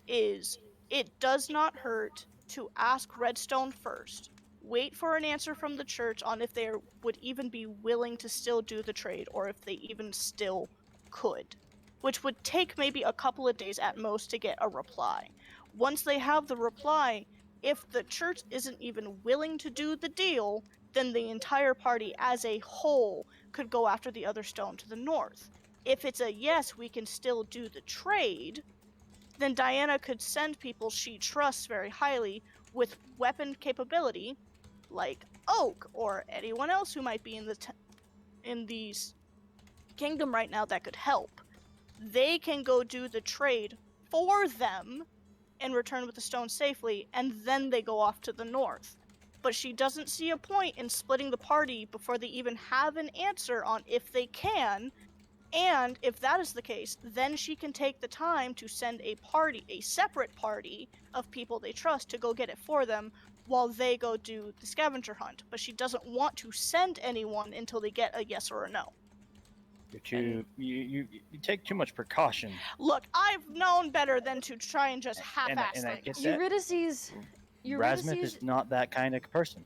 [SPEAKER 5] is it does not hurt to ask Redstone first. Wait for an answer from the church on if they would even be willing to still do the trade or if they even still could, which would take maybe a couple of days at most to get a reply. Once they have the reply, if the church isn't even willing to do the deal, then the entire party as a whole could go after the other stone to the north. If it's a yes, we can still do the trade, then Diana could send people she trusts very highly with weapon capability, like Oak or anyone else who might be in the kingdom right now that could help. They can go do the trade for them and return with the stone safely, and then they go off to the north. But she doesn't see a point in splitting the party before they even have an answer on if they can. And if that is the case, then she can take the time to send a separate party of people they trust to go get it for them while they go do the scavenger hunt. But she doesn't want to send anyone until they get a yes or a no.
[SPEAKER 3] You take too much precaution.
[SPEAKER 5] Look, I've known better than to try and just half-ass
[SPEAKER 3] and I
[SPEAKER 5] things.
[SPEAKER 3] get that.
[SPEAKER 2] Eurydice's
[SPEAKER 3] Rasmuth is not that kind of person.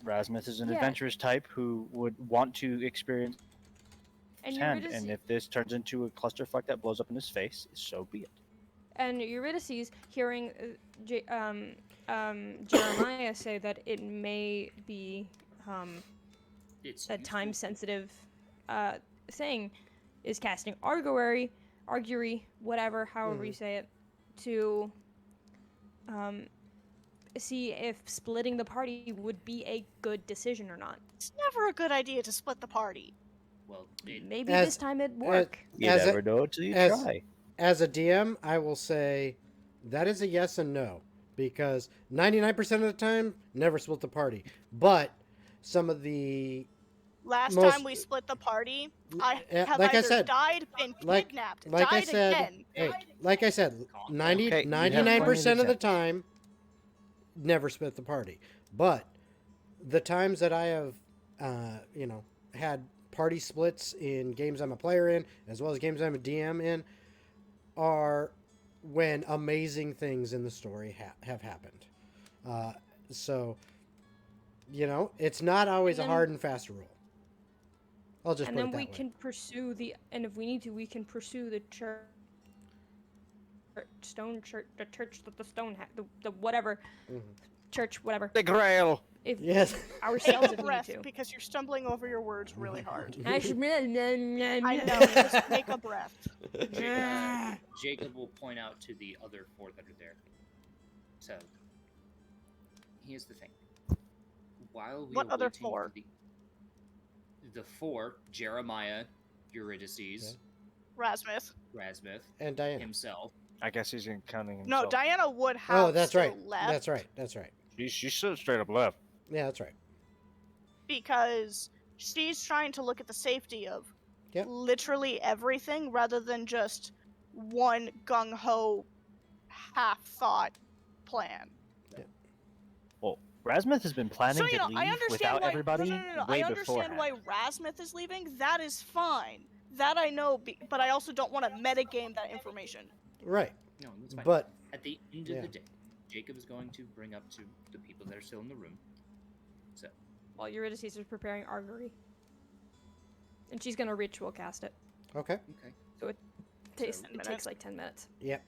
[SPEAKER 3] Rasmuth is an
[SPEAKER 2] Yeah.
[SPEAKER 3] adventurous type who would want to experience
[SPEAKER 2] and
[SPEAKER 3] firsthand,
[SPEAKER 2] Eurydice,
[SPEAKER 3] and if this turns into a clusterfuck that blows up in his face, so be it.
[SPEAKER 2] and Eurydice's hearing Jeremiah say that it may be
[SPEAKER 4] It's
[SPEAKER 2] a
[SPEAKER 4] useful.
[SPEAKER 2] time-sensitive thing is casting Arguary, whatever, however you say it, to see if splitting the party would be a good decision or not.
[SPEAKER 5] It's never a good idea to split the party.
[SPEAKER 4] Well,
[SPEAKER 2] Maybe
[SPEAKER 1] As-
[SPEAKER 2] this time it'd work.
[SPEAKER 3] You
[SPEAKER 1] As a-
[SPEAKER 3] never know till you
[SPEAKER 1] as-
[SPEAKER 3] try.
[SPEAKER 1] As a DM, I will say that is a yes and no because 99% of the time, never split the party. But some of the
[SPEAKER 5] Last
[SPEAKER 1] Most-
[SPEAKER 5] time we split the party, I
[SPEAKER 1] Yeah,
[SPEAKER 5] have
[SPEAKER 1] like I
[SPEAKER 5] either
[SPEAKER 1] said,
[SPEAKER 5] died, been
[SPEAKER 1] like-
[SPEAKER 5] kidnapped,
[SPEAKER 1] like I
[SPEAKER 5] died
[SPEAKER 1] said,
[SPEAKER 5] again.
[SPEAKER 1] hey, like I said,
[SPEAKER 4] Calm
[SPEAKER 1] 90,
[SPEAKER 3] Okay, you have
[SPEAKER 1] 99% of the
[SPEAKER 3] plenty of
[SPEAKER 1] time, never split the party. But the times that I have, had party splits in games I'm a player in, as well as games I'm a DM in, are when amazing things in the story have happened. So, it's not always a
[SPEAKER 2] And then-
[SPEAKER 1] hard and fast rule. I'll just
[SPEAKER 2] And
[SPEAKER 1] put
[SPEAKER 2] then
[SPEAKER 1] it that
[SPEAKER 2] we
[SPEAKER 1] way.
[SPEAKER 2] can pursue and if we need to, we can pursue the church, stone church, the church that the stone the whatever,
[SPEAKER 1] Mhm.
[SPEAKER 2] church, whatever.
[SPEAKER 3] The Grail.
[SPEAKER 2] If
[SPEAKER 1] Yes.
[SPEAKER 5] Take
[SPEAKER 2] ourselves
[SPEAKER 5] a
[SPEAKER 2] if we need
[SPEAKER 5] breath
[SPEAKER 2] to.
[SPEAKER 5] because you're stumbling over your words really hard.
[SPEAKER 2] I
[SPEAKER 5] I know, just take a breath.
[SPEAKER 4] Jacob will point out to the other 4 that are there. So, here's the thing. While we
[SPEAKER 5] What
[SPEAKER 4] are
[SPEAKER 5] other
[SPEAKER 4] waiting
[SPEAKER 5] 4?
[SPEAKER 4] for the 4, Jeremiah, Eurydice,
[SPEAKER 5] Rasmuth.
[SPEAKER 4] Rasmuth,
[SPEAKER 1] And Diana.
[SPEAKER 4] himself.
[SPEAKER 3] I guess he's counting himself.
[SPEAKER 5] No, Diana would have
[SPEAKER 1] Oh, that's
[SPEAKER 5] still
[SPEAKER 1] right.
[SPEAKER 5] left
[SPEAKER 1] That's right. That's right.
[SPEAKER 3] She's so straight up left.
[SPEAKER 1] Yeah, that's right.
[SPEAKER 5] because she's trying to look at the safety of
[SPEAKER 1] Yep.
[SPEAKER 5] literally everything rather than just one gung-ho, half-thought plan.
[SPEAKER 3] Well, Rasmuth has been planning
[SPEAKER 5] So,
[SPEAKER 3] to leave
[SPEAKER 5] I understand
[SPEAKER 3] without
[SPEAKER 5] why,
[SPEAKER 3] everybody
[SPEAKER 5] no.
[SPEAKER 3] way
[SPEAKER 5] I understand
[SPEAKER 3] beforehand.
[SPEAKER 5] why Rasmuth is leaving. That is fine. That I know, but I also don't want to metagame that information.
[SPEAKER 1] Right.
[SPEAKER 4] No, that's fine.
[SPEAKER 1] But
[SPEAKER 4] At the end
[SPEAKER 1] Yeah.
[SPEAKER 4] of the day, Jacob is going to bring up to the people that are still in the room. So,
[SPEAKER 2] While Eurydice is preparing augury. And she's gonna ritual cast it.
[SPEAKER 1] okay.
[SPEAKER 4] okay.
[SPEAKER 2] It takes,
[SPEAKER 4] So-
[SPEAKER 2] it takes like 10 minutes.
[SPEAKER 1] Yep.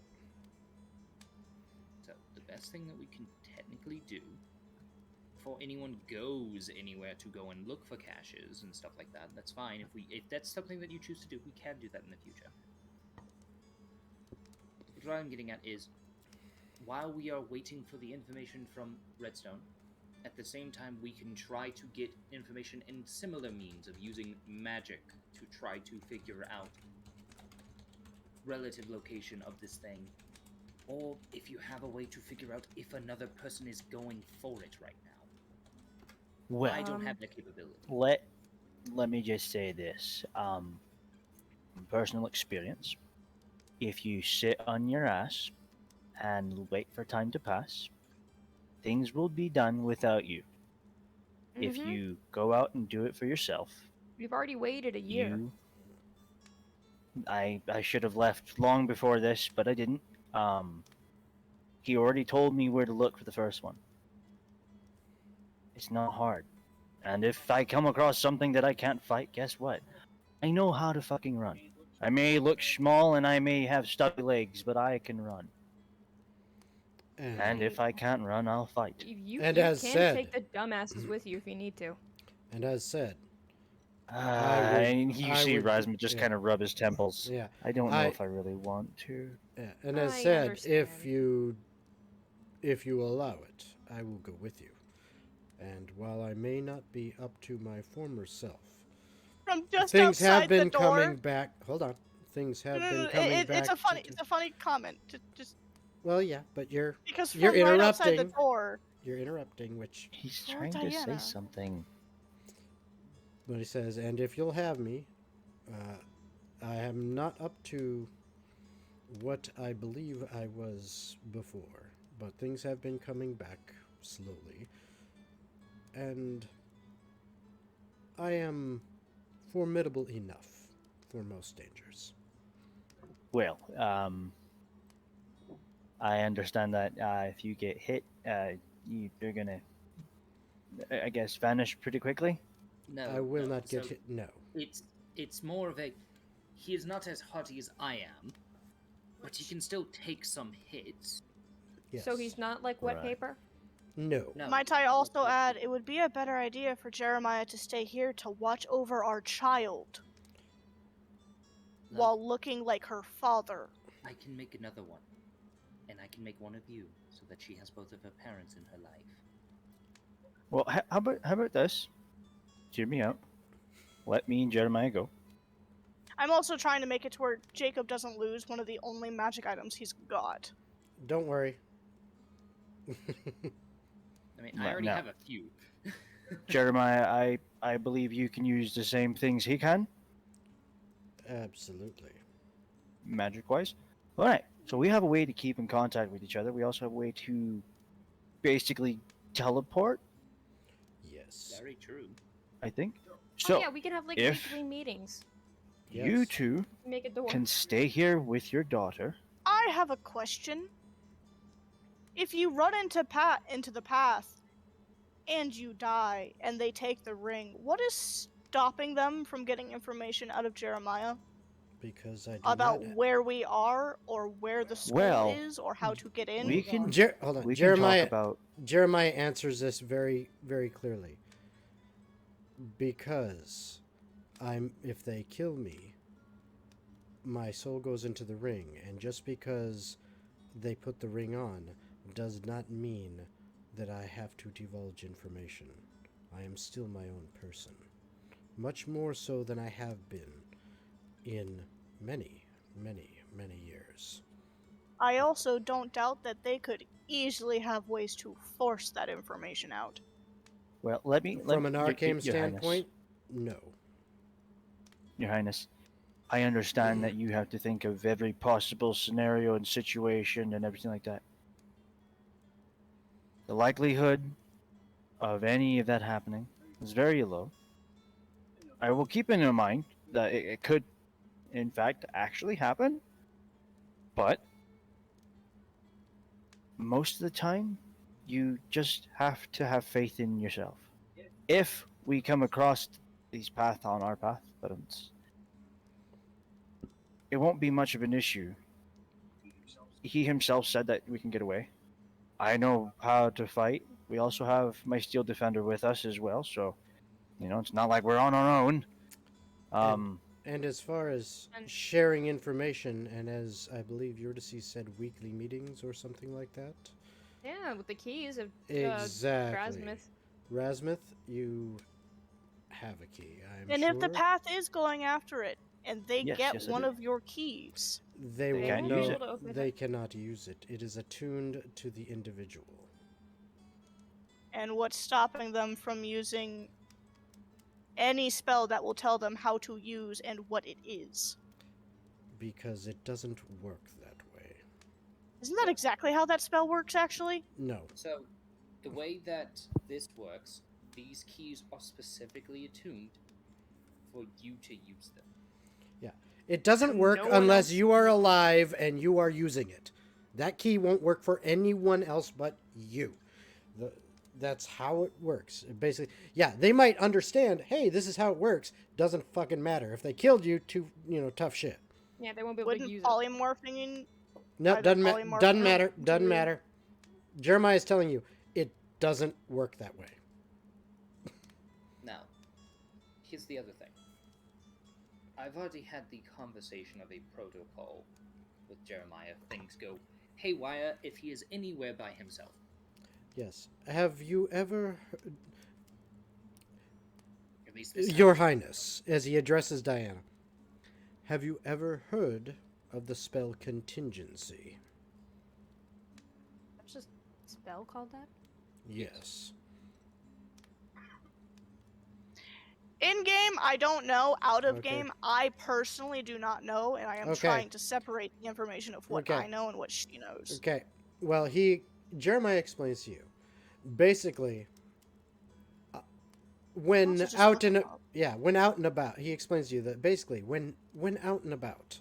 [SPEAKER 4] So the best thing that we can technically do before anyone goes anywhere to go and look for caches and stuff like that, that's fine. If that's something that you choose to do, we can do that in the future. But what I'm getting at is, while we are waiting for the information from Redstone, at the same time we can try to get information in similar means of using magic to try to figure out relative location of this thing. Or if you have a way to figure out if another person is going for it right now.
[SPEAKER 3] Well,
[SPEAKER 4] I don't
[SPEAKER 2] Um,
[SPEAKER 4] have that capability.
[SPEAKER 3] let me just say this. From personal experience, if you sit on your ass and wait for time to pass, things will be done without you. If
[SPEAKER 2] Mhm.
[SPEAKER 3] you go out and do it for yourself,
[SPEAKER 2] We've already waited a year.
[SPEAKER 3] I should have left long before this, but I didn't. He already told me where to look for the first one. It's not hard. And if I come across something that I can't fight, guess what? I know how to fucking run. I may look small and I may have stubby legs, but I can run. And if I can't run, I'll fight.
[SPEAKER 2] You
[SPEAKER 1] And
[SPEAKER 2] you
[SPEAKER 1] as
[SPEAKER 2] can
[SPEAKER 1] said-
[SPEAKER 2] take the dumbasses with you if you need to.
[SPEAKER 1] And as said,
[SPEAKER 3] And you
[SPEAKER 1] I
[SPEAKER 3] see
[SPEAKER 1] would-
[SPEAKER 3] Rasmus just
[SPEAKER 1] yeah.
[SPEAKER 3] kind of rub his temples.
[SPEAKER 1] yeah.
[SPEAKER 3] I don't know
[SPEAKER 1] I-
[SPEAKER 3] if I really want to.
[SPEAKER 1] Yeah. And as
[SPEAKER 2] I
[SPEAKER 1] said,
[SPEAKER 2] understand.
[SPEAKER 1] if you allow it, I will go with you. And while I may not be up to my former self,
[SPEAKER 5] From just
[SPEAKER 1] things
[SPEAKER 5] outside
[SPEAKER 1] have been
[SPEAKER 5] the door.
[SPEAKER 1] coming back. Hold on. Things have
[SPEAKER 5] No,
[SPEAKER 1] been
[SPEAKER 5] no,
[SPEAKER 1] coming back.
[SPEAKER 5] it's a funny comment. Just
[SPEAKER 1] Well, yeah, but you're
[SPEAKER 5] because
[SPEAKER 1] You're
[SPEAKER 5] from right outside the
[SPEAKER 1] interrupting.
[SPEAKER 5] door.
[SPEAKER 1] interrupting, which
[SPEAKER 3] He's
[SPEAKER 5] Poor
[SPEAKER 3] trying to say
[SPEAKER 5] Diana.
[SPEAKER 3] something.
[SPEAKER 1] when he says, and if you'll have me, I am not up to what I believe I was before, but things have been coming back slowly, and I am formidable enough for most dangers.
[SPEAKER 3] Well, I understand that if you get hit, you're gonna, I guess, vanish pretty quickly.
[SPEAKER 4] No,
[SPEAKER 1] I will
[SPEAKER 4] no.
[SPEAKER 1] not get
[SPEAKER 4] So
[SPEAKER 1] hit. No.
[SPEAKER 4] It's more of a, he is not as haughty as I am, but he can still take some hits.
[SPEAKER 1] Yes.
[SPEAKER 2] So he's not like wet
[SPEAKER 3] Right.
[SPEAKER 2] paper?
[SPEAKER 1] No.
[SPEAKER 4] No.
[SPEAKER 5] Might I also add, it would be a better idea for Jeremiah to stay here to watch over our child
[SPEAKER 4] No,
[SPEAKER 5] while looking like her father.
[SPEAKER 4] I can make another one, and I can make one of you, so that she has both of her parents in her life.
[SPEAKER 3] Well, how about this? Hear me out. Let me and Jeremiah go.
[SPEAKER 5] I'm also trying to make it to where Jacob doesn't lose one of the only magic items he's got.
[SPEAKER 1] Don't worry.
[SPEAKER 4] I mean,
[SPEAKER 3] No,
[SPEAKER 4] I already
[SPEAKER 3] no.
[SPEAKER 4] have a few.
[SPEAKER 3] Jeremiah, I believe you can use the same things he can,
[SPEAKER 1] Absolutely.
[SPEAKER 3] magic wise. All right. So we have a way to keep in contact with each other. We also have a way to basically teleport,
[SPEAKER 1] Yes.
[SPEAKER 4] Very true.
[SPEAKER 3] I think.
[SPEAKER 2] Oh
[SPEAKER 3] So
[SPEAKER 2] yeah, we can have like
[SPEAKER 3] if
[SPEAKER 2] weekly meetings.
[SPEAKER 3] you
[SPEAKER 1] Yes.
[SPEAKER 3] two
[SPEAKER 2] Make a door.
[SPEAKER 3] can stay here with your daughter,
[SPEAKER 5] I have a question. If you run into the path and you die and they take the ring, what is stopping them from getting information out of Jeremiah
[SPEAKER 1] Because I do
[SPEAKER 5] about
[SPEAKER 1] not.
[SPEAKER 5] where we are or where the school
[SPEAKER 3] well,
[SPEAKER 5] is or how to get in?
[SPEAKER 3] we can
[SPEAKER 1] Hold on.
[SPEAKER 3] we can talk
[SPEAKER 1] Jeremiah.
[SPEAKER 3] about.
[SPEAKER 1] Jeremiah answers this very, very clearly. Because if they kill me, my soul goes into the ring, and just because they put the ring on does not mean that I have to divulge information. I am still my own person. Much more so than I have been in many, many, many years.
[SPEAKER 5] I also don't doubt that they could easily have ways to force that information out.
[SPEAKER 3] Well, let me
[SPEAKER 1] From an arcane
[SPEAKER 3] Your Highness,
[SPEAKER 1] standpoint, no.
[SPEAKER 3] Your Highness. I understand that you have to think of every possible scenario and situation and everything like that. The likelihood of any of that happening is very low. I will keep in mind that it could, in fact, actually happen, but most of the time, you just have to have faith in yourself. If we come across these paths on our path, but it won't be much of an issue. He himself said that we can get away. I know how to fight. We also have my steel defender with us as well, so it's not like we're on our own.
[SPEAKER 1] And as far as
[SPEAKER 2] And-
[SPEAKER 1] sharing information, and as I believe Eurydice said, weekly meetings or something like that.
[SPEAKER 2] Yeah, with the keys of
[SPEAKER 1] Exactly.
[SPEAKER 2] Rasmuth.
[SPEAKER 1] Rasmuth, you have a key, I'm
[SPEAKER 5] And
[SPEAKER 1] sure.
[SPEAKER 5] if the path is going after it and they
[SPEAKER 3] Yes,
[SPEAKER 5] get
[SPEAKER 3] yes, I
[SPEAKER 5] one
[SPEAKER 3] do.
[SPEAKER 5] of your keys,
[SPEAKER 1] They
[SPEAKER 3] They
[SPEAKER 1] will
[SPEAKER 3] can't
[SPEAKER 1] know.
[SPEAKER 3] use it.
[SPEAKER 2] To open
[SPEAKER 1] They
[SPEAKER 2] it.
[SPEAKER 1] cannot use it. It is attuned to the individual.
[SPEAKER 5] and what's stopping them from using any spell that will tell them how to use and what it is?
[SPEAKER 1] Because it doesn't work that way.
[SPEAKER 5] Isn't that exactly how that spell works, actually?
[SPEAKER 1] No.
[SPEAKER 4] So, the way that this works, these keys are specifically attuned for you to use them.
[SPEAKER 1] It doesn't
[SPEAKER 2] So
[SPEAKER 1] work
[SPEAKER 2] no one
[SPEAKER 1] unless
[SPEAKER 2] else
[SPEAKER 1] you are
[SPEAKER 2] uses it.
[SPEAKER 1] alive and you are using it. That key won't work for anyone else but you. That's how it works. Basically, yeah, they might understand, hey, this is how it works. Doesn't fucking matter. If they killed you, tough shit.
[SPEAKER 2] Yeah, they won't be able to
[SPEAKER 5] Wouldn't
[SPEAKER 2] use
[SPEAKER 5] polymorphing in
[SPEAKER 1] No,
[SPEAKER 5] Either
[SPEAKER 1] doesn't,
[SPEAKER 5] polymorph
[SPEAKER 1] doesn't
[SPEAKER 5] or
[SPEAKER 1] matter. Doesn't
[SPEAKER 5] do-
[SPEAKER 1] matter. Jeremiah is telling you, it doesn't work that way.
[SPEAKER 4] Now, here's the other thing. I've already had the conversation of a protocol with Jeremiah. Things go haywire if he is anywhere by himself.
[SPEAKER 1] Yes. Have you ever...
[SPEAKER 4] At least this time.
[SPEAKER 1] Your Highness, as he addresses Diana, have you ever heard of the spell contingency?
[SPEAKER 2] That's just a spell called that?
[SPEAKER 1] Yes.
[SPEAKER 5] In game, I don't know. Out of
[SPEAKER 1] Okay.
[SPEAKER 5] game, I personally do not know, and I am
[SPEAKER 1] Okay.
[SPEAKER 5] trying to separate the information of what
[SPEAKER 1] Okay.
[SPEAKER 5] I know and what she knows.
[SPEAKER 1] Okay. Well, Jeremiah explains to you. Basically, when
[SPEAKER 5] Also just
[SPEAKER 1] out
[SPEAKER 5] look
[SPEAKER 1] and
[SPEAKER 5] it up.
[SPEAKER 1] when out and about, he explains to you that basically when out and about,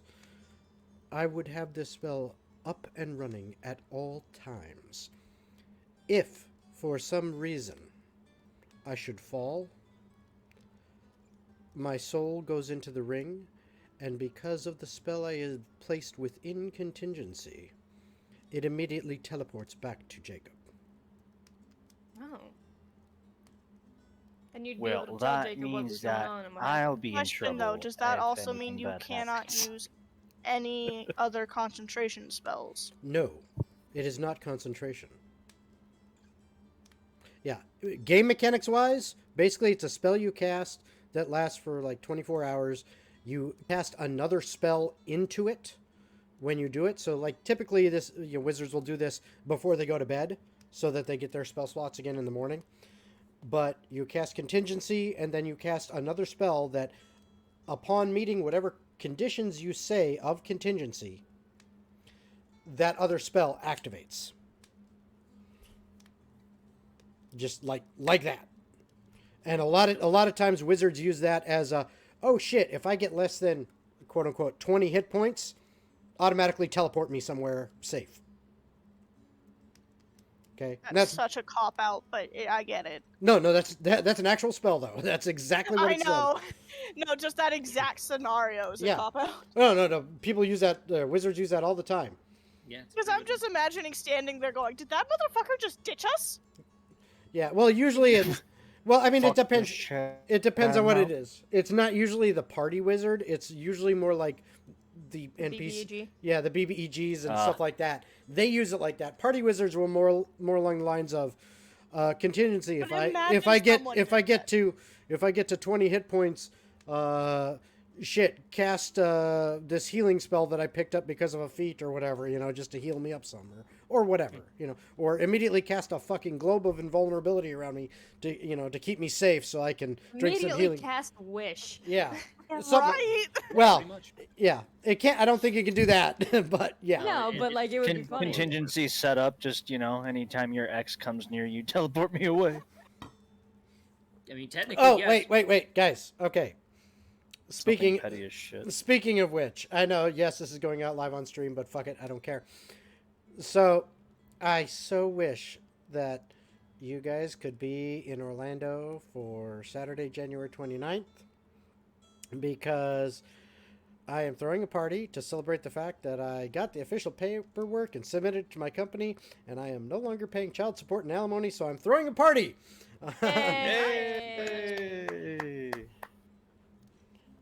[SPEAKER 1] I would have this spell up and running at all times. If for some reason I should fall, my soul goes into the ring, and because of the spell I have placed within contingency, it immediately teleports back to Jacob.
[SPEAKER 2] Oh. And you'd be
[SPEAKER 3] Well,
[SPEAKER 2] able to tell
[SPEAKER 3] that
[SPEAKER 2] Jacob what
[SPEAKER 3] means
[SPEAKER 2] was going
[SPEAKER 3] that
[SPEAKER 2] on and what
[SPEAKER 3] I'll be in
[SPEAKER 5] Question
[SPEAKER 3] trouble.
[SPEAKER 5] though, does that
[SPEAKER 3] if
[SPEAKER 5] also mean
[SPEAKER 3] anything
[SPEAKER 5] you
[SPEAKER 3] bad
[SPEAKER 5] cannot
[SPEAKER 3] happens.
[SPEAKER 5] use any other concentration spells?
[SPEAKER 1] No, it is not concentration. Yeah, game mechanics wise, basically it's a spell you cast that lasts for like 24 hours. You cast another spell into it when you do it. So like typically this wizards will do this before they go to bed so that they get their spell slots again in the morning. but you cast contingency, and then you cast another spell that, upon meeting whatever conditions you say of contingency, that other spell activates. Just like that. And a lot of times wizards use that as a, oh shit, if I get less than quote unquote 20 hit points, automatically teleport me somewhere safe. Okay.
[SPEAKER 5] That's such a cop out, but I get it.
[SPEAKER 1] No, that's an actual spell though. That's exactly what
[SPEAKER 5] I
[SPEAKER 1] it
[SPEAKER 5] know. No, just that exact scenario is a
[SPEAKER 1] Yeah.
[SPEAKER 5] cop out.
[SPEAKER 1] said. No. People use that. Wizards use that all the time.
[SPEAKER 4] Yeah. it's
[SPEAKER 5] Because
[SPEAKER 4] pretty
[SPEAKER 5] I'm
[SPEAKER 4] good.
[SPEAKER 5] just imagining standing there going, "Did that motherfucker just ditch us?"
[SPEAKER 1] Yeah. Well, usually it's. Well, I mean, it
[SPEAKER 3] Fuck this
[SPEAKER 1] depends.
[SPEAKER 3] shit.
[SPEAKER 1] It depends on what
[SPEAKER 3] Now.
[SPEAKER 1] it is. It's not usually the party wizard. It's usually more like the NPC.
[SPEAKER 2] BBEG.
[SPEAKER 1] Yeah, the BBEGs and
[SPEAKER 3] Ah.
[SPEAKER 1] stuff like that. They use it like that. Party wizards were more along the lines of contingency.
[SPEAKER 5] But
[SPEAKER 1] If I
[SPEAKER 5] imagine
[SPEAKER 1] get
[SPEAKER 5] someone
[SPEAKER 1] if
[SPEAKER 5] doing
[SPEAKER 1] I get
[SPEAKER 5] that.
[SPEAKER 1] to if I get to 20 hit points, cast this healing spell that I picked up because of a feat or whatever, just to heal me up some or whatever, or immediately cast a fucking globe of invulnerability around me to keep me safe so I can drink some
[SPEAKER 2] Immediately
[SPEAKER 1] healing.
[SPEAKER 2] cast wish.
[SPEAKER 1] Yeah. Something-
[SPEAKER 5] Right?
[SPEAKER 1] Well,
[SPEAKER 4] Pretty much.
[SPEAKER 1] yeah, it can't. I don't think it can do that, but yeah.
[SPEAKER 2] No,
[SPEAKER 4] it-
[SPEAKER 2] but
[SPEAKER 4] it-
[SPEAKER 2] like it would be funny.
[SPEAKER 3] Contingency set up, just, anytime your ex comes near you, teleport me away.
[SPEAKER 4] I mean, technically,
[SPEAKER 1] Oh,
[SPEAKER 4] yes.
[SPEAKER 1] wait, guys. Okay.
[SPEAKER 3] Something petty as shit.
[SPEAKER 1] Speaking of which, I know, yes, this is going out live on stream, but fuck it, I don't care. So, I so wish that you guys could be in Orlando for Saturday, January 29th, because I am throwing a party to celebrate the fact that I got the official paperwork and submitted it to my company, and I am no longer paying child support and alimony, so I'm throwing a party!
[SPEAKER 2] Yay.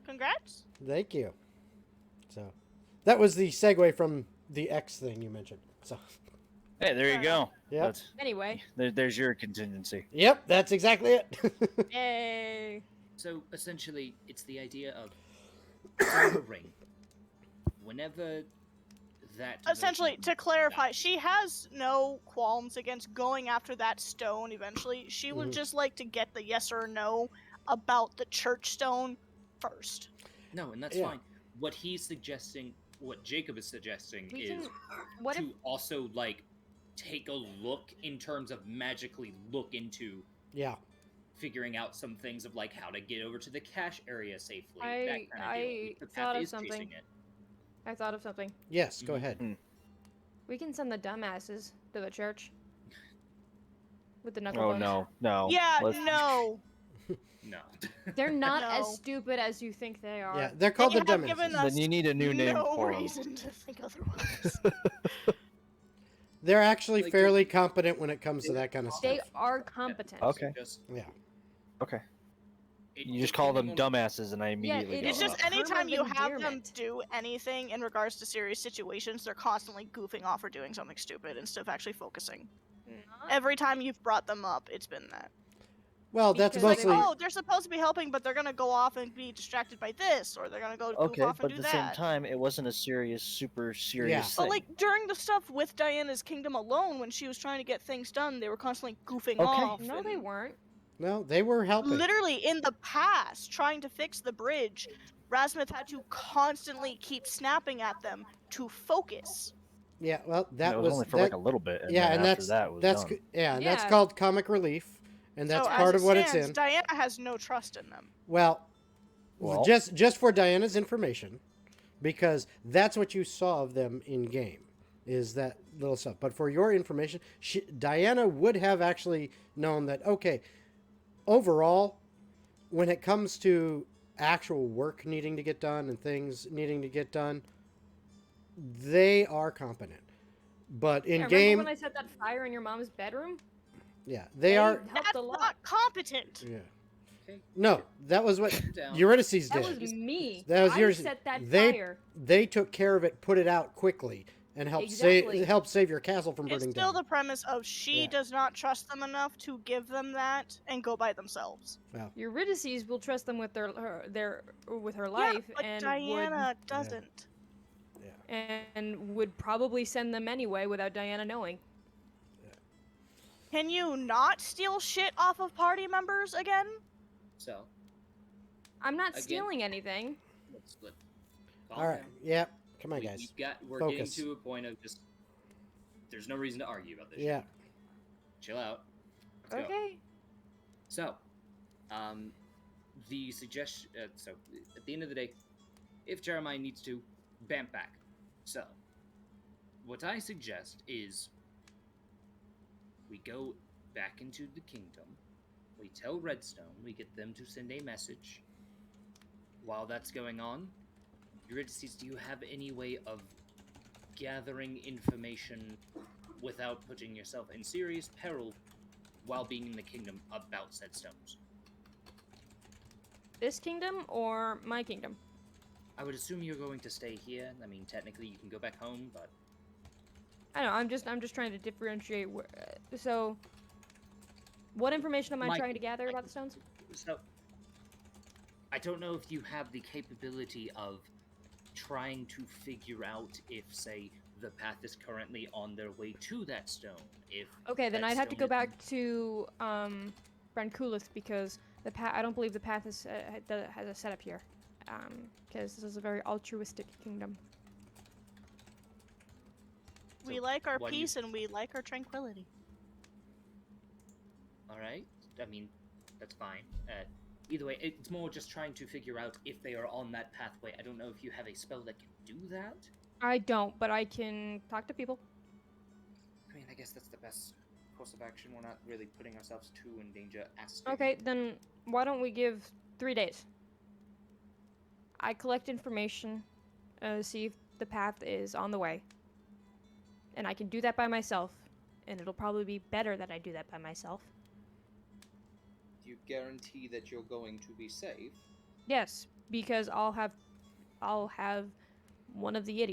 [SPEAKER 5] Congrats.
[SPEAKER 1] Thank you. So, that was the segue from the X thing you mentioned. So,
[SPEAKER 3] Hey, there you go.
[SPEAKER 1] Yep.
[SPEAKER 3] That's-
[SPEAKER 2] Anyway.
[SPEAKER 3] there's your contingency.
[SPEAKER 1] yep, that's exactly it.
[SPEAKER 2] Yay.
[SPEAKER 4] So essentially, it's the idea of the ring. Whenever that.
[SPEAKER 5] Essentially,
[SPEAKER 4] version
[SPEAKER 5] to
[SPEAKER 4] of
[SPEAKER 5] clarify,
[SPEAKER 4] that-
[SPEAKER 5] she has no qualms against going after that stone eventually. She would
[SPEAKER 1] Mhm.
[SPEAKER 5] just like to get the yes or no about the church stone first.
[SPEAKER 4] No, and that's
[SPEAKER 1] Yeah.
[SPEAKER 4] fine. What he's suggesting, what Jacob is suggesting,
[SPEAKER 2] We
[SPEAKER 4] is
[SPEAKER 2] can. What if?
[SPEAKER 4] to also take a look in terms of magically look into
[SPEAKER 1] yeah.
[SPEAKER 4] figuring out some things of how to get over to the cache area safely.
[SPEAKER 2] I-
[SPEAKER 4] that kind of deal. The
[SPEAKER 2] thought
[SPEAKER 4] path
[SPEAKER 2] of
[SPEAKER 4] is chasing
[SPEAKER 2] something.
[SPEAKER 4] it.
[SPEAKER 2] I thought of something.
[SPEAKER 1] Yes, go
[SPEAKER 4] Mhm.
[SPEAKER 1] ahead.
[SPEAKER 2] We can send the dumbasses to the church. With the knuckle
[SPEAKER 3] Oh
[SPEAKER 2] bones.
[SPEAKER 3] no.
[SPEAKER 5] Yeah,
[SPEAKER 3] Let's-
[SPEAKER 5] no.
[SPEAKER 4] No.
[SPEAKER 2] They're not
[SPEAKER 5] No.
[SPEAKER 2] as stupid as you think they are.
[SPEAKER 1] Yeah, they're called
[SPEAKER 5] They
[SPEAKER 1] the
[SPEAKER 5] have given
[SPEAKER 1] dumbasses.
[SPEAKER 5] us
[SPEAKER 3] Then you need a new name
[SPEAKER 5] no
[SPEAKER 3] for 'em.
[SPEAKER 5] reason to think otherwise.
[SPEAKER 1] They're actually
[SPEAKER 4] Like,
[SPEAKER 1] fairly competent when it comes to that kind of
[SPEAKER 2] They
[SPEAKER 1] stuff.
[SPEAKER 2] are competent.
[SPEAKER 3] Okay.
[SPEAKER 4] Just,
[SPEAKER 1] Yeah.
[SPEAKER 3] Okay.
[SPEAKER 4] it-
[SPEAKER 3] You just call them
[SPEAKER 4] depending on-
[SPEAKER 3] dumbasses, and I immediately
[SPEAKER 2] it
[SPEAKER 3] go.
[SPEAKER 5] It's just
[SPEAKER 3] "Oh."
[SPEAKER 5] anytime you
[SPEAKER 2] Permanent
[SPEAKER 5] have them
[SPEAKER 2] endearment.
[SPEAKER 5] do anything in regards to serious situations, they're constantly goofing off or doing something stupid instead of actually focusing.
[SPEAKER 2] Not-
[SPEAKER 5] Every time you've brought them up, it's been that.
[SPEAKER 1] Well, that's
[SPEAKER 2] Because
[SPEAKER 5] It's like,
[SPEAKER 1] mostly.
[SPEAKER 5] oh, they're supposed to be helping, but they're gonna go off and be distracted by this, or they're gonna go goof
[SPEAKER 3] Okay,
[SPEAKER 5] off
[SPEAKER 3] but
[SPEAKER 5] and
[SPEAKER 3] at
[SPEAKER 5] do
[SPEAKER 3] the same
[SPEAKER 5] that.
[SPEAKER 3] time, it wasn't a super serious
[SPEAKER 5] But
[SPEAKER 3] thing.
[SPEAKER 5] like during the stuff with Diana's Kingdom alone, when she was trying to get things done, they were constantly goofing
[SPEAKER 3] Okay.
[SPEAKER 5] off.
[SPEAKER 2] No, they
[SPEAKER 5] and
[SPEAKER 2] weren't.
[SPEAKER 1] No, they were helping.
[SPEAKER 5] Literally in the past, trying to fix the bridge, Rasmuth had to constantly keep snapping at them to focus.
[SPEAKER 1] Yeah, well, that
[SPEAKER 3] it was
[SPEAKER 1] was
[SPEAKER 3] only for
[SPEAKER 1] that,
[SPEAKER 3] like a little bit, and
[SPEAKER 1] yeah,
[SPEAKER 3] then
[SPEAKER 1] and
[SPEAKER 3] after
[SPEAKER 1] that's
[SPEAKER 3] that was
[SPEAKER 1] that's
[SPEAKER 3] done.
[SPEAKER 1] and that's
[SPEAKER 2] Yeah.
[SPEAKER 1] called comic relief, and that's
[SPEAKER 5] So
[SPEAKER 1] part
[SPEAKER 5] as
[SPEAKER 1] of what
[SPEAKER 5] stands,
[SPEAKER 1] it's in.
[SPEAKER 5] Diana has no trust in them.
[SPEAKER 1] Well,
[SPEAKER 3] Well-
[SPEAKER 1] just for Diana's information, because that's what you saw of them in game, is that little stuff. But for your information, Diana would have actually known that. Okay, overall, when it comes to actual work needing to get done and things needing to get done, they are competent. But in
[SPEAKER 2] Yeah,
[SPEAKER 1] game,
[SPEAKER 2] remember when I set that fire in your mom's bedroom?
[SPEAKER 1] yeah, they are.
[SPEAKER 2] helped
[SPEAKER 5] That's
[SPEAKER 2] a lot.
[SPEAKER 5] not competent.
[SPEAKER 1] Yeah.
[SPEAKER 4] Okay.
[SPEAKER 1] No, that was what
[SPEAKER 4] Down.
[SPEAKER 1] Eurydice
[SPEAKER 2] That
[SPEAKER 1] did.
[SPEAKER 2] was me.
[SPEAKER 1] That was
[SPEAKER 2] I
[SPEAKER 1] yours.
[SPEAKER 2] set that
[SPEAKER 1] They
[SPEAKER 2] fire.
[SPEAKER 1] they took care of it, put it out quickly, and helped
[SPEAKER 2] Exactly.
[SPEAKER 1] save your castle from
[SPEAKER 5] It's
[SPEAKER 1] burning
[SPEAKER 5] still
[SPEAKER 1] down.
[SPEAKER 5] the premise of she
[SPEAKER 1] Yeah.
[SPEAKER 5] does not trust them enough to give them that and go by themselves.
[SPEAKER 2] Eurydice will trust them with with her life,
[SPEAKER 5] yeah, but
[SPEAKER 2] and
[SPEAKER 5] Diana doesn't.
[SPEAKER 2] would probably send them anyway without Diana knowing.
[SPEAKER 5] Can you not steal shit off of party members again?
[SPEAKER 4] So,
[SPEAKER 2] I'm not
[SPEAKER 4] Again?
[SPEAKER 2] stealing anything.
[SPEAKER 4] let's calm
[SPEAKER 1] All right.
[SPEAKER 4] down.
[SPEAKER 1] Yeah. Come on, guys.
[SPEAKER 4] We're
[SPEAKER 1] Focus.
[SPEAKER 4] getting to a point of just. There's no reason to argue about this.
[SPEAKER 1] Yeah.
[SPEAKER 4] Shit. Chill out. Let's go.
[SPEAKER 2] Okay.
[SPEAKER 4] So, the suggestion. So, at the end of the day, if Jeremiah needs to, vamp back. So, what I suggest is we go back into the kingdom. We tell Redstone. We get them to send a message. While that's going on, Eurydice, do you have any way of gathering information without putting yourself in serious peril while being in the kingdom about said stones?
[SPEAKER 2] This kingdom or my kingdom?
[SPEAKER 4] I would assume you're going to stay here. I mean, technically you can go back home, but
[SPEAKER 2] I know. I'm just trying to differentiate. So, what information am I trying to gather about the stones?
[SPEAKER 4] so I don't know if you have the capability of trying to figure out if, say, the path is currently on their way to that stone. If
[SPEAKER 2] Okay, then
[SPEAKER 4] that
[SPEAKER 2] I'd have to
[SPEAKER 4] stone
[SPEAKER 2] go
[SPEAKER 4] is-
[SPEAKER 2] back to Brankulith because the path. I don't believe the path is has a setup here, because this is a very altruistic kingdom.
[SPEAKER 5] We
[SPEAKER 4] So,
[SPEAKER 5] like our
[SPEAKER 4] why do you-
[SPEAKER 5] peace and we like our tranquility.
[SPEAKER 4] All right. I mean, that's fine. Either way, it's more just trying to figure out if they are on that pathway. I don't know if you have a spell that can do that.
[SPEAKER 2] I don't, but I can talk to people.
[SPEAKER 4] I mean, I guess that's the best course of action. We're not really putting ourselves too in danger.
[SPEAKER 2] Okay, then why don't we give 3 days? I collect information, see if the path is on the way. And I can do that by myself, and it'll probably be better that I do that by myself.
[SPEAKER 6] Do you guarantee that you're going to be safe?
[SPEAKER 2] Yes, because I'll have one of the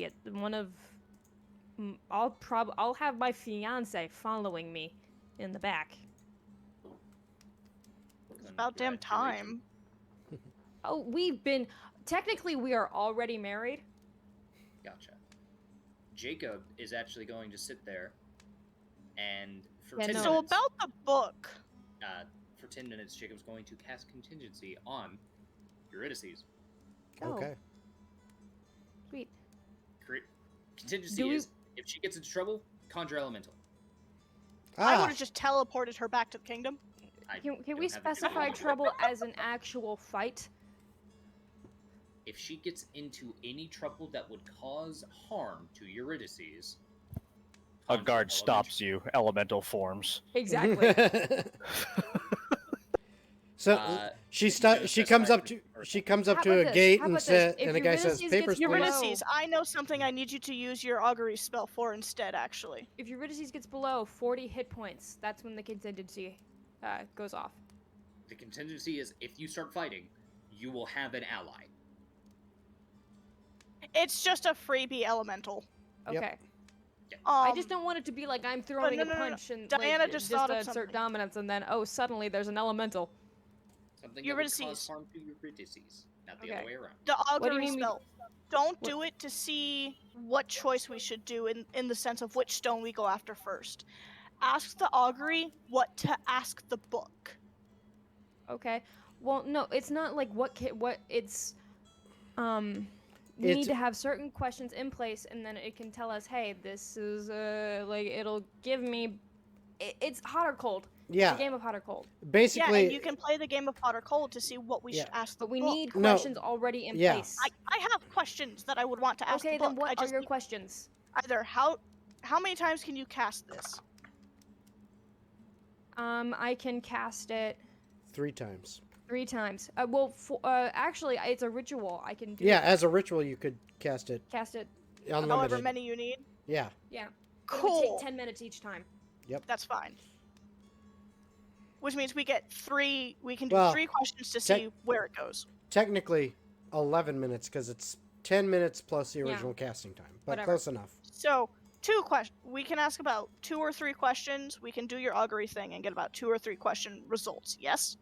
[SPEAKER 2] I'll have my fiance following me in the back.
[SPEAKER 5] It's about damn time.
[SPEAKER 2] Oh, technically we are already married.
[SPEAKER 4] Gotcha. Jacob is actually going to sit there, and for
[SPEAKER 2] Yeah,
[SPEAKER 4] 10
[SPEAKER 2] no.
[SPEAKER 5] So
[SPEAKER 4] minutes,
[SPEAKER 5] about the book.
[SPEAKER 4] for 10 minutes, Jacob's going to cast contingency on Eurydice.
[SPEAKER 2] Oh,
[SPEAKER 1] Okay.
[SPEAKER 2] sweet.
[SPEAKER 4] Contingency
[SPEAKER 2] Do we-
[SPEAKER 4] is if she gets into trouble, conjure elemental.
[SPEAKER 5] I would
[SPEAKER 1] Ah.
[SPEAKER 5] have just teleported her back to the kingdom.
[SPEAKER 4] I
[SPEAKER 2] Can
[SPEAKER 4] don't
[SPEAKER 2] we
[SPEAKER 4] have the
[SPEAKER 2] specify
[SPEAKER 4] capability.
[SPEAKER 2] trouble as an actual fight?
[SPEAKER 4] If she gets into any trouble that would cause harm to Eurydice,
[SPEAKER 3] A guard stops you. Elemental forms.
[SPEAKER 2] Exactly.
[SPEAKER 1] So
[SPEAKER 4] She
[SPEAKER 1] she comes up to
[SPEAKER 2] How
[SPEAKER 1] a
[SPEAKER 2] about
[SPEAKER 1] gate
[SPEAKER 2] this? How
[SPEAKER 1] and
[SPEAKER 2] about this? If
[SPEAKER 1] and the guy says
[SPEAKER 2] Eurydice
[SPEAKER 1] papers,
[SPEAKER 2] gets
[SPEAKER 1] please.
[SPEAKER 2] below-
[SPEAKER 5] Eurydice, I know something I need you to use your augury spell for instead, actually.
[SPEAKER 2] If Eurydice gets below 40 hit points, that's when the contingency goes off.
[SPEAKER 4] The contingency is if you start fighting, you will have an ally.
[SPEAKER 5] It's just a freebie elemental.
[SPEAKER 1] Yep.
[SPEAKER 2] Okay.
[SPEAKER 5] I
[SPEAKER 2] I just don't want it to be like I'm throwing
[SPEAKER 5] no,
[SPEAKER 2] a
[SPEAKER 5] no, no, no.
[SPEAKER 2] punch and
[SPEAKER 5] Diana
[SPEAKER 2] like,
[SPEAKER 5] just thought of
[SPEAKER 2] assert
[SPEAKER 5] something.
[SPEAKER 2] dominance, and then suddenly there's an elemental.
[SPEAKER 4] Something that would
[SPEAKER 5] Eurydice.
[SPEAKER 4] cause harm to Eurydice, not the
[SPEAKER 2] Okay.
[SPEAKER 4] other way around.
[SPEAKER 5] The
[SPEAKER 2] do you
[SPEAKER 5] augury
[SPEAKER 2] mean we-
[SPEAKER 5] spell. Don't do it to see what choice we should do in the sense of which stone we go after first. Ask the augury what to ask the book.
[SPEAKER 2] Okay. Well, no, it's not like what it's. We
[SPEAKER 1] It's-
[SPEAKER 2] need to have certain questions in place, and then it can tell us, hey, this is like it'll give me. It's hot or cold. It's
[SPEAKER 1] Yeah,
[SPEAKER 2] a game of hot or cold.
[SPEAKER 5] Yeah,
[SPEAKER 1] basically.
[SPEAKER 5] and you can play the game of hot or cold to see what we should
[SPEAKER 1] Yeah.
[SPEAKER 5] ask the
[SPEAKER 2] But we
[SPEAKER 5] book.
[SPEAKER 2] need
[SPEAKER 1] No.
[SPEAKER 2] questions already in
[SPEAKER 1] Yeah.
[SPEAKER 2] place.
[SPEAKER 5] I have questions that I would want to ask
[SPEAKER 2] Okay,
[SPEAKER 5] the book.
[SPEAKER 2] then what
[SPEAKER 5] I
[SPEAKER 2] are
[SPEAKER 5] just
[SPEAKER 2] your
[SPEAKER 5] need-
[SPEAKER 2] questions?
[SPEAKER 5] Either how many times can you cast this?
[SPEAKER 2] I can cast it
[SPEAKER 1] 3 times.
[SPEAKER 2] 3 times. Actually, it's a ritual. I can do
[SPEAKER 1] Yeah, as a ritual, you could cast it
[SPEAKER 2] cast it.
[SPEAKER 1] unlimited.
[SPEAKER 5] However many you need.
[SPEAKER 1] Yeah.
[SPEAKER 2] Yeah. It would
[SPEAKER 5] Cool.
[SPEAKER 2] take 10 minutes each time.
[SPEAKER 5] That's fine. Which means we get 3. We can do
[SPEAKER 1] Well,
[SPEAKER 5] 3 questions to
[SPEAKER 1] tech-
[SPEAKER 5] see where it goes.
[SPEAKER 1] Technically, 11 minutes because it's 10 minutes plus the
[SPEAKER 2] Yeah.
[SPEAKER 1] original casting time, but
[SPEAKER 2] Whatever.
[SPEAKER 1] close enough.
[SPEAKER 5] So 2 questions. We can ask about 2 or 3 questions. We can do your augury thing and get about 2 or 3 question results. Yes.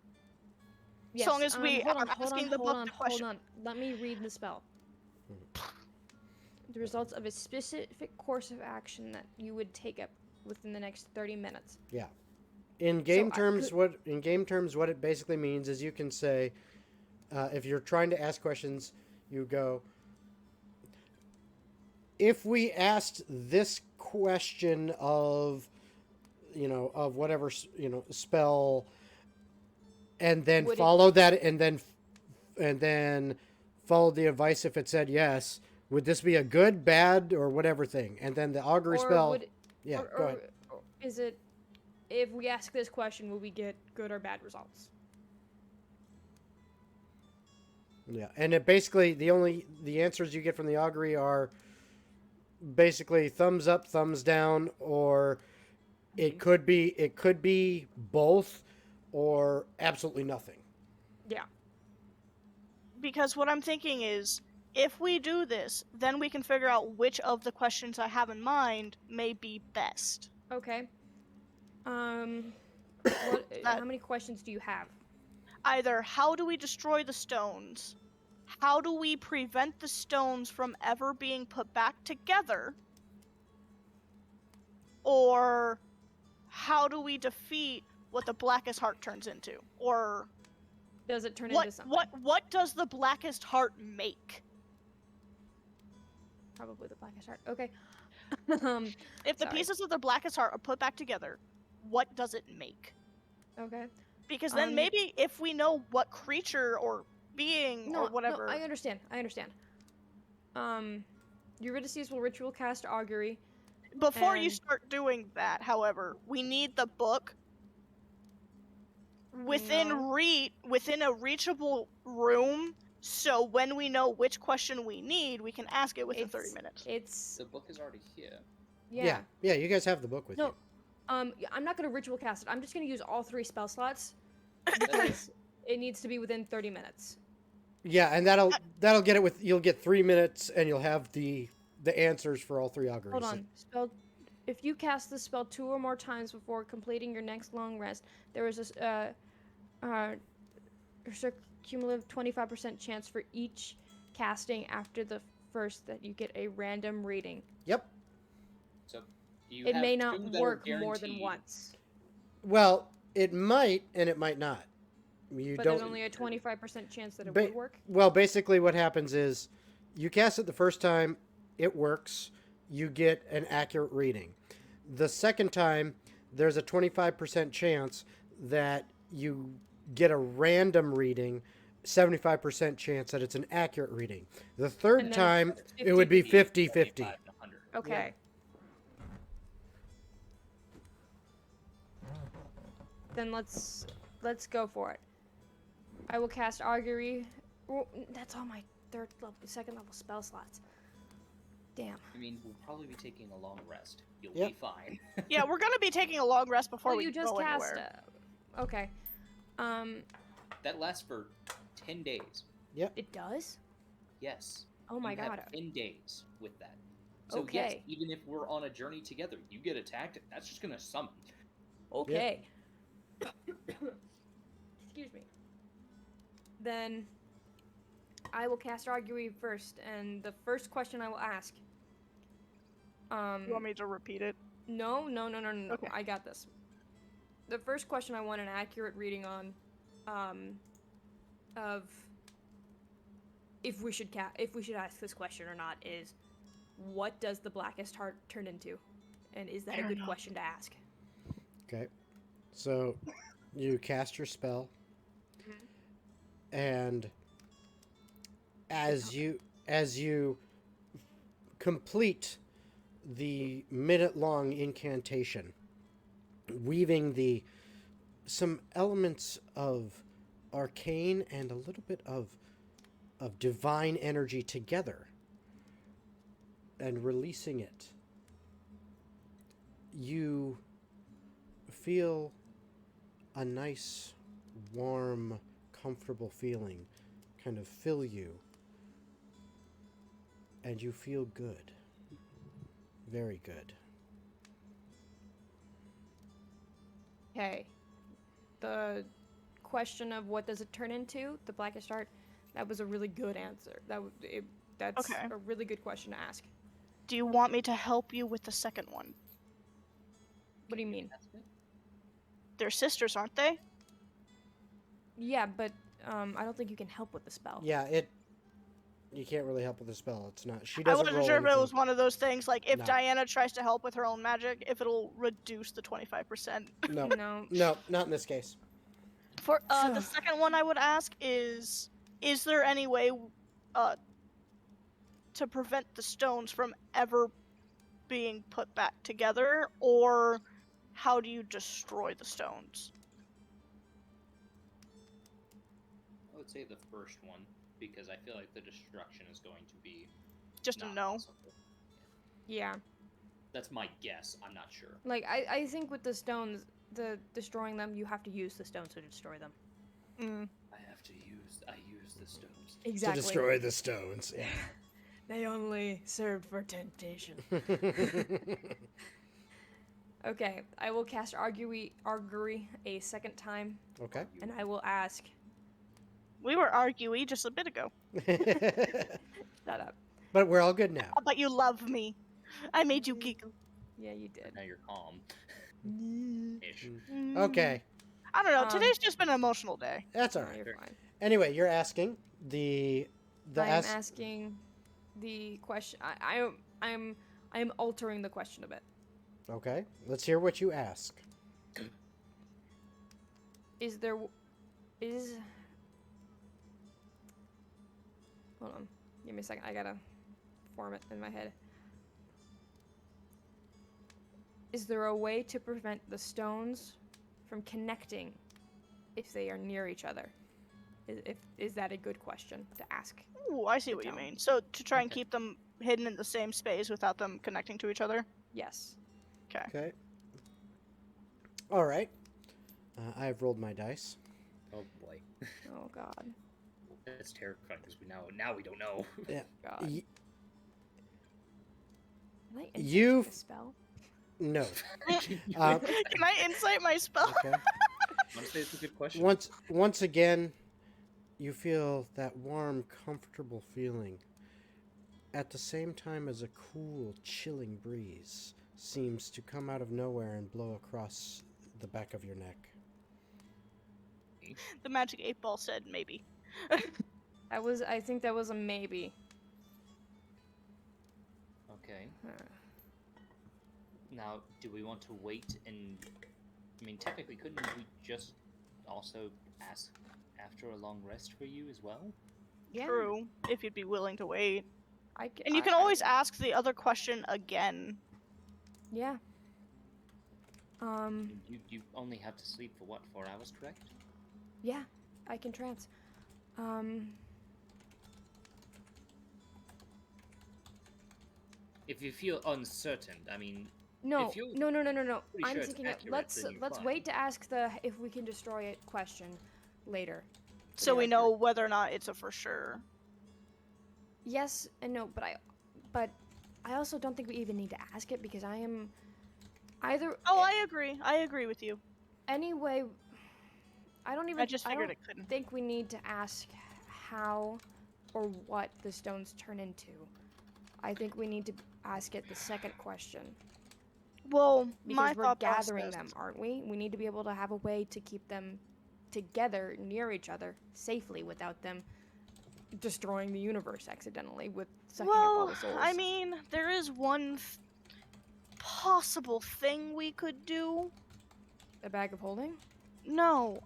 [SPEAKER 2] Yes.
[SPEAKER 5] So long as we
[SPEAKER 2] hold
[SPEAKER 5] are
[SPEAKER 2] on, hold
[SPEAKER 5] asking
[SPEAKER 2] on,
[SPEAKER 5] the
[SPEAKER 2] hold
[SPEAKER 5] book
[SPEAKER 2] on,
[SPEAKER 5] the question.
[SPEAKER 2] Hold on. Let me read the spell. The results of a specific course of action that you would take up within the next 30 minutes.
[SPEAKER 1] Yeah. In game
[SPEAKER 2] I
[SPEAKER 1] terms,
[SPEAKER 2] could-
[SPEAKER 1] what it basically means is you can say, if you're trying to ask questions, you go, if we asked this question of, of whatever, spell, and then
[SPEAKER 2] Would it-
[SPEAKER 1] follow that, and then follow the advice if it said yes, would this be a good, bad, or whatever thing? And then the augury
[SPEAKER 2] or
[SPEAKER 1] spell.
[SPEAKER 2] would
[SPEAKER 1] Yeah,
[SPEAKER 2] or,
[SPEAKER 1] go ahead.
[SPEAKER 2] or is it if we ask this question, will we get good or bad results?
[SPEAKER 1] Yeah, and it basically the answers you get from the augury are basically thumbs up, thumbs down, or it could be both, or absolutely nothing.
[SPEAKER 2] Yeah.
[SPEAKER 5] Because what I'm thinking is, if we do this, then we can figure out which of the questions I have in mind may be best.
[SPEAKER 2] Okay.
[SPEAKER 5] That-
[SPEAKER 2] How many questions do you have?
[SPEAKER 5] Either how do we destroy the stones? How do we prevent the stones from ever being put back together? Or how do we defeat what the blackest heart turns into? Or
[SPEAKER 2] Does it turn into something?
[SPEAKER 5] what does the blackest heart make?
[SPEAKER 2] Probably the blackest heart. Okay.
[SPEAKER 5] If the
[SPEAKER 2] Sorry.
[SPEAKER 5] pieces of the blackest heart are put back together, what does it make?
[SPEAKER 2] Okay.
[SPEAKER 5] Because then maybe if we know what creature or being or whatever.
[SPEAKER 2] No, I understand. Eurydice will ritual cast augury.
[SPEAKER 5] Before you
[SPEAKER 2] and-
[SPEAKER 5] start doing that, however, we need the book within
[SPEAKER 2] No.
[SPEAKER 5] within a reachable room, so when we know which question we need, we can ask it within 30 minutes.
[SPEAKER 2] It's
[SPEAKER 6] The book is already here.
[SPEAKER 2] yeah.
[SPEAKER 1] Yeah, you guys have the book with
[SPEAKER 2] No.
[SPEAKER 1] you.
[SPEAKER 2] I'm not gonna ritual cast it. I'm just gonna use all 3 spell slots because it needs to be within 30 minutes.
[SPEAKER 1] Yeah, and that'll get it with you'll get 3 minutes, and you'll have the answers for all 3 auguries.
[SPEAKER 2] Hold on. Spell. If you cast this spell 2 or more times before completing your next long rest, there is a cumulative 25% chance for each casting after the first that you get a random reading.
[SPEAKER 1] Yep.
[SPEAKER 6] So you
[SPEAKER 2] It
[SPEAKER 6] have
[SPEAKER 2] may not
[SPEAKER 6] 2 that are
[SPEAKER 2] work more than
[SPEAKER 6] guaranteed.
[SPEAKER 2] once,
[SPEAKER 1] Well, it might and it might not. You
[SPEAKER 2] but
[SPEAKER 1] don't.
[SPEAKER 2] there's only a 25% chance that it
[SPEAKER 1] Ba-
[SPEAKER 2] would work.
[SPEAKER 1] Well, basically, what happens is you cast it the first time, it works. You get an accurate reading. The second time, there's a 25% chance that you get a random reading, 75% chance that it's an accurate reading. The third
[SPEAKER 2] And then
[SPEAKER 1] time,
[SPEAKER 2] it's
[SPEAKER 1] it would be
[SPEAKER 6] 50,
[SPEAKER 1] 50-50.
[SPEAKER 6] 75 to 100.
[SPEAKER 2] Okay. Then let's go for it. I will cast augury. Well, that's all my second level spell slots. Damn.
[SPEAKER 6] I mean, we'll probably be taking a long rest. You'll
[SPEAKER 1] Yep.
[SPEAKER 6] be fine.
[SPEAKER 5] Yeah, we're gonna be taking a long rest before
[SPEAKER 2] Well,
[SPEAKER 5] we
[SPEAKER 2] you just
[SPEAKER 5] go
[SPEAKER 2] cast.
[SPEAKER 5] anywhere.
[SPEAKER 2] Okay.
[SPEAKER 6] That lasts for 10 days.
[SPEAKER 2] It does.
[SPEAKER 6] Yes.
[SPEAKER 2] Oh my
[SPEAKER 6] You
[SPEAKER 2] god.
[SPEAKER 6] have 10 days with that. So yes,
[SPEAKER 2] Okay.
[SPEAKER 6] even if we're on a journey together, you get attacked, that's just gonna summon.
[SPEAKER 2] Okay. Excuse me. Then I will cast augury first, and the first question I will ask.
[SPEAKER 5] You want me to repeat it?
[SPEAKER 2] No.
[SPEAKER 5] Okay.
[SPEAKER 2] I got this. The first question I want an accurate reading on, of if we should ask this question or not is, what does the blackest heart turn into, and is that a
[SPEAKER 5] Fair
[SPEAKER 2] good
[SPEAKER 5] enough.
[SPEAKER 2] question to ask?
[SPEAKER 1] Okay. So you cast your spell, and as you complete the minute-long incantation, weaving some elements of arcane and a little bit of divine energy together and releasing it, you feel a nice, warm, comfortable feeling kind of fill you, and you feel good. Very good.
[SPEAKER 2] Okay. The question of what does it turn into, the blackest heart, that was a really good answer. That's
[SPEAKER 5] Okay.
[SPEAKER 2] a really good question to ask.
[SPEAKER 5] Do you want me to help you with the second one?
[SPEAKER 2] What do you mean?
[SPEAKER 5] They're sisters, aren't they?
[SPEAKER 2] Yeah, but I don't think you can help with the spell.
[SPEAKER 1] Yeah, you can't really help with the spell. It's not. She
[SPEAKER 5] I
[SPEAKER 1] doesn't
[SPEAKER 5] wasn't
[SPEAKER 1] roll
[SPEAKER 5] sure if it
[SPEAKER 1] anything.
[SPEAKER 5] was one of those things, like if
[SPEAKER 1] No.
[SPEAKER 5] Diana tries to help with her own magic, if it'll reduce the 25%.
[SPEAKER 1] No,
[SPEAKER 2] No.
[SPEAKER 1] no, not in this case.
[SPEAKER 5] For the
[SPEAKER 2] So-
[SPEAKER 5] second one, I would ask is there any way to prevent the stones from ever being put back together, or how do you destroy the stones?
[SPEAKER 4] I would say the first one, because I feel like the destruction is going to be
[SPEAKER 5] Just a
[SPEAKER 4] not
[SPEAKER 5] no.
[SPEAKER 4] possible.
[SPEAKER 2] Yeah.
[SPEAKER 4] That's my guess. I'm not sure.
[SPEAKER 2] Like, I think with the stones, destroying them, you have to use the stones to destroy them.
[SPEAKER 4] I use the stones.
[SPEAKER 2] Exactly.
[SPEAKER 1] To destroy the stones. Yeah.
[SPEAKER 2] They only served for temptation. Okay, I will cast Augury a second time,
[SPEAKER 1] Okay.
[SPEAKER 2] and I will ask.
[SPEAKER 5] We were arguing just a bit ago.
[SPEAKER 2] Shut up.
[SPEAKER 1] But we're all good now.
[SPEAKER 5] But you love me. I made you giggle.
[SPEAKER 2] Yeah, you did.
[SPEAKER 4] Now you're calm. Ish.
[SPEAKER 1] Okay,
[SPEAKER 5] I don't know.
[SPEAKER 2] Um,
[SPEAKER 5] Today's just been an emotional day.
[SPEAKER 1] that's all
[SPEAKER 2] No,
[SPEAKER 1] right.
[SPEAKER 2] you're fine.
[SPEAKER 1] Anyway, you're asking the
[SPEAKER 2] I'm asking the question. I'm altering the question a bit.
[SPEAKER 1] Okay, let's hear what you ask.
[SPEAKER 2] Is hold on, give me a second. I gotta form it in my head. Is there a way to prevent the stones from connecting if they are near each other? Is that a good question to ask?
[SPEAKER 5] Ooh, I see what you
[SPEAKER 2] Down.
[SPEAKER 5] mean. So to try and
[SPEAKER 4] Okay.
[SPEAKER 5] keep them hidden in the same space without them connecting to each other?
[SPEAKER 2] Yes.
[SPEAKER 5] Okay.
[SPEAKER 1] Okay. All right. I've rolled my dice.
[SPEAKER 4] Oh boy,
[SPEAKER 2] Oh God.
[SPEAKER 4] that's terrifying because now we don't know.
[SPEAKER 2] God.
[SPEAKER 1] Y-
[SPEAKER 2] Can I insight
[SPEAKER 1] you've-
[SPEAKER 2] a spell?
[SPEAKER 1] no.
[SPEAKER 5] Can I insight my spell?
[SPEAKER 1] Okay.
[SPEAKER 4] Honestly, it's a good question.
[SPEAKER 1] Once again, you feel that warm, comfortable feeling. At the same time as a cool, chilling breeze seems to come out of nowhere and blow across the back of your neck.
[SPEAKER 5] The magic 8-ball said maybe.
[SPEAKER 2] I think that was a maybe.
[SPEAKER 4] Okay.
[SPEAKER 2] Huh.
[SPEAKER 4] Now, do we want to wait and? I mean, technically, couldn't we just also ask after a long rest for you as well?
[SPEAKER 2] Yeah.
[SPEAKER 5] True, if you'd be willing to wait.
[SPEAKER 2] And
[SPEAKER 5] And you can always ask the other question again.
[SPEAKER 2] Yeah.
[SPEAKER 4] You only have to sleep for what, 4 hours, correct?
[SPEAKER 2] Yeah, I can trance.
[SPEAKER 4] If you feel uncertain, I mean,
[SPEAKER 2] No,
[SPEAKER 4] If you're
[SPEAKER 2] no.
[SPEAKER 4] pretty
[SPEAKER 2] I'm
[SPEAKER 4] sure it's
[SPEAKER 2] thinking
[SPEAKER 4] accurate,
[SPEAKER 2] let's
[SPEAKER 4] then you're
[SPEAKER 2] let's
[SPEAKER 4] fine.
[SPEAKER 2] wait to ask the if we can destroy it question later.
[SPEAKER 5] So we
[SPEAKER 2] Yeah.
[SPEAKER 5] know whether or not it's a for sure.
[SPEAKER 2] Yes and no, but I also don't think we even need to ask it because I am either
[SPEAKER 5] Oh, I agree. I agree with you.
[SPEAKER 2] anyway. I don't even.
[SPEAKER 5] I just figured
[SPEAKER 2] don't
[SPEAKER 5] it couldn't.
[SPEAKER 2] think we need to ask how or what the stones turn into. I think we need to ask it the second question
[SPEAKER 5] Well,
[SPEAKER 2] because
[SPEAKER 5] my
[SPEAKER 2] we're
[SPEAKER 5] thought
[SPEAKER 2] gathering
[SPEAKER 5] process-
[SPEAKER 2] them, aren't we? We need to be able to have a way to keep them together near each other safely without them destroying the universe accidentally with sucking up all
[SPEAKER 5] Well,
[SPEAKER 2] the souls.
[SPEAKER 5] I mean, there is one possible thing we could do.
[SPEAKER 2] a bag of holding.
[SPEAKER 5] No,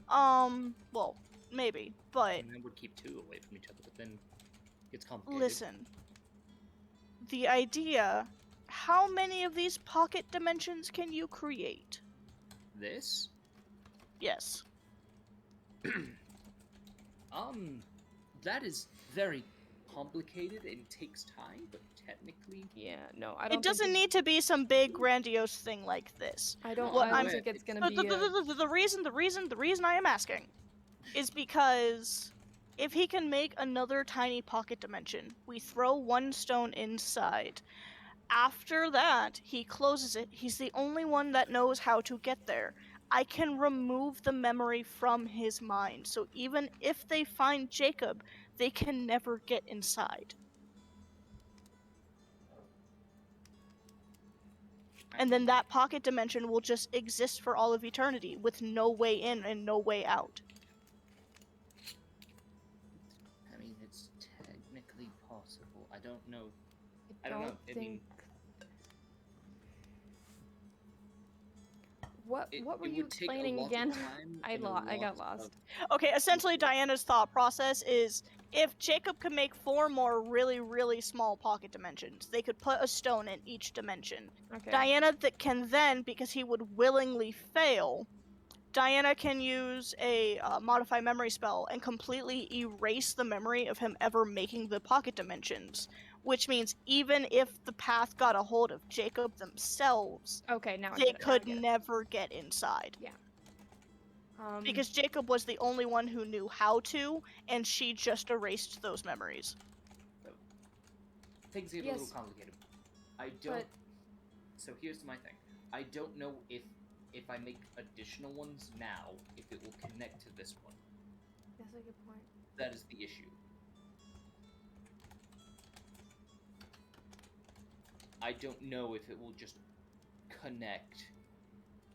[SPEAKER 5] well, maybe, but
[SPEAKER 4] and that would keep 2 away from each other, but then it's complicated.
[SPEAKER 5] listen. The idea, how many of these pocket dimensions can you create?
[SPEAKER 4] This,
[SPEAKER 5] Yes.
[SPEAKER 4] that is very complicated and takes time, but technically,
[SPEAKER 2] Yeah, no, I don't.
[SPEAKER 5] It doesn't need to be some big grandiose thing like this.
[SPEAKER 2] I don't.
[SPEAKER 5] What
[SPEAKER 2] I don't
[SPEAKER 5] I'm-
[SPEAKER 2] think it's gonna
[SPEAKER 5] The,
[SPEAKER 2] be.
[SPEAKER 5] the reason I am asking is because if he can make another tiny pocket dimension, we throw one stone inside. After that, he closes it. He's the only one that knows how to get there. I can remove the memory from his mind, so even if they find Jacob, they can never get inside. And then that pocket dimension will just exist for all of eternity with no way in and no way out.
[SPEAKER 4] I mean, it's technically possible. I don't know.
[SPEAKER 2] I
[SPEAKER 4] I don't know.
[SPEAKER 2] don't
[SPEAKER 4] I
[SPEAKER 2] think.
[SPEAKER 4] mean,
[SPEAKER 2] What
[SPEAKER 4] it
[SPEAKER 2] were
[SPEAKER 4] would
[SPEAKER 2] you
[SPEAKER 4] take a
[SPEAKER 2] explaining
[SPEAKER 4] lot of
[SPEAKER 2] again?
[SPEAKER 4] time
[SPEAKER 2] I
[SPEAKER 4] and a
[SPEAKER 2] I got
[SPEAKER 4] lot
[SPEAKER 2] lost.
[SPEAKER 5] Okay, essentially Diana's thought process is if Jacob could make 4 more really, really small pocket dimensions, they could put a stone in each dimension.
[SPEAKER 2] Okay.
[SPEAKER 5] Diana that can then, because he would willingly fail, Diana can use a modify memory spell and completely erase the memory of him ever making the pocket dimensions, which means even if the path got a hold of Jacob themselves,
[SPEAKER 2] Okay, now I
[SPEAKER 5] they
[SPEAKER 2] get it. Now I
[SPEAKER 5] could
[SPEAKER 2] get it.
[SPEAKER 5] never get inside. Because Jacob was the only one who knew how to, and she just erased those memories.
[SPEAKER 4] So, things get a little
[SPEAKER 2] Yes,
[SPEAKER 4] complicated. I don't.
[SPEAKER 2] but
[SPEAKER 4] So here's my thing. I don't know if I make additional ones now, if it will connect to this one.
[SPEAKER 2] that's a good point.
[SPEAKER 4] That is the issue. I don't know if it will just connect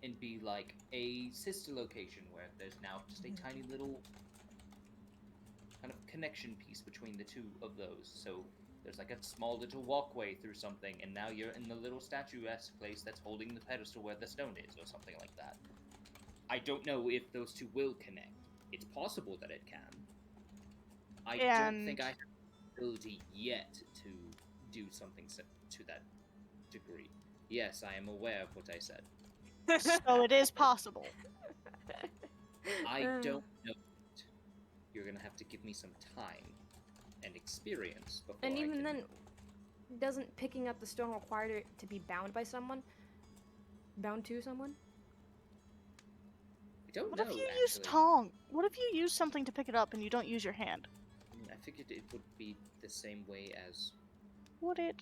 [SPEAKER 4] and be like a sister location where there's now just a tiny little kind of connection piece between the two of those. So there's like a small little walkway through something, and now you're in the little statuesque place that's holding the pedestal where the stone is, or something like that. I don't know if those two will connect. It's possible that it can. I don't think I have the ability yet to do something to that degree. Yes, I am aware of what I said.
[SPEAKER 5] So it is possible.
[SPEAKER 4] I don't know it. You're gonna have to give me some time and experience before
[SPEAKER 2] And
[SPEAKER 4] I
[SPEAKER 2] even
[SPEAKER 4] can...
[SPEAKER 2] then, doesn't picking up the stone require it to be bound by someone? Bound to someone?
[SPEAKER 4] I don't
[SPEAKER 5] What
[SPEAKER 4] know,
[SPEAKER 5] if you
[SPEAKER 4] actually.
[SPEAKER 5] use tongue? What if you use something to pick it up and you don't use your hand?
[SPEAKER 4] I mean, I figured it would be the same way as...
[SPEAKER 5] Would it?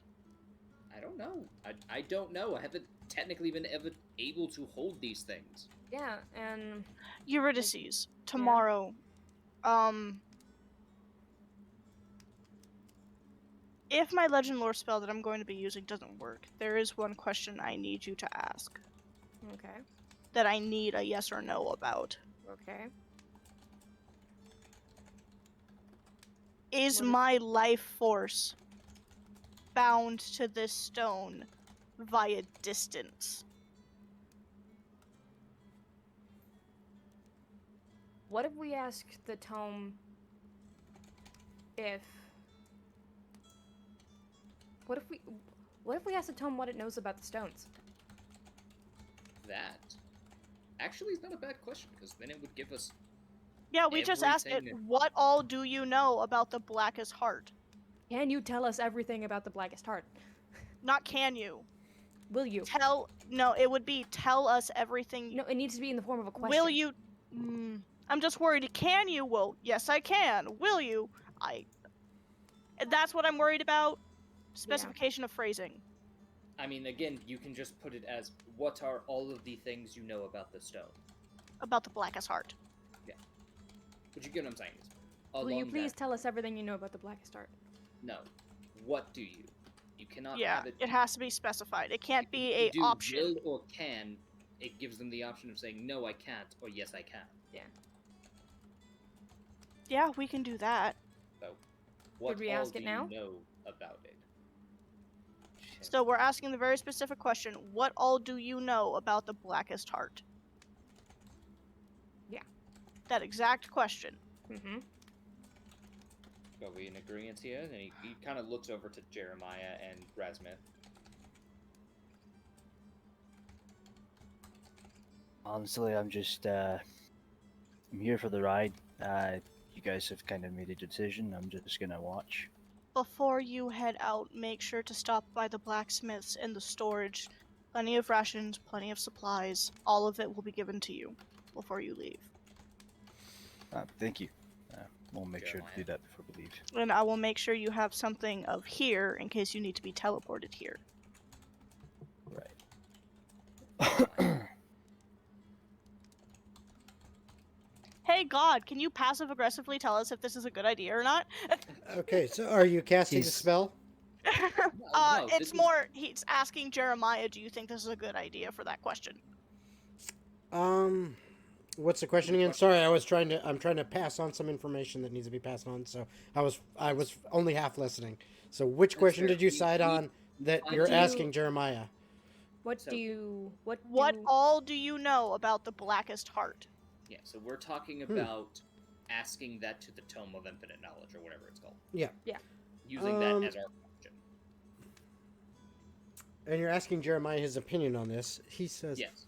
[SPEAKER 4] I don't know. I don't know. I haven't technically been ever able to hold these things.
[SPEAKER 2] Yeah, and
[SPEAKER 5] Eurydice, tomorrow, if my legend lore spell that I'm going to be using doesn't work, there is one question I need you to ask.
[SPEAKER 2] okay,
[SPEAKER 5] That I need a yes or no about.
[SPEAKER 2] okay.
[SPEAKER 5] Is
[SPEAKER 2] What is-
[SPEAKER 5] my life force bound to this stone via distance?
[SPEAKER 2] What if we ask the tome if... What if we ask the tome what it knows about the stones?
[SPEAKER 4] That actually is not a bad question, because then it would give us...
[SPEAKER 5] Yeah, we just asked it,
[SPEAKER 4] Everything-
[SPEAKER 5] what all do you know about the Blackest Heart?
[SPEAKER 2] Can you tell us everything about the Blackest Heart?
[SPEAKER 5] Not can you.
[SPEAKER 2] Will you?
[SPEAKER 5] No, it would be tell us everything.
[SPEAKER 2] No, it needs to be in the form of a question.
[SPEAKER 5] Will you? I'm just worried. Can you? Well, yes, I can. Will you? That's what I'm worried about. Specification of phrasing.
[SPEAKER 4] I mean, again, you can just put it as, what are all of the things you know about the stone?
[SPEAKER 5] About the Blackest Heart.
[SPEAKER 4] But you get what I'm saying?
[SPEAKER 2] Will you
[SPEAKER 4] Along
[SPEAKER 2] please
[SPEAKER 4] that-
[SPEAKER 2] tell us everything you know about the Blackest Heart?
[SPEAKER 4] No. What do you? You cannot
[SPEAKER 5] Yeah,
[SPEAKER 4] have it...
[SPEAKER 5] it has to be specified. It can't be
[SPEAKER 4] If
[SPEAKER 5] a
[SPEAKER 4] you do
[SPEAKER 5] option.
[SPEAKER 4] will or can, it gives them the option of saying, no, I can't, or yes, I can.
[SPEAKER 5] Yeah, we can do that.
[SPEAKER 4] So, what
[SPEAKER 2] we
[SPEAKER 4] all
[SPEAKER 2] ask
[SPEAKER 4] do
[SPEAKER 2] it now?
[SPEAKER 4] you know about it?
[SPEAKER 5] So we're asking the very specific question, what all do you know about the Blackest Heart?
[SPEAKER 2] Yeah.
[SPEAKER 5] That exact question.
[SPEAKER 2] Mm-hmm.
[SPEAKER 4] Are we in agreement here? And he kind of looks over to Jeremiah and Razmith.
[SPEAKER 3] Honestly, I'm just I'm here for the ride. You guys have kind of made a decision. I'm just gonna watch.
[SPEAKER 5] Before you head out, make sure to stop by the blacksmiths and the storage. Plenty of rations, plenty of supplies. All of it will be given to you before you leave.
[SPEAKER 3] Thank you. We'll make sure to do
[SPEAKER 4] Jeremiah.
[SPEAKER 3] that before we leave.
[SPEAKER 5] And I will make sure you have something of here in case you need to be teleported here.
[SPEAKER 3] Right.
[SPEAKER 5] Hey God, can you passive aggressively tell us if this is a good idea or not?
[SPEAKER 1] Okay, so are you casting a
[SPEAKER 3] He's-
[SPEAKER 1] spell?
[SPEAKER 4] No, this
[SPEAKER 5] It's
[SPEAKER 4] is-
[SPEAKER 5] more, he's asking Jeremiah, do you think this is a good idea for that question?
[SPEAKER 1] What's the question again? Sorry, I'm trying to pass on some information that needs to be passed on. So I was only half listening. So which question
[SPEAKER 4] fair.
[SPEAKER 1] did you
[SPEAKER 4] We-
[SPEAKER 1] side
[SPEAKER 4] we-
[SPEAKER 1] on that
[SPEAKER 4] What
[SPEAKER 1] you're
[SPEAKER 2] do you-
[SPEAKER 1] asking Jeremiah?
[SPEAKER 2] What
[SPEAKER 4] So-
[SPEAKER 2] do you...
[SPEAKER 5] What
[SPEAKER 2] do...
[SPEAKER 5] all do you know about the Blackest Heart?
[SPEAKER 4] Yeah, so we're talking about asking that to the Tome of Infinite Knowledge, or whatever it's called.
[SPEAKER 1] Yeah.
[SPEAKER 2] Yeah.
[SPEAKER 4] Using that as our question.
[SPEAKER 1] And you're asking Jeremiah his opinion on this. He says,
[SPEAKER 4] Yes.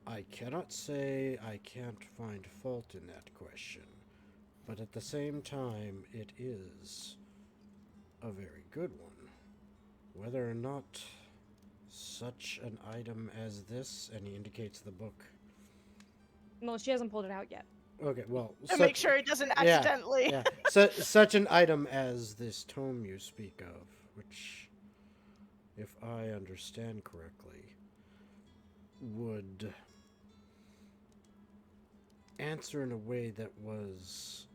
[SPEAKER 1] I cannot say I can't find fault in that question, but at the same time, it is a very good one. Whether or not such an item as this, and he indicates the book.
[SPEAKER 2] No, she hasn't pulled it out yet.
[SPEAKER 1] Okay, well,
[SPEAKER 5] To make sure he doesn't
[SPEAKER 1] Yeah,
[SPEAKER 5] accidentally.
[SPEAKER 1] yeah, such an item as this tome you speak of, which, if I understand correctly, would answer in a way that was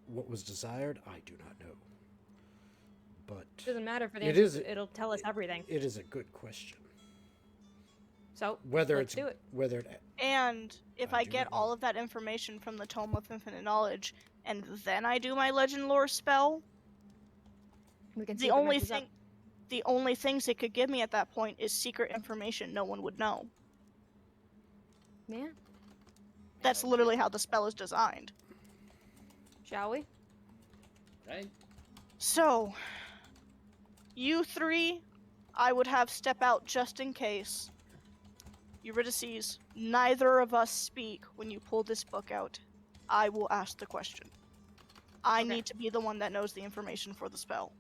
[SPEAKER 1] what was desired, I do not know. But
[SPEAKER 2] It doesn't matter for the
[SPEAKER 1] It
[SPEAKER 2] answer.
[SPEAKER 1] is-
[SPEAKER 2] It'll tell us everything.
[SPEAKER 1] it is a good question.
[SPEAKER 2] So,
[SPEAKER 1] Whether
[SPEAKER 2] let's
[SPEAKER 1] it's
[SPEAKER 2] do it.
[SPEAKER 1] whether it
[SPEAKER 5] And if
[SPEAKER 1] I
[SPEAKER 5] I
[SPEAKER 1] do
[SPEAKER 5] get
[SPEAKER 1] not know.
[SPEAKER 5] all of that information from the Tome of Infinite Knowledge, and then I do my Legend Lore spell,
[SPEAKER 2] We can see
[SPEAKER 5] the
[SPEAKER 2] if it
[SPEAKER 5] only
[SPEAKER 2] matches up.
[SPEAKER 5] thing, the only things it could give me at that point is secret information no one would know.
[SPEAKER 2] Yeah.
[SPEAKER 5] That's literally how the spell is designed.
[SPEAKER 2] Shall we?
[SPEAKER 4] Right?
[SPEAKER 5] So, you three, I would have step out just in case. Eurydice, neither of us speak when you pull this book out. I will ask the question. I
[SPEAKER 2] Okay.
[SPEAKER 5] need to be the one that knows the information for the spell.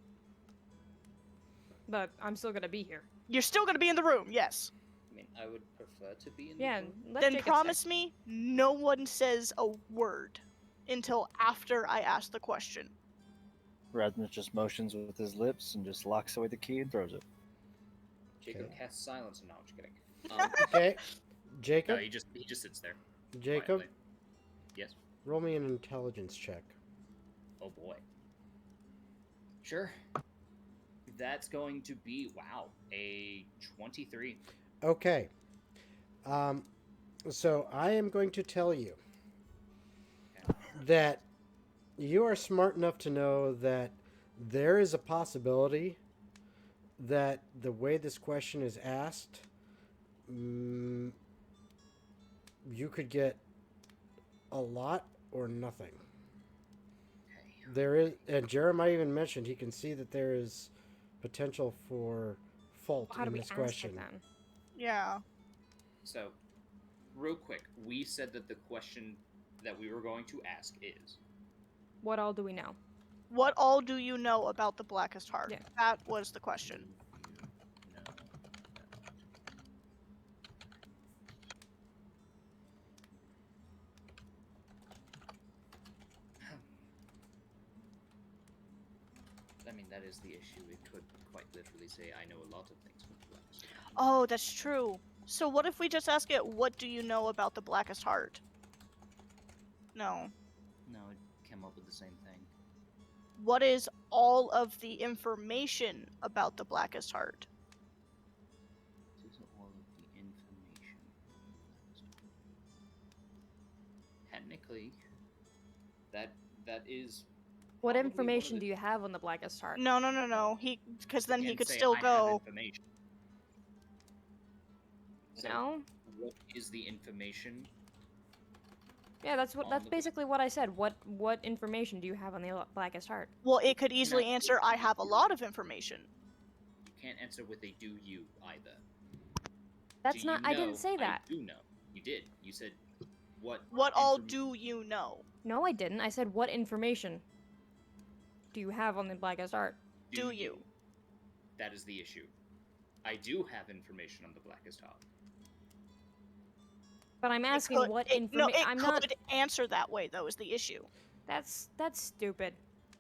[SPEAKER 2] But I'm still gonna be here.
[SPEAKER 5] You're still going to be in the room, yes.
[SPEAKER 4] I mean, I would prefer to be in
[SPEAKER 2] Yeah.
[SPEAKER 4] the room.
[SPEAKER 2] Let
[SPEAKER 5] Then
[SPEAKER 2] Jacob
[SPEAKER 5] promise
[SPEAKER 2] say.
[SPEAKER 5] me no one says a word until after I ask the question.
[SPEAKER 3] Rasmus just motions with his lips and just locks away the key and throws it.
[SPEAKER 4] Jacob
[SPEAKER 1] Okay.
[SPEAKER 4] casts silence. No, I'm just kidding.
[SPEAKER 1] okay,
[SPEAKER 4] No,
[SPEAKER 1] Jacob,
[SPEAKER 4] he just sits there.
[SPEAKER 1] Jacob,
[SPEAKER 4] quietly. Yes.
[SPEAKER 1] roll me an intelligence check.
[SPEAKER 4] Oh boy. Sure. That's going to be a 23.
[SPEAKER 1] Okay. So I am going to tell you that you are smart enough to know that there is a possibility that the way this question is asked, you could get a lot or nothing.
[SPEAKER 4] Okay.
[SPEAKER 1] There is, and Jeremiah even mentioned he can see that there is potential for fault
[SPEAKER 2] How do
[SPEAKER 1] in
[SPEAKER 2] we
[SPEAKER 1] this
[SPEAKER 2] ask
[SPEAKER 1] question.
[SPEAKER 2] it then?
[SPEAKER 5] Yeah.
[SPEAKER 4] So, real quick, we said that the question that we were going to ask is
[SPEAKER 2] What all do we know?
[SPEAKER 5] What all do you know about the Blackest Heart?
[SPEAKER 2] Yeah.
[SPEAKER 5] That was the question.
[SPEAKER 4] no. I mean, that is the issue. It could quite literally say, I know a lot of things from the Blackest Heart.
[SPEAKER 5] Oh, that's true. So what if we just ask it, what do you know about the Blackest Heart? No.
[SPEAKER 4] No, it came up with the same thing.
[SPEAKER 5] What is all of the information about the Blackest Heart?
[SPEAKER 4] This is all of the information. Technically, that is.
[SPEAKER 2] What
[SPEAKER 4] probably one of
[SPEAKER 2] information
[SPEAKER 4] the-
[SPEAKER 2] do you have on the Blackest Heart?
[SPEAKER 5] No. Because then he
[SPEAKER 4] and
[SPEAKER 5] could
[SPEAKER 4] say,
[SPEAKER 5] still
[SPEAKER 4] "I have
[SPEAKER 5] go.
[SPEAKER 4] information." So,
[SPEAKER 2] No?
[SPEAKER 4] what is the information?
[SPEAKER 2] Yeah, that's
[SPEAKER 4] on
[SPEAKER 2] that's
[SPEAKER 4] the-
[SPEAKER 2] basically what I said. What information do you have on the Blackest Heart?
[SPEAKER 5] Well, it could easily
[SPEAKER 4] No.
[SPEAKER 5] answer, I have a lot of information.
[SPEAKER 4] You can't answer with a "do you" either.
[SPEAKER 2] That's
[SPEAKER 4] Do
[SPEAKER 2] not.
[SPEAKER 4] you
[SPEAKER 2] I didn't
[SPEAKER 4] know?
[SPEAKER 2] say that.
[SPEAKER 4] I do know. You did. You said what?
[SPEAKER 5] What all
[SPEAKER 4] inform-
[SPEAKER 5] do you know?
[SPEAKER 2] No, I didn't. I said what information do you have on the Blackest Heart?
[SPEAKER 5] Do you?
[SPEAKER 4] That is the issue. I do have information on the Blackest Heart.
[SPEAKER 2] But I'm asking what
[SPEAKER 5] No,
[SPEAKER 2] information.
[SPEAKER 5] it
[SPEAKER 2] I'm
[SPEAKER 5] could
[SPEAKER 2] not.
[SPEAKER 5] answer that way, though, is the issue.
[SPEAKER 2] That's stupid.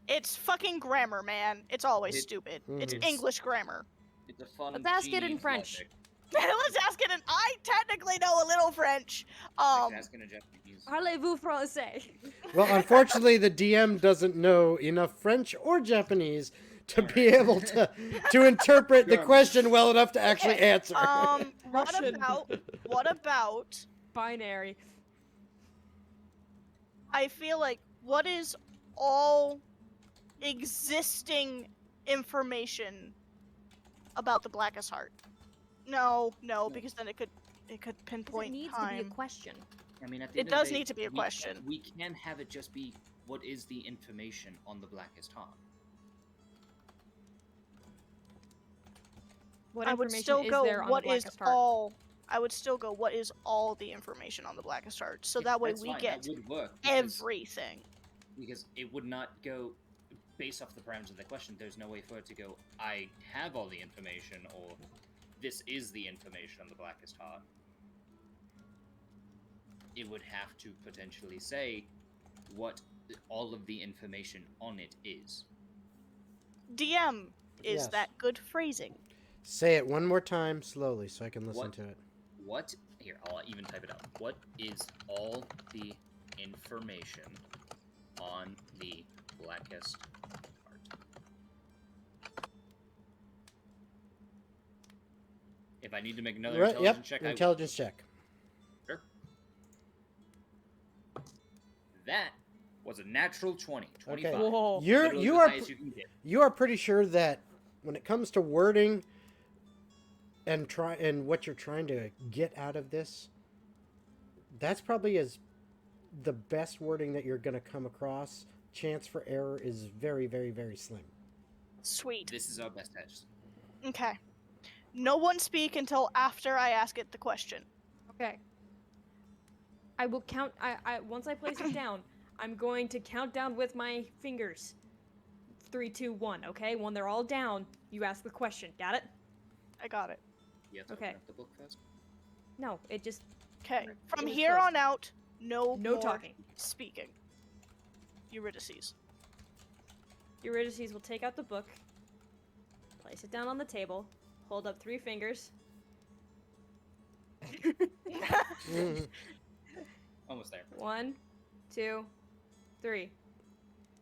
[SPEAKER 5] It's fucking grammar, man. It's always
[SPEAKER 4] It-
[SPEAKER 5] stupid.
[SPEAKER 1] Mhm.
[SPEAKER 5] It's
[SPEAKER 4] It's-
[SPEAKER 5] English grammar.
[SPEAKER 4] It's a fun.
[SPEAKER 2] Let's ask it in
[SPEAKER 4] genius
[SPEAKER 2] French.
[SPEAKER 4] logic.
[SPEAKER 5] Let's ask it, and I technically know a little French.
[SPEAKER 4] Like asking a Japanese.
[SPEAKER 2] Parlez-vous français?
[SPEAKER 1] Well, unfortunately, the DM doesn't know enough French or Japanese to be able to interpret the
[SPEAKER 6] German.
[SPEAKER 1] question well enough to actually
[SPEAKER 5] Okay,
[SPEAKER 1] answer.
[SPEAKER 2] Russian.
[SPEAKER 5] what about?
[SPEAKER 2] Binary.
[SPEAKER 5] I feel like what is all existing information about the Blackest Heart? No, because then it could pinpoint
[SPEAKER 2] It needs
[SPEAKER 5] time.
[SPEAKER 2] to be a question.
[SPEAKER 4] I mean, at the
[SPEAKER 5] It
[SPEAKER 4] end of the
[SPEAKER 5] does
[SPEAKER 4] day,
[SPEAKER 5] need to be a question.
[SPEAKER 4] We can have it just be what is the information on the Blackest Heart.
[SPEAKER 2] What
[SPEAKER 5] I would
[SPEAKER 2] information
[SPEAKER 5] still
[SPEAKER 2] is
[SPEAKER 5] go.
[SPEAKER 2] there on
[SPEAKER 5] What
[SPEAKER 2] the
[SPEAKER 5] is
[SPEAKER 2] Blackest Heart?
[SPEAKER 5] all? I would still go. What is all the information on the Blackest Heart? So that way
[SPEAKER 4] That's
[SPEAKER 5] we
[SPEAKER 4] fine,
[SPEAKER 5] get
[SPEAKER 4] that would work because,
[SPEAKER 5] everything.
[SPEAKER 4] because it would not go based off the parameters of the question. There's no way for it to go. I have all the information, or this is the information on the Blackest Heart. It would have to potentially say what all of the information on it is.
[SPEAKER 5] DM, is
[SPEAKER 1] Yes.
[SPEAKER 5] that good phrasing?
[SPEAKER 1] Say it one more time slowly so I can listen
[SPEAKER 4] What?
[SPEAKER 1] to it.
[SPEAKER 4] What? Here, I'll even type it out. What is all the information on the Blackest Heart? If I need to make another
[SPEAKER 1] Right, yep,
[SPEAKER 4] intelligence check, I
[SPEAKER 1] intelligence check.
[SPEAKER 4] will. Sure. That was a natural 20. 25.
[SPEAKER 1] Okay.
[SPEAKER 2] Whoa.
[SPEAKER 4] Literally
[SPEAKER 1] You
[SPEAKER 4] the
[SPEAKER 1] are
[SPEAKER 4] highest you can get.
[SPEAKER 1] you are pretty sure that when it comes to wording and what you're trying to get out of this, that's probably the best wording that you're going to come across. Chance for error is very, very, very slim.
[SPEAKER 5] Sweet.
[SPEAKER 4] This is our best edge.
[SPEAKER 5] Okay. No one speak until after I ask it the question.
[SPEAKER 2] Okay. I will count. I once I place it down, I'm going to count down with my fingers. 3, 2, 1. Okay. When they're all down, you ask the question. Got it?
[SPEAKER 5] I got it.
[SPEAKER 4] You have to
[SPEAKER 2] Okay.
[SPEAKER 4] open up the book first.
[SPEAKER 2] No. It just
[SPEAKER 5] Okay. From
[SPEAKER 2] Fingers
[SPEAKER 5] here
[SPEAKER 2] crossed.
[SPEAKER 5] on out, no
[SPEAKER 2] no
[SPEAKER 5] more
[SPEAKER 2] talking.
[SPEAKER 5] speaking. Eurydice.
[SPEAKER 2] Eurydice will take out the book, place it down on the table, hold up 3 fingers.
[SPEAKER 1] Mhm.
[SPEAKER 4] Almost there.
[SPEAKER 2] 1, 2, 3.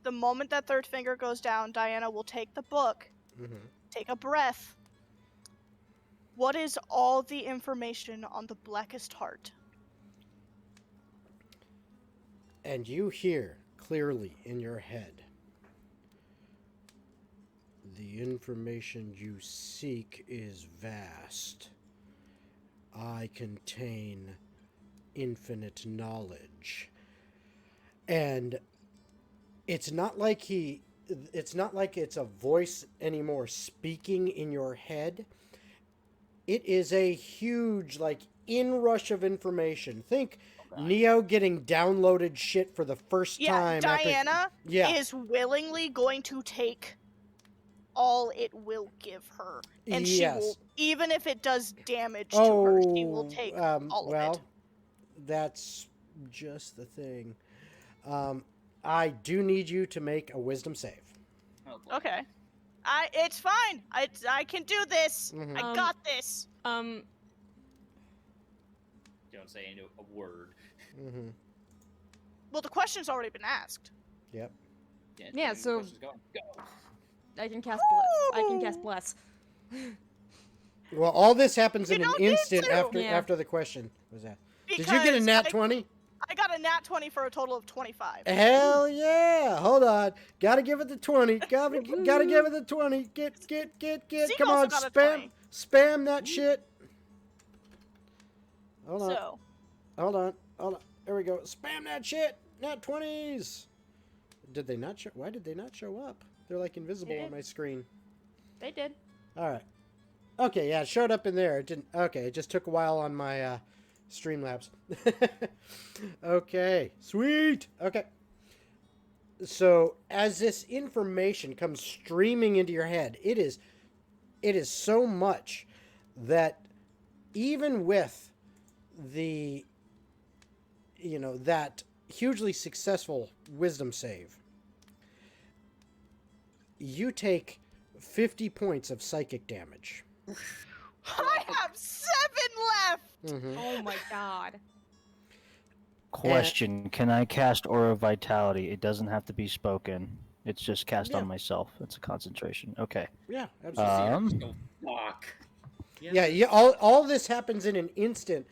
[SPEAKER 5] The moment that third finger goes down, Diana will take the book,
[SPEAKER 1] Mhm.
[SPEAKER 5] take a breath. What is all the information on the Blackest Heart?
[SPEAKER 1] And you hear clearly in your head, the information you seek is vast. I contain infinite knowledge. And it's not like it's a voice anymore speaking in your head. It is a huge, inrush of information. Think Neo getting downloaded shit for the first time.
[SPEAKER 5] Diana
[SPEAKER 1] Yeah.
[SPEAKER 5] is willingly going to take all it will give her. And she
[SPEAKER 1] Yes.
[SPEAKER 5] will, even if it does damage to her, she will take all of it.
[SPEAKER 1] That's just the thing. I do need you to make a wisdom save.
[SPEAKER 4] Oh, boy.
[SPEAKER 5] Okay. It's fine. I can do this.
[SPEAKER 1] Mhm.
[SPEAKER 5] I got this.
[SPEAKER 4] Don't say a word.
[SPEAKER 1] Mm-hmm.
[SPEAKER 5] Well, the question's already been asked.
[SPEAKER 1] Yep.
[SPEAKER 2] Yeah,
[SPEAKER 4] tell me the
[SPEAKER 2] so-
[SPEAKER 4] question's going. Go.
[SPEAKER 2] I can cast bless. I can cast bless.
[SPEAKER 1] Well, all this happens
[SPEAKER 5] You
[SPEAKER 1] in an
[SPEAKER 5] don't need
[SPEAKER 1] instant
[SPEAKER 5] to.
[SPEAKER 1] after
[SPEAKER 2] Yeah.
[SPEAKER 1] after the question was that. Did you get a
[SPEAKER 5] Because
[SPEAKER 1] nat 20?
[SPEAKER 5] I got a nat 20 for a total of 25.
[SPEAKER 1] Hell yeah! Hold on. Gotta give it the 20. Gotta give it the 20. Get.
[SPEAKER 5] Zeke
[SPEAKER 1] Come
[SPEAKER 5] also
[SPEAKER 1] on,
[SPEAKER 5] got a
[SPEAKER 1] spam
[SPEAKER 5] 20.
[SPEAKER 1] spam that shit. Hold on.
[SPEAKER 5] So,
[SPEAKER 1] Hold on. There we go. Spam that shit. Nat 20s. Did they not show? Why did they not show up? They're invisible
[SPEAKER 2] They
[SPEAKER 1] on
[SPEAKER 2] did.
[SPEAKER 1] my screen.
[SPEAKER 2] They did.
[SPEAKER 1] All right. Okay, yeah, it showed up in there. It didn't. Okay, it just took a while on my Streamlabs. Okay, sweet. Okay. So as this information comes streaming into your head, it is so much that even with the that hugely successful wisdom save, you take 50 points of psychic damage.
[SPEAKER 5] I have 7 left.
[SPEAKER 1] Mhm.
[SPEAKER 2] Oh my god.
[SPEAKER 3] Question: Can I cast Aura of Vitality? It doesn't have to be spoken. It's just cast
[SPEAKER 1] Yeah.
[SPEAKER 3] on myself. It's a concentration. Okay.
[SPEAKER 1] Yeah,
[SPEAKER 4] You
[SPEAKER 1] absolutely.
[SPEAKER 4] see her
[SPEAKER 3] Um,
[SPEAKER 4] just go, fuck.
[SPEAKER 1] Yeah. All this happens in an instant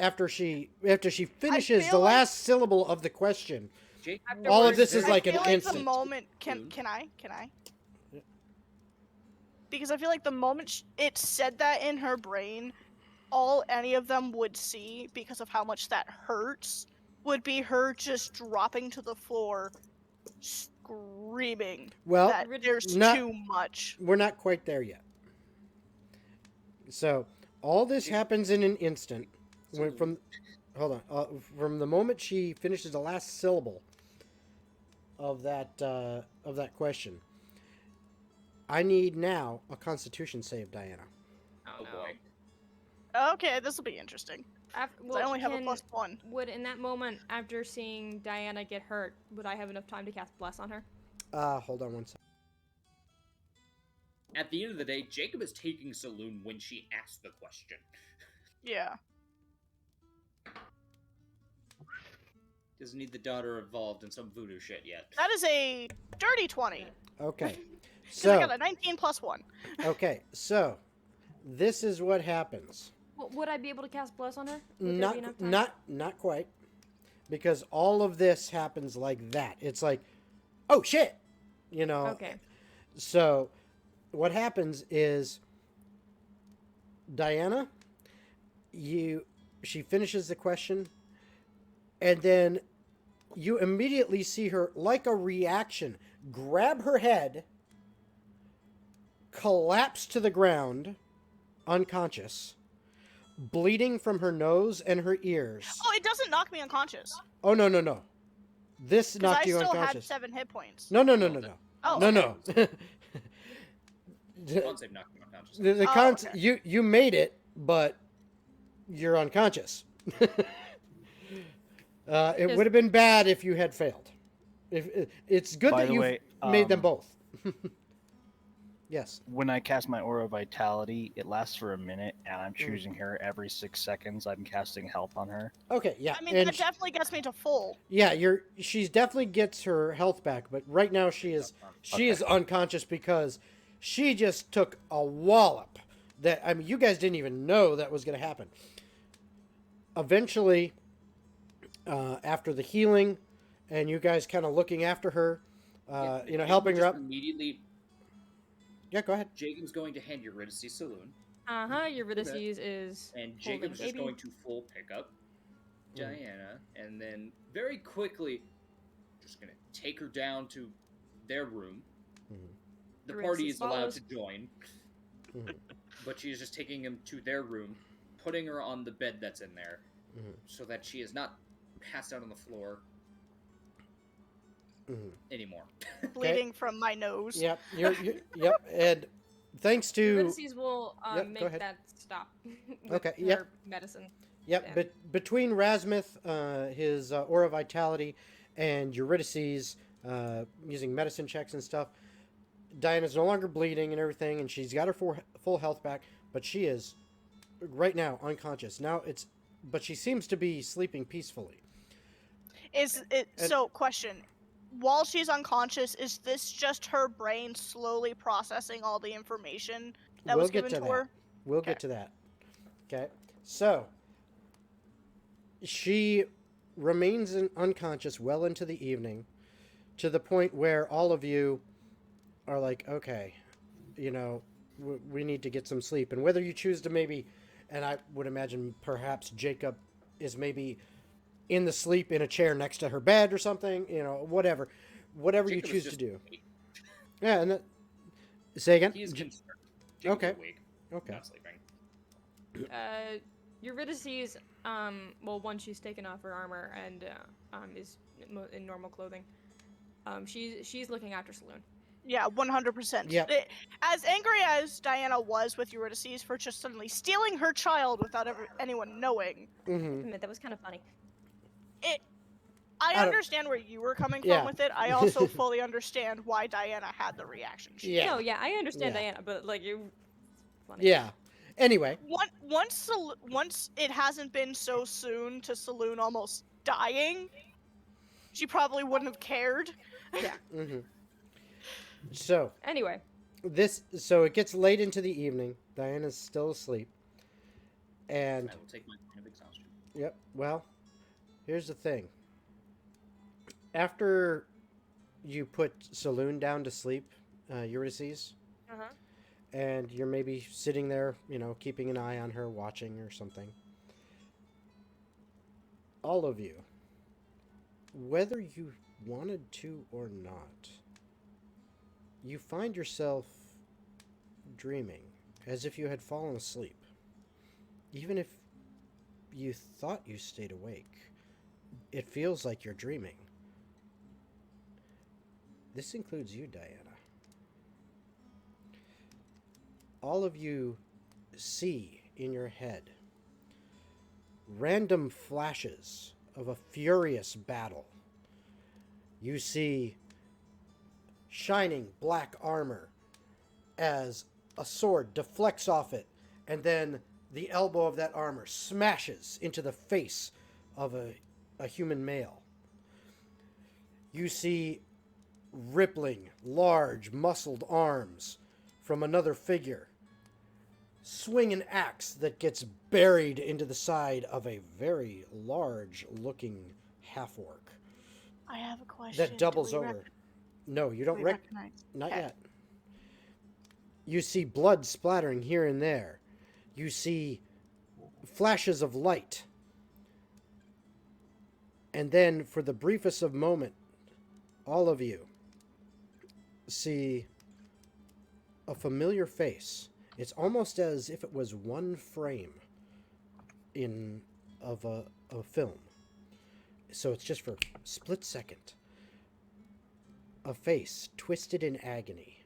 [SPEAKER 1] after she finishes
[SPEAKER 5] feel
[SPEAKER 1] the
[SPEAKER 5] like-
[SPEAKER 1] last syllable of the question.
[SPEAKER 4] Jake,
[SPEAKER 1] All of this
[SPEAKER 2] Afterwards,
[SPEAKER 1] is
[SPEAKER 5] I
[SPEAKER 1] like
[SPEAKER 5] feel
[SPEAKER 1] an
[SPEAKER 5] like
[SPEAKER 1] instant.
[SPEAKER 5] the moment
[SPEAKER 4] Saloon.
[SPEAKER 5] can I?
[SPEAKER 1] Yeah.
[SPEAKER 5] Because I feel like the moment it said that in her brain, all any of them would see because of how much that hurts would be her just dropping to the floor, screaming
[SPEAKER 1] Well,
[SPEAKER 5] that there's
[SPEAKER 1] not-
[SPEAKER 5] too much.
[SPEAKER 1] we're not quite there yet. So all this happens in an instant. When from the moment she finishes the last syllable of that question. I need now a Constitution save, Diana.
[SPEAKER 4] oh
[SPEAKER 2] no.
[SPEAKER 4] boy.
[SPEAKER 5] Okay, this will be interesting. 'Cause I only have a +1.
[SPEAKER 2] Would in that moment, after seeing Diana get hurt, would I have enough time to cast Bless on her?
[SPEAKER 1] Hold on one second.
[SPEAKER 4] At the end of the day, Jacob is taking Saloon when she asked the question.
[SPEAKER 5] Yeah.
[SPEAKER 4] Doesn't need the daughter involved in some voodoo shit yet.
[SPEAKER 5] That is a dirty 20.
[SPEAKER 1] Okay.
[SPEAKER 5] Because I
[SPEAKER 1] So
[SPEAKER 5] got a 19 +1.
[SPEAKER 1] okay, so this is what happens.
[SPEAKER 2] Well, would I be able to cast Bless on her? Would there be enough time?
[SPEAKER 1] Not quite, because all of this happens like that. It's like, oh shit, you know.
[SPEAKER 2] Okay.
[SPEAKER 1] So, what happens is, Diana, she finishes the question, and then you immediately see her, like a reaction, grab her head, collapse to the ground, unconscious, bleeding from her nose and her ears.
[SPEAKER 5] Oh, it doesn't knock me unconscious.
[SPEAKER 1] Oh, no. This
[SPEAKER 5] Because I
[SPEAKER 1] knocked you
[SPEAKER 5] still had
[SPEAKER 1] unconscious.
[SPEAKER 5] 7 hit points.
[SPEAKER 1] No.
[SPEAKER 5] Oh,
[SPEAKER 1] No.
[SPEAKER 4] Once they've knocked him unconscious.
[SPEAKER 5] okay.
[SPEAKER 1] You made it, but you're unconscious. It would have been bad if you had failed. It's good
[SPEAKER 3] By
[SPEAKER 1] that
[SPEAKER 3] the
[SPEAKER 1] you
[SPEAKER 3] way,
[SPEAKER 1] made them both. Yes.
[SPEAKER 3] When I cast my Aura of Vitality, it lasts for a minute, and I'm choosing her every 6 seconds. I'm casting health on her.
[SPEAKER 1] Okay. Yeah.
[SPEAKER 5] I mean,
[SPEAKER 1] and
[SPEAKER 5] that definitely gets me to full.
[SPEAKER 1] yeah, she's definitely gets her health back, but right now she is unconscious because she just took a wallop. That, I mean, you guys didn't even know that was going to happen. Eventually, after the healing, and you guys kind of looking after her, helping her up.
[SPEAKER 4] Immediately,
[SPEAKER 1] Yeah, go ahead.
[SPEAKER 4] Jacob's going to hand Eurydice Saloon,
[SPEAKER 2] Eurydice is
[SPEAKER 4] and Jacob's just
[SPEAKER 2] baby.
[SPEAKER 4] going to full pick up Diana, and then very quickly, just going to take her down to their room. The
[SPEAKER 2] Eurydice
[SPEAKER 4] party is allowed
[SPEAKER 2] follows.
[SPEAKER 4] to join,
[SPEAKER 1] Mhm.
[SPEAKER 4] but she is just taking him to their room, putting her on the bed that's in there, so that she is not passed out on the floor anymore.
[SPEAKER 5] Bleeding from my nose.
[SPEAKER 1] Yep. Yep. And thanks to
[SPEAKER 2] Eurydice will
[SPEAKER 1] Yep, go
[SPEAKER 2] make
[SPEAKER 1] ahead.
[SPEAKER 2] that stop. with
[SPEAKER 1] Okay,
[SPEAKER 2] her
[SPEAKER 1] yep.
[SPEAKER 2] medicine.
[SPEAKER 1] Yep,
[SPEAKER 2] Yeah.
[SPEAKER 1] but between Rasmuth, his Aura Vitality, and Eurydice's using medicine checks and stuff, Diana's no longer bleeding and everything, and she's got her full health back, but she is right now unconscious. But she seems to be sleeping peacefully.
[SPEAKER 5] Question. While she's unconscious, is this just her brain slowly processing all the information that
[SPEAKER 1] We'll
[SPEAKER 5] was
[SPEAKER 1] get
[SPEAKER 5] given
[SPEAKER 1] to
[SPEAKER 5] to her?
[SPEAKER 1] that. We'll get to that. Okay, so she remains unconscious well into the evening, to the point where all of you are like, okay, we need to get some sleep. And whether you choose to maybe, and I would imagine perhaps Jacob is maybe in the sleep in a chair next to her bed or something, whatever you
[SPEAKER 4] Jacob is
[SPEAKER 1] choose to
[SPEAKER 4] just
[SPEAKER 1] do.
[SPEAKER 4] awake.
[SPEAKER 1] Yeah, and say again?
[SPEAKER 4] He is concerned. Jacob's
[SPEAKER 1] Okay.
[SPEAKER 4] awake,
[SPEAKER 1] Okay.
[SPEAKER 4] not sleeping.
[SPEAKER 2] Eurydice's, once she's taken off her armor and is in normal clothing, she's looking after Saloon.
[SPEAKER 5] Yeah, 100%.
[SPEAKER 1] Yep.
[SPEAKER 5] As angry as Diana was with Eurydice for just suddenly stealing her child without anyone knowing,
[SPEAKER 1] Mm-hmm.
[SPEAKER 2] Admit, that was kind of funny.
[SPEAKER 5] I
[SPEAKER 1] don't-
[SPEAKER 5] understand where you were coming from
[SPEAKER 1] Yeah.
[SPEAKER 5] with it. I also fully understand why Diana had the reaction she
[SPEAKER 1] Yeah.
[SPEAKER 2] No, yeah, I understand
[SPEAKER 1] Yeah.
[SPEAKER 2] Diana, but like you, funny.
[SPEAKER 1] Yeah, Anyway,
[SPEAKER 5] Once it hasn't been so soon to Saloon almost dying, she probably wouldn't have cared.
[SPEAKER 2] Yeah.
[SPEAKER 1] mhm. So
[SPEAKER 2] Anyway,
[SPEAKER 1] so it gets late into the evening. Diana's still asleep, and
[SPEAKER 4] I will take my point of exhaustion.
[SPEAKER 1] yep. Well, here's the thing. After you put Saloon down to sleep, Ulysses,
[SPEAKER 2] uh-huh.
[SPEAKER 1] and you're maybe sitting there, keeping an eye on her, watching or something. All of you, whether you wanted to or not, you find yourself dreaming as if you had fallen asleep. Even if you thought you stayed awake, it feels like you're dreaming. This includes you, Diana. All of you see in your head random flashes of a furious battle. You see shining black armor as a sword deflects off it, and then the elbow of that armor smashes into the face of a human male. You see rippling, large, muscled arms from another figure swing an axe that gets buried into the side of a very large-looking half-orc
[SPEAKER 5] I have a question.
[SPEAKER 1] that doubles
[SPEAKER 5] Do we
[SPEAKER 1] over. No, you don't
[SPEAKER 5] recognize?
[SPEAKER 1] Not
[SPEAKER 5] Okay.
[SPEAKER 1] yet. You see blood splattering here and there. You see flashes of light. And then, for the briefest of moment, all of you see a familiar face. It's almost as if it was one frame of a film. So it's just for a split second. A face twisted in agony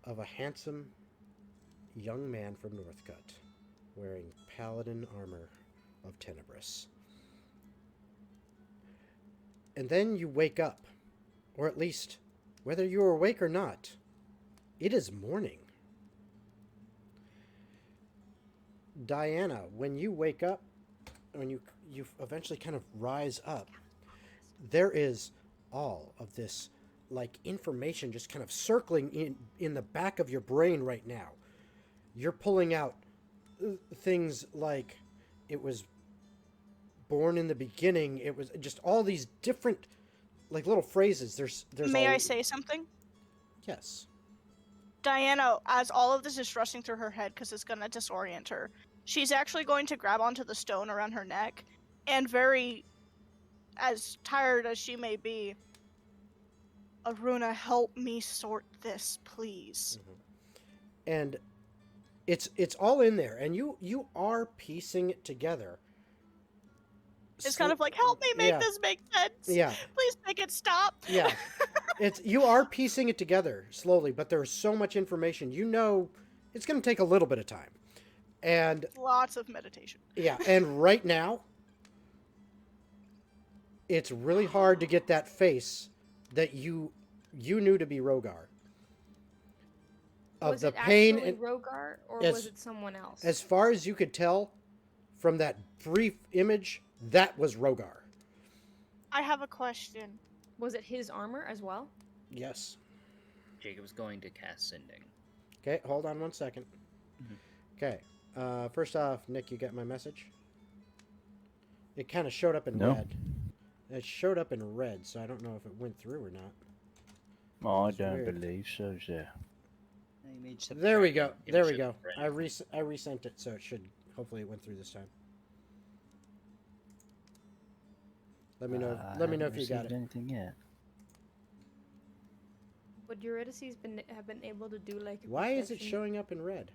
[SPEAKER 1] of a handsome young man from Northcutt wearing paladin armor of Tenebris. And then you wake up, or at least, whether you are awake or not, it is morning. Diana, when you wake up, when you eventually kind of rise up, there is all of this information just kind of circling in the back of your brain right now. You're pulling out things like it was born in the beginning. It was just all these different little phrases. There's
[SPEAKER 5] May I say something?
[SPEAKER 1] Yes.
[SPEAKER 5] Diana, as all of this is rushing through her head because it's gonna disorient her, she's actually going to grab onto the stone around her neck, and very, as tired as she may be, Aruna, help me sort this, please.
[SPEAKER 1] And it's all in there, and you are piecing it together.
[SPEAKER 5] It's kind of like, help me make this make sense.
[SPEAKER 1] Yeah.
[SPEAKER 5] Please make it stop.
[SPEAKER 1] Yeah. You are piecing it together slowly, but there's so much information. It's going to take a little bit of time. And
[SPEAKER 5] Lots of meditation.
[SPEAKER 1] yeah, and right now it's really hard to get that face that you knew to be Rogar. Of
[SPEAKER 2] Was
[SPEAKER 1] the
[SPEAKER 2] it
[SPEAKER 1] pain
[SPEAKER 2] actually
[SPEAKER 1] and
[SPEAKER 2] Rogar, or
[SPEAKER 1] as-
[SPEAKER 2] was it someone else?
[SPEAKER 1] as far as you could tell from that brief image, that was Rogar.
[SPEAKER 5] I have a question.
[SPEAKER 2] Was it his armor as well?
[SPEAKER 1] Yes.
[SPEAKER 4] Jacob's going to cast Sending.
[SPEAKER 1] Okay, hold on one second. Okay. First off, Nick, you got my message? It kind of showed up in
[SPEAKER 3] No.
[SPEAKER 1] red. It showed up in red, so I don't know if it went through or not.
[SPEAKER 3] Oh, I
[SPEAKER 1] It's
[SPEAKER 3] don't
[SPEAKER 1] weird.
[SPEAKER 3] believe so, sir.
[SPEAKER 1] There we go.
[SPEAKER 4] Image
[SPEAKER 1] There we
[SPEAKER 4] of
[SPEAKER 1] go.
[SPEAKER 4] the
[SPEAKER 1] I
[SPEAKER 4] brand.
[SPEAKER 1] resent it, so it should. Hopefully, it went through this time. Let me know.
[SPEAKER 3] I
[SPEAKER 1] Let me know if
[SPEAKER 3] haven't
[SPEAKER 1] you got
[SPEAKER 3] received
[SPEAKER 1] it.
[SPEAKER 3] anything yet.
[SPEAKER 2] Would Eurydice have been able to do like? A
[SPEAKER 1] Why is it
[SPEAKER 2] perception-
[SPEAKER 1] showing up in red?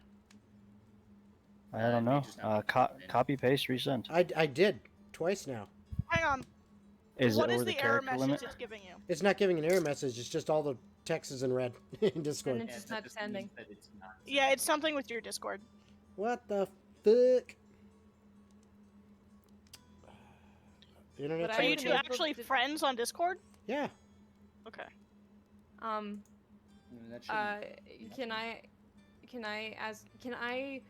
[SPEAKER 3] I don't know.
[SPEAKER 4] Just not
[SPEAKER 3] Copy, paste, resend.
[SPEAKER 1] I did twice now.
[SPEAKER 5] Hang on.
[SPEAKER 3] Is
[SPEAKER 5] What
[SPEAKER 3] it
[SPEAKER 5] is
[SPEAKER 3] over the
[SPEAKER 5] the error
[SPEAKER 3] character
[SPEAKER 5] message
[SPEAKER 3] limit?
[SPEAKER 5] it's giving you?
[SPEAKER 1] It's not giving an error message. It's just all the text is in red in Discord.
[SPEAKER 2] And it's just
[SPEAKER 4] that
[SPEAKER 2] not
[SPEAKER 4] just
[SPEAKER 2] sending.
[SPEAKER 4] means that it's not
[SPEAKER 5] Yeah, it's something with your Discord.
[SPEAKER 1] What the fuck? Internet.
[SPEAKER 2] But
[SPEAKER 5] Are
[SPEAKER 2] I
[SPEAKER 5] you
[SPEAKER 2] would
[SPEAKER 5] two
[SPEAKER 2] be able
[SPEAKER 5] actually
[SPEAKER 2] to-
[SPEAKER 5] friends on Discord?
[SPEAKER 1] Yeah.
[SPEAKER 5] Okay.
[SPEAKER 4] That shouldn't-
[SPEAKER 2] can I ask? Can I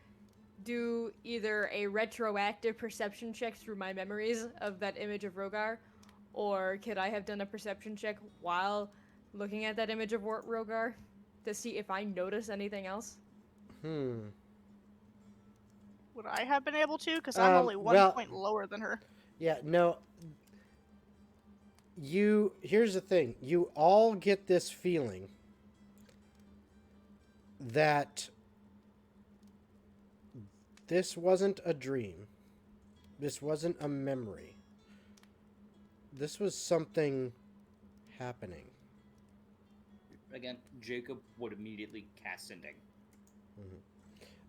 [SPEAKER 2] do either a retroactive perception check through my memories of that image of Rogar, or could I have done a perception check while looking at that image of Rogar to see if I notice anything else?
[SPEAKER 1] Hmm.
[SPEAKER 5] Would I have been able to? Because I'm only one
[SPEAKER 1] well-
[SPEAKER 5] point lower than her.
[SPEAKER 1] Yeah, no. Here's the thing. You all get this feeling that this wasn't a dream. This wasn't a memory. This was something happening.
[SPEAKER 4] Again, Jacob would immediately cast Sending.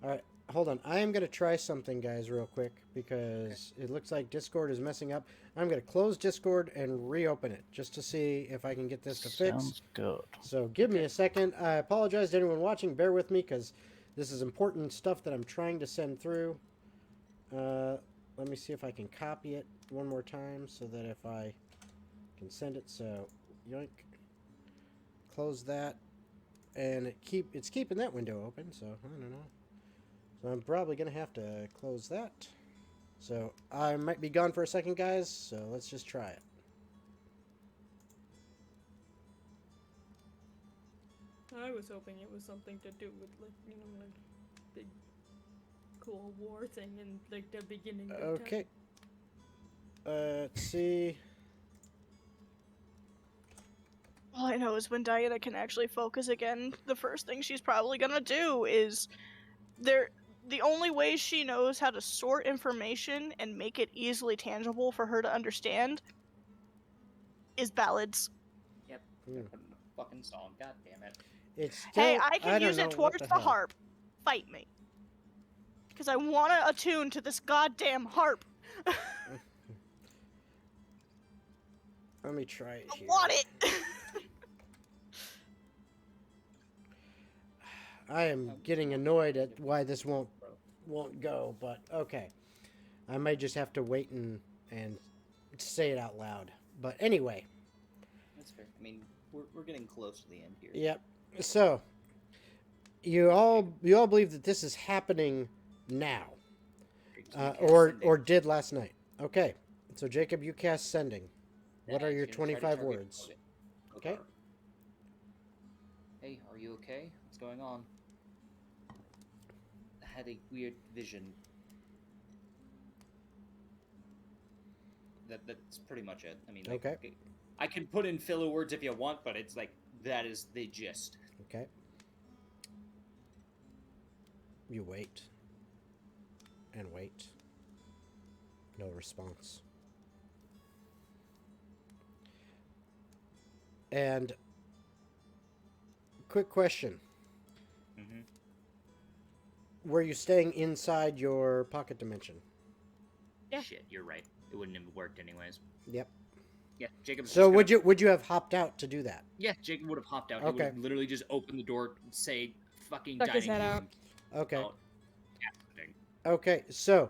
[SPEAKER 1] All right, hold on. I am going to try something, guys, real quick, because it looks like Discord is messing up. I'm going to close Discord and reopen it just to see if I can get this to fix.
[SPEAKER 3] Sounds good.
[SPEAKER 1] So give me a second. I apologize to anyone watching. Bear with me, because this is important stuff that I'm trying to send through. Let me see if I can copy it one more time so that if I can send it. So, yoink. Close that. And it's keeping that window open, so I don't know. So I'm probably going to have to close that. So I might be gone for a second, guys, so let's just try it.
[SPEAKER 2] I was hoping it was something to do with, like, the Cold War thing and, like, the beginning of
[SPEAKER 1] Okay. Let's see.
[SPEAKER 5] All I know is when Diana can actually focus again, the first thing she's probably gonna do is the only way she knows how to sort information and make it easily tangible for her to understand is ballads.
[SPEAKER 1] Hmm.
[SPEAKER 4] Put in a fucking song. God damn it.
[SPEAKER 1] It's still,
[SPEAKER 5] Hey, I can
[SPEAKER 1] don't
[SPEAKER 5] use
[SPEAKER 1] know
[SPEAKER 5] it
[SPEAKER 1] what
[SPEAKER 5] towards the
[SPEAKER 1] hell.
[SPEAKER 5] harp. Fight me. Because I want to attune to this goddamn harp.
[SPEAKER 1] Let me try it
[SPEAKER 5] I
[SPEAKER 1] here.
[SPEAKER 5] want it.
[SPEAKER 1] I am getting annoyed at why this won't go, but okay. I might just have to wait and say it out loud. But anyway,
[SPEAKER 6] That's fair. I mean, we're getting close to the end here.
[SPEAKER 1] yep. So you all believe that this is happening now, or did last night. Okay. So Jacob, you cast Sending. What are your 25 words? Okay.
[SPEAKER 6] Hey, are you okay? What's going on? I had a weird vision. That's pretty much it. I mean, like,
[SPEAKER 1] Okay.
[SPEAKER 6] I can put in filler words if you want, but it's like that is the gist.
[SPEAKER 1] Okay. You wait. And wait. No response. And quick question.
[SPEAKER 4] Mm-hmm.
[SPEAKER 1] Were you staying inside your pocket dimension?
[SPEAKER 2] Yeah.
[SPEAKER 4] Shit, you're right. It wouldn't have worked anyways.
[SPEAKER 1] Yep.
[SPEAKER 4] Yeah, Jacob's
[SPEAKER 1] So
[SPEAKER 4] just gonna-
[SPEAKER 1] would you have hopped out to do that?
[SPEAKER 4] Yeah, Jacob would have hopped out. He
[SPEAKER 1] Okay.
[SPEAKER 4] would have literally just opened the door, say, fucking
[SPEAKER 2] Stuck his
[SPEAKER 4] dining
[SPEAKER 2] head
[SPEAKER 4] room.
[SPEAKER 1] Okay.
[SPEAKER 4] out, casting.
[SPEAKER 1] Okay, so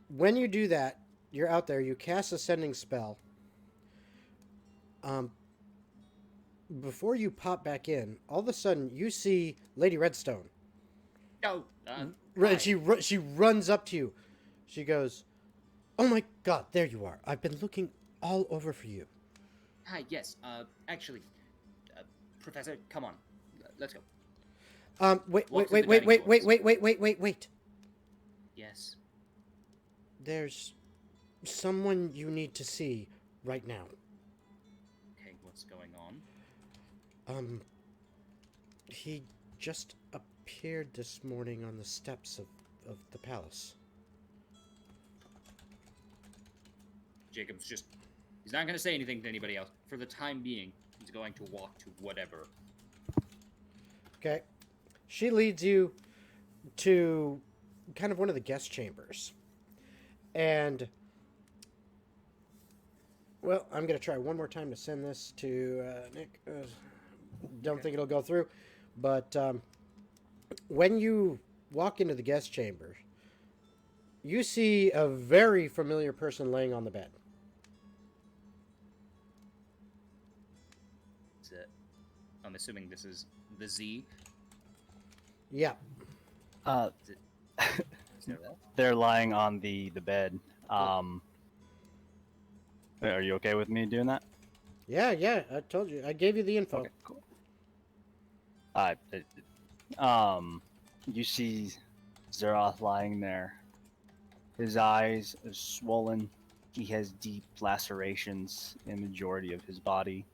[SPEAKER 1] when you do that, you're out there, you cast a sending spell. Before you pop back in, all of a sudden you see Lady Redstone.
[SPEAKER 4] No,
[SPEAKER 1] Right, she runs up to you. She goes, "Oh my God, there you are! I've been looking all over for you."
[SPEAKER 4] Hi, yes. Actually, Professor, come on, let's go.
[SPEAKER 1] Wait,
[SPEAKER 4] Walk
[SPEAKER 1] wait,
[SPEAKER 4] through
[SPEAKER 1] wait,
[SPEAKER 4] the
[SPEAKER 1] wait,
[SPEAKER 4] dining
[SPEAKER 1] wait,
[SPEAKER 4] halls.
[SPEAKER 1] wait, wait, wait, wait, wait.
[SPEAKER 4] Yes.
[SPEAKER 1] There's someone you need to see right now.
[SPEAKER 4] Okay, what's going on?
[SPEAKER 1] He just appeared this morning on the steps of the palace.
[SPEAKER 4] Jacob's just—he's not going to say anything to anybody else. For the time being, he's going to walk to whatever.
[SPEAKER 1] Okay. She leads you to kind of one of the guest chambers. And, well, I'm going to try one more time to send this to Nick. Don't think it'll go through. But when you walk into the guest chamber, you see a very familiar person laying on the bed.
[SPEAKER 4] I'm assuming this is the Z.
[SPEAKER 1] Yeah.
[SPEAKER 3] Uh,
[SPEAKER 4] Is it Zerath?
[SPEAKER 3] they're lying on the bed. Are you okay with me doing that?
[SPEAKER 1] Yeah, I told you. I gave you the info.
[SPEAKER 3] Okay, cool. You see Zeroth lying there. His eyes are swollen. He has deep lacerations in the majority of his body.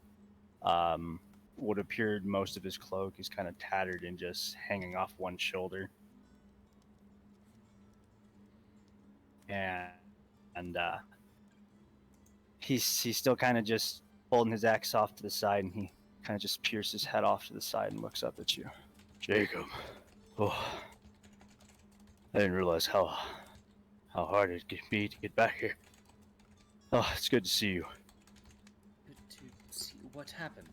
[SPEAKER 3] What appeared most of his cloak is kind of tattered and just hanging off one shoulder. And he's still kind of just holding his axe off to the side, and he kind of just peers his head off to the side and looks up at you. Jacob, oh, I didn't realize how hard it could be to get back here. Oh, it's good to see you.
[SPEAKER 4] Good to see. What happened?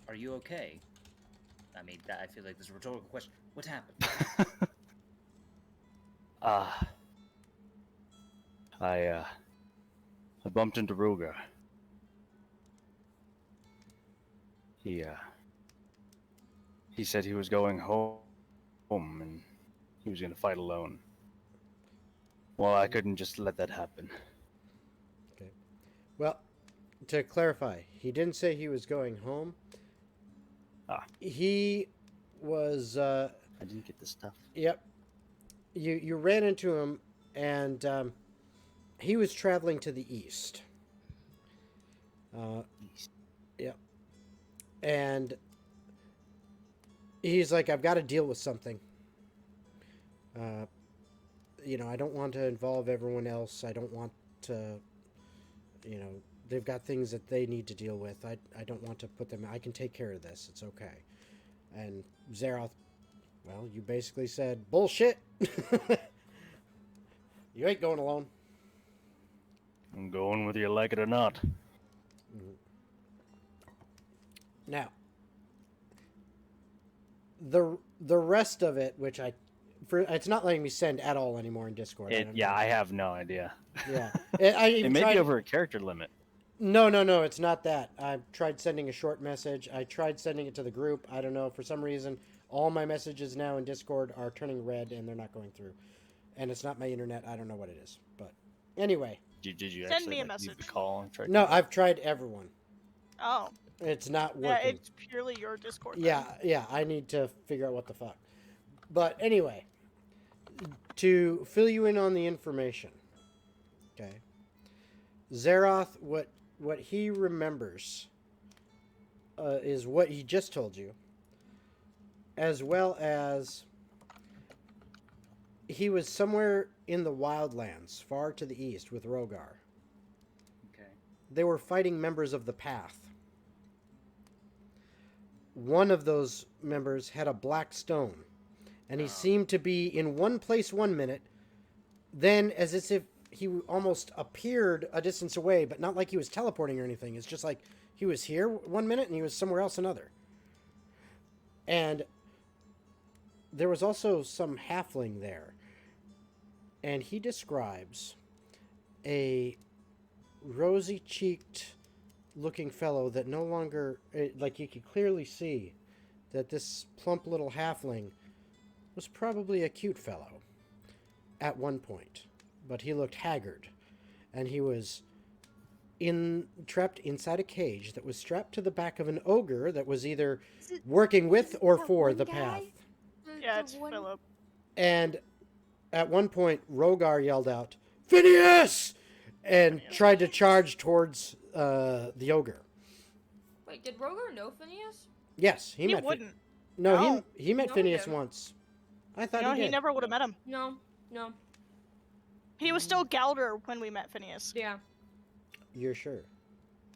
[SPEAKER 4] Are you okay? I mean, I feel like this is a rhetorical question. What happened?
[SPEAKER 3] I bumped into Ruger. He said he was going home and he was gonna fight alone. Well, I couldn't just let that happen.
[SPEAKER 1] Okay. Well, to clarify, he didn't say he was going home. He was.
[SPEAKER 3] I didn't get the stuff.
[SPEAKER 1] Yep. You ran into him, and he was traveling to the east.
[SPEAKER 3] East.
[SPEAKER 1] Yep. And he's like, I've got to deal with something. I don't want to involve everyone else. I don't want to, they've got things that they need to deal with. I don't want to put them, I can take care of this. It's okay. And Zeroth, well, you basically said, bullshit. You ain't going alone.
[SPEAKER 3] I'm going whether you like it or not.
[SPEAKER 1] Now, the rest of it, which it's not letting me send at all anymore in Discord.
[SPEAKER 3] I have no idea.
[SPEAKER 1] Yeah,
[SPEAKER 3] It may be over a character limit.
[SPEAKER 1] No, it's not that. I tried sending a short message. I tried sending it to the group. I don't know, for some reason, all my messages now in Discord are turning red and they're not going through. And it's not my internet. I don't know what it is. But anyway.
[SPEAKER 3] Did you
[SPEAKER 5] Send
[SPEAKER 3] actually
[SPEAKER 5] me a
[SPEAKER 3] leave
[SPEAKER 5] message.
[SPEAKER 3] the call and try?
[SPEAKER 1] No, I've tried everyone.
[SPEAKER 5] Oh.
[SPEAKER 1] It's not
[SPEAKER 5] Yeah,
[SPEAKER 1] working.
[SPEAKER 5] it's purely your Discord. Then.
[SPEAKER 1] Yeah, I need to figure out what the fuck. But anyway, to fill you in on the information, okay, Zeroth, what he remembers is what he just told you, as well as he was somewhere in the wildlands, far to the east, with Rogar.
[SPEAKER 4] Okay.
[SPEAKER 1] They were fighting members of the Path. One of those members had a black stone, and he seemed to be in one place 1 minute, then as if he almost appeared a distance away, but not like he was teleporting or anything. It's just like he was here 1 minute and he was somewhere else another. And there was also some halfling there, and he describes a rosy-cheeked looking fellow that no longer, like you could clearly see that this plump little halfling was probably a cute fellow at one point, but he looked haggard, and he was trapped inside a cage that was strapped to the back of an ogre that was either working with or for the Path.
[SPEAKER 5] Yeah, it's Philip.
[SPEAKER 1] And at one point, Rogar yelled out, "Phineas!" and tried to charge towards the ogre.
[SPEAKER 2] Wait, did Rogar know Phineas?
[SPEAKER 1] Yes,
[SPEAKER 5] He
[SPEAKER 1] met
[SPEAKER 5] wouldn't.
[SPEAKER 1] No, he met
[SPEAKER 2] No,
[SPEAKER 1] Phineas
[SPEAKER 2] he
[SPEAKER 1] once. I thought
[SPEAKER 5] No,
[SPEAKER 1] he did.
[SPEAKER 5] he never would have met him.
[SPEAKER 2] No.
[SPEAKER 5] He was still Galder when we met Phineas.
[SPEAKER 2] Yeah.
[SPEAKER 1] You're sure?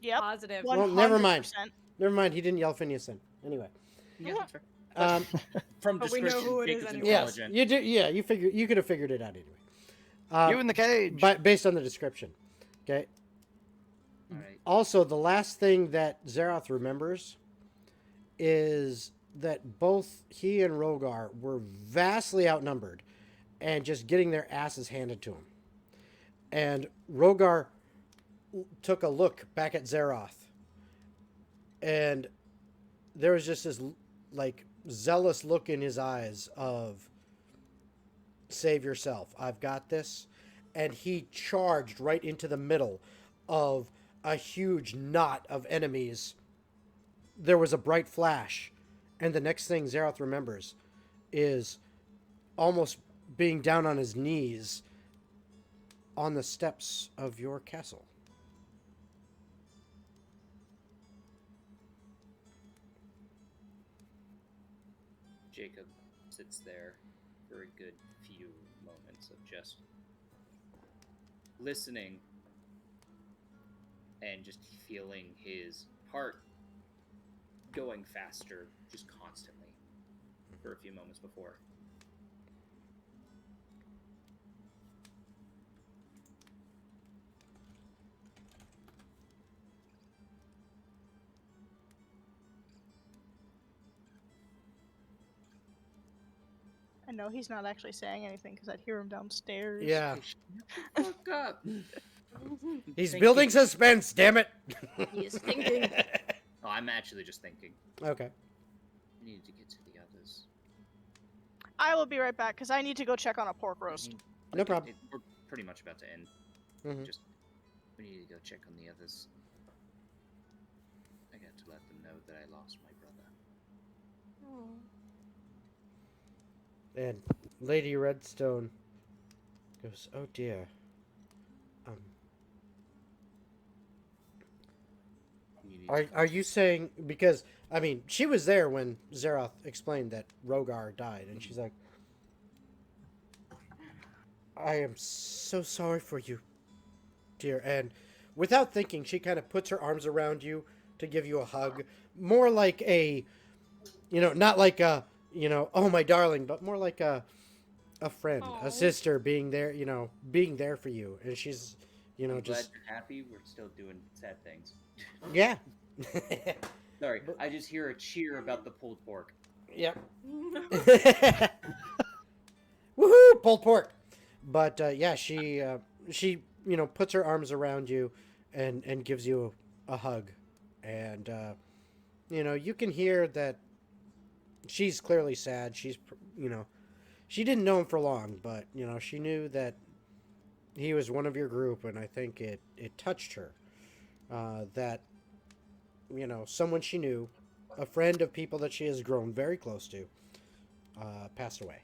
[SPEAKER 5] Yep.
[SPEAKER 2] Positive.
[SPEAKER 1] Well, never mind.
[SPEAKER 5] 100%.
[SPEAKER 1] Never mind. He didn't yell Phineas then. Anyway.
[SPEAKER 4] Yeah, that's fair.
[SPEAKER 1] Um,
[SPEAKER 4] From
[SPEAKER 2] But we know
[SPEAKER 4] description,
[SPEAKER 2] who it is
[SPEAKER 4] Jacob's
[SPEAKER 2] anyway.
[SPEAKER 1] yes,
[SPEAKER 4] intelligent.
[SPEAKER 1] you do. Yeah, you could have figured it out anyway.
[SPEAKER 3] You in the cage.
[SPEAKER 1] But based on the description, okay.
[SPEAKER 4] All right.
[SPEAKER 1] Also, the last thing that Zeroth remembers is that both he and Rogar were vastly outnumbered and just getting their asses handed to him. And Rogar took a look back at Zeroth, and there was just this like zealous look in his eyes of, save yourself. I've got this. And he charged right into the middle of a huge knot of enemies. There was a bright flash. And the next thing Zeroth remembers is almost being down on his knees on the steps of your castle.
[SPEAKER 4] Jacob sits there for a good few moments of just listening and just feeling his heart going faster just constantly for a few moments before.
[SPEAKER 5] I know he's not actually saying anything because I'd hear him downstairs.
[SPEAKER 1] Yeah.
[SPEAKER 4] Fuck up.
[SPEAKER 1] He's
[SPEAKER 4] Thinking.
[SPEAKER 1] building suspense, damn it.
[SPEAKER 2] He is thinking.
[SPEAKER 4] Oh, I'm actually just thinking.
[SPEAKER 1] Okay.
[SPEAKER 4] I need to get to the others.
[SPEAKER 5] I will be right back because I need to go check on a pork roast.
[SPEAKER 1] No problem.
[SPEAKER 4] We're pretty much about to end.
[SPEAKER 1] Mhm.
[SPEAKER 4] Just we need to go check on the others. I got to let them know that I lost my brother.
[SPEAKER 2] Oh.
[SPEAKER 1] And Lady Redstone goes, "Oh dear.
[SPEAKER 4] You need to-
[SPEAKER 1] Are you saying, because I mean she was there when Zeroth explained that Rogar died, and she's like, I am so sorry for you, dear. And without thinking, she kind of puts her arms around you to give you a hug, more like a, not like a, oh my darling, but more like a friend,
[SPEAKER 2] Aw.
[SPEAKER 1] a sister being there, being there for you. And she's,
[SPEAKER 4] I'm
[SPEAKER 1] just
[SPEAKER 4] glad you're happy. We're still doing sad things.
[SPEAKER 1] yeah.
[SPEAKER 4] Sorry, I just hear a cheer about the pulled pork.
[SPEAKER 1] Yep. Woohoo! Pulled pork. But yeah, she puts her arms around you and gives you a hug, and you can hear that she's clearly sad. She's she didn't know him for long, but she knew that he was one of your group, and I think it touched her that someone she knew, a friend of people that she has grown very close to, passed away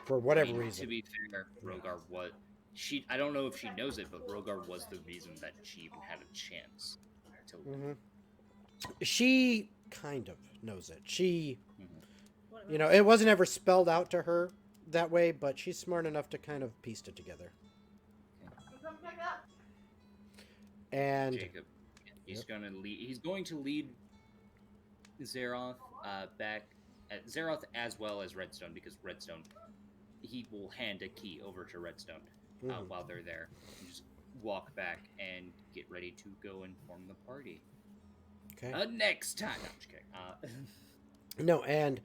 [SPEAKER 1] for whatever reason.
[SPEAKER 4] To be fair, Rogar was I don't know if she knows it, but Rogar was the reason that she even had a chance to live.
[SPEAKER 1] She kind of knows it. She,
[SPEAKER 4] Mhm.
[SPEAKER 1] it wasn't ever spelled out to her that way, but she's smart enough to kind of piece it together. And
[SPEAKER 4] Jacob, he's gonna lead. He's going to lead Zeroth back at Zeroth as well as Redstone, because Redstone, he will hand a key over to Redstone while they're there, and just walk back and get ready to go and form the party.
[SPEAKER 1] Okay.
[SPEAKER 4] Next time. No, I'm just kidding.
[SPEAKER 1] No, and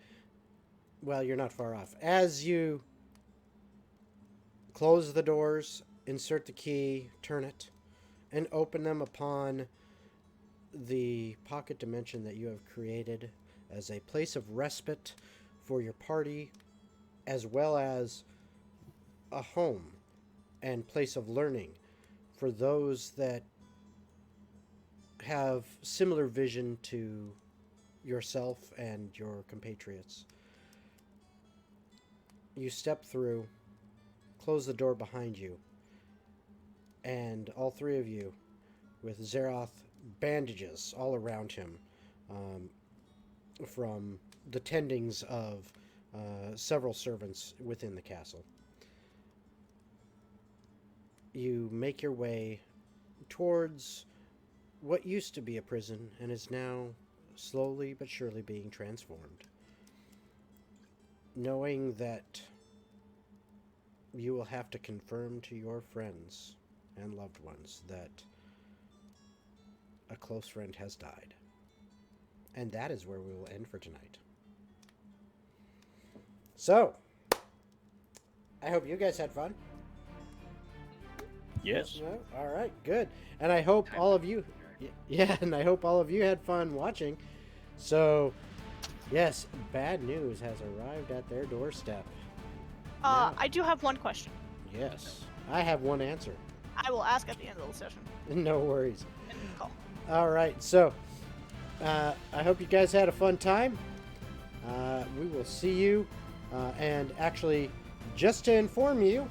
[SPEAKER 1] well, you're not far off. As you close the doors, insert the key, turn it, and open them upon the pocket dimension that you have created as a place of respite for your party, as well as a home and place of learning for those that have similar vision to yourself and your compatriots. You step through, close the door behind you, and all three of you, with Zeroth bandages all around him from the tendings of several servants within the castle. You make your way towards what used to be a prison and is now slowly but surely being transformed. Knowing that you will have to confirm to your friends and loved ones that a close friend has died. And that is where we will end for tonight. So, I hope you guys had fun.
[SPEAKER 3] Yes.
[SPEAKER 1] No? All right, good. And I hope all of you, yeah, and I hope all of you had fun watching. So, yes, bad news has arrived at their doorstep. Now-
[SPEAKER 5] I do have one question.
[SPEAKER 1] Yes. I have one answer.
[SPEAKER 5] I will ask at the end of the session.
[SPEAKER 1] No worries.
[SPEAKER 5] And call.
[SPEAKER 1] All right, so I hope you guys had a fun time. We will see you. And actually, just to inform you,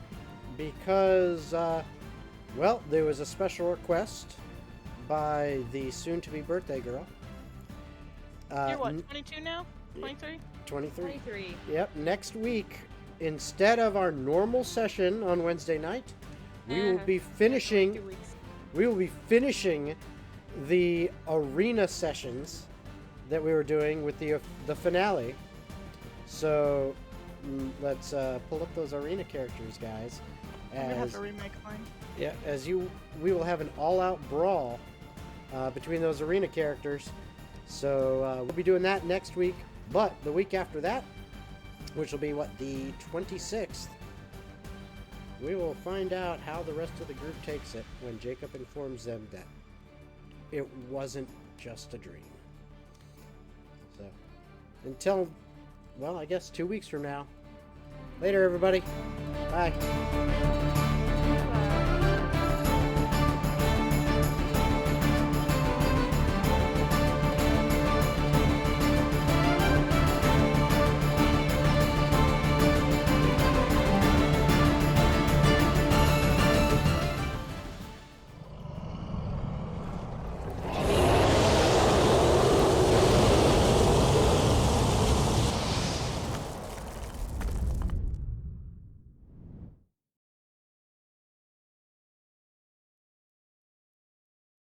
[SPEAKER 1] because, well, there was a special request by the soon-to-be birthday girl.
[SPEAKER 5] You're what, 22 now? 23?
[SPEAKER 1] 23.
[SPEAKER 2] 23.
[SPEAKER 1] Yep, next week, instead of our normal session on Wednesday night, we will be finishing
[SPEAKER 2] 2 weeks.
[SPEAKER 1] we will be finishing the arena sessions that we were doing with the finale. So let's pull up those arena characters, guys.
[SPEAKER 5] I'm gonna have
[SPEAKER 1] As
[SPEAKER 5] to remake mine.
[SPEAKER 1] yeah, we will have an all-out brawl between those arena characters. So we'll be doing that next week. But the week after that, which will be what, the 26th, we will find out how the rest of the group takes it when Jacob informs them that it wasn't just a dream. So, until, well, I guess 2 weeks from now. Later, everybody. Bye.